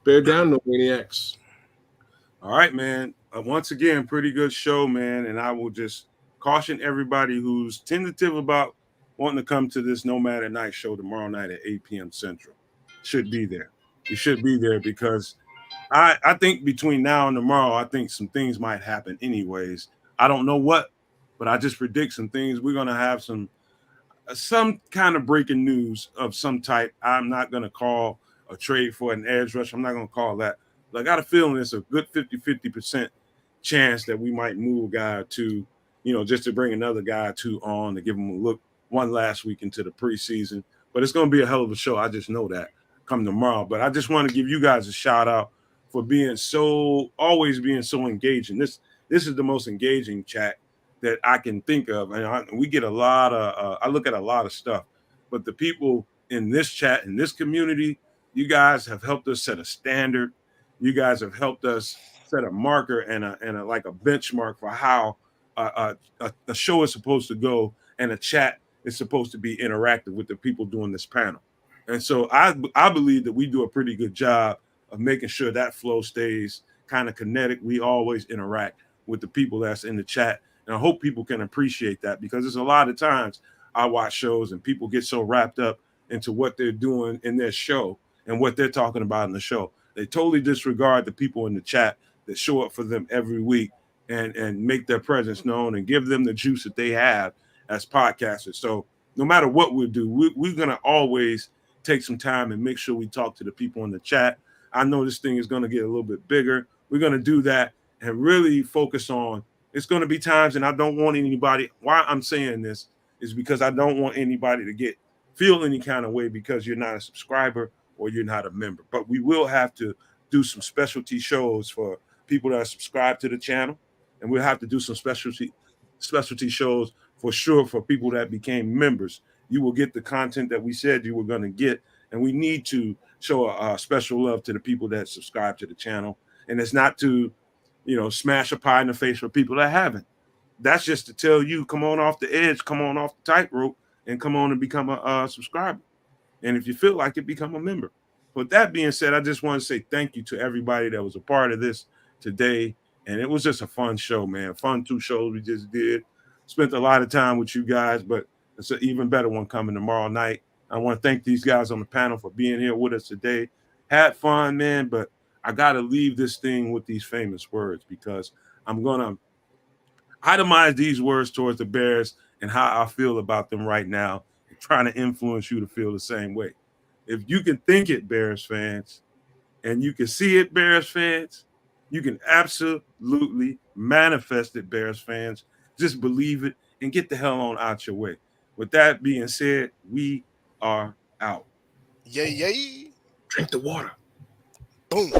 bear down, No Maniacs. All right, man. Once again, pretty good show, man. And I will just caution everybody who's tentative about wanting to come to this Nomad at Night show tomorrow night at 8 p.m. Central. Should be there. You should be there because I think between now and tomorrow, I think some things might happen anyways. I don't know what, but I just predict some things. We're going to have some kind of breaking news of some type. I'm not going to call a trade for an edge rush. I'm not going to call that. But I got a feeling it's a good 50% chance that we might move a guy or two, just to bring another guy or two on to give him a look one last week into the preseason. But it's going to be a hell of a show. I just know that come tomorrow. But I just want to give you guys a shout out for always being so engaging. This is the most engaging chat that I can think of. And we get a lot of, I look at a lot of stuff, but the people in this chat, in this community, you guys have helped us set a standard. You guys have helped us set a marker and a like a benchmark for how a show is supposed to go, and a chat is supposed to be interactive with the people doing this panel. And so I believe that we do a pretty good job of making sure that flow stays kind of kinetic. We always interact with the people that's in the chat, and I hope people can appreciate that, because there's a lot of times I watch shows and people get so wrapped up into what they're doing in their show and what they're talking about in the show. They totally disregard the people in the chat that show up for them every week and make their presence known and give them the juice that they have as podcasters. So no matter what we do, we're going to always take some time and make sure we talk to the people in the chat. I know this thing is going to get a little bit bigger. We're going to do that and really focus on, it's going to be times, and I don't want anybody, why I'm saying this is because I don't want anybody to feel any kind of way because you're not a subscriber or you're not a member. But we will have to do some specialty shows for people that are subscribed to the channel, and we'll have to do some specialty shows for sure for people that became members. You will get the content that we said you were going to get, and we need to show a special love to the people that subscribe to the channel. And it's not to, smash a pie in the face for people that haven't. That's just to tell you, come on off the edge, come on off the tightrope, and come on and become a subscriber. And if you feel like it, become a member. With that being said, I just want to say thank you to everybody that was a part of this today. And it was just a fun show, man. Fun 2 shows we just did. Spent a lot of time with you guys, but it's an even better one coming tomorrow night. I want to thank these guys on the panel for being here with us today. Had fun, man, but I got to leave this thing with these famous words, because I'm going to itemize these words towards the Bears and how I feel about them right now. trying to influence you to feel the same way. If you can think it, Bears fans, and you can see it, Bears fans, you can absolutely manifest it, Bears fans. Just believe it and get the hell on out your way. With that being said, we are out. Yay, yay. Drink the water. Boom.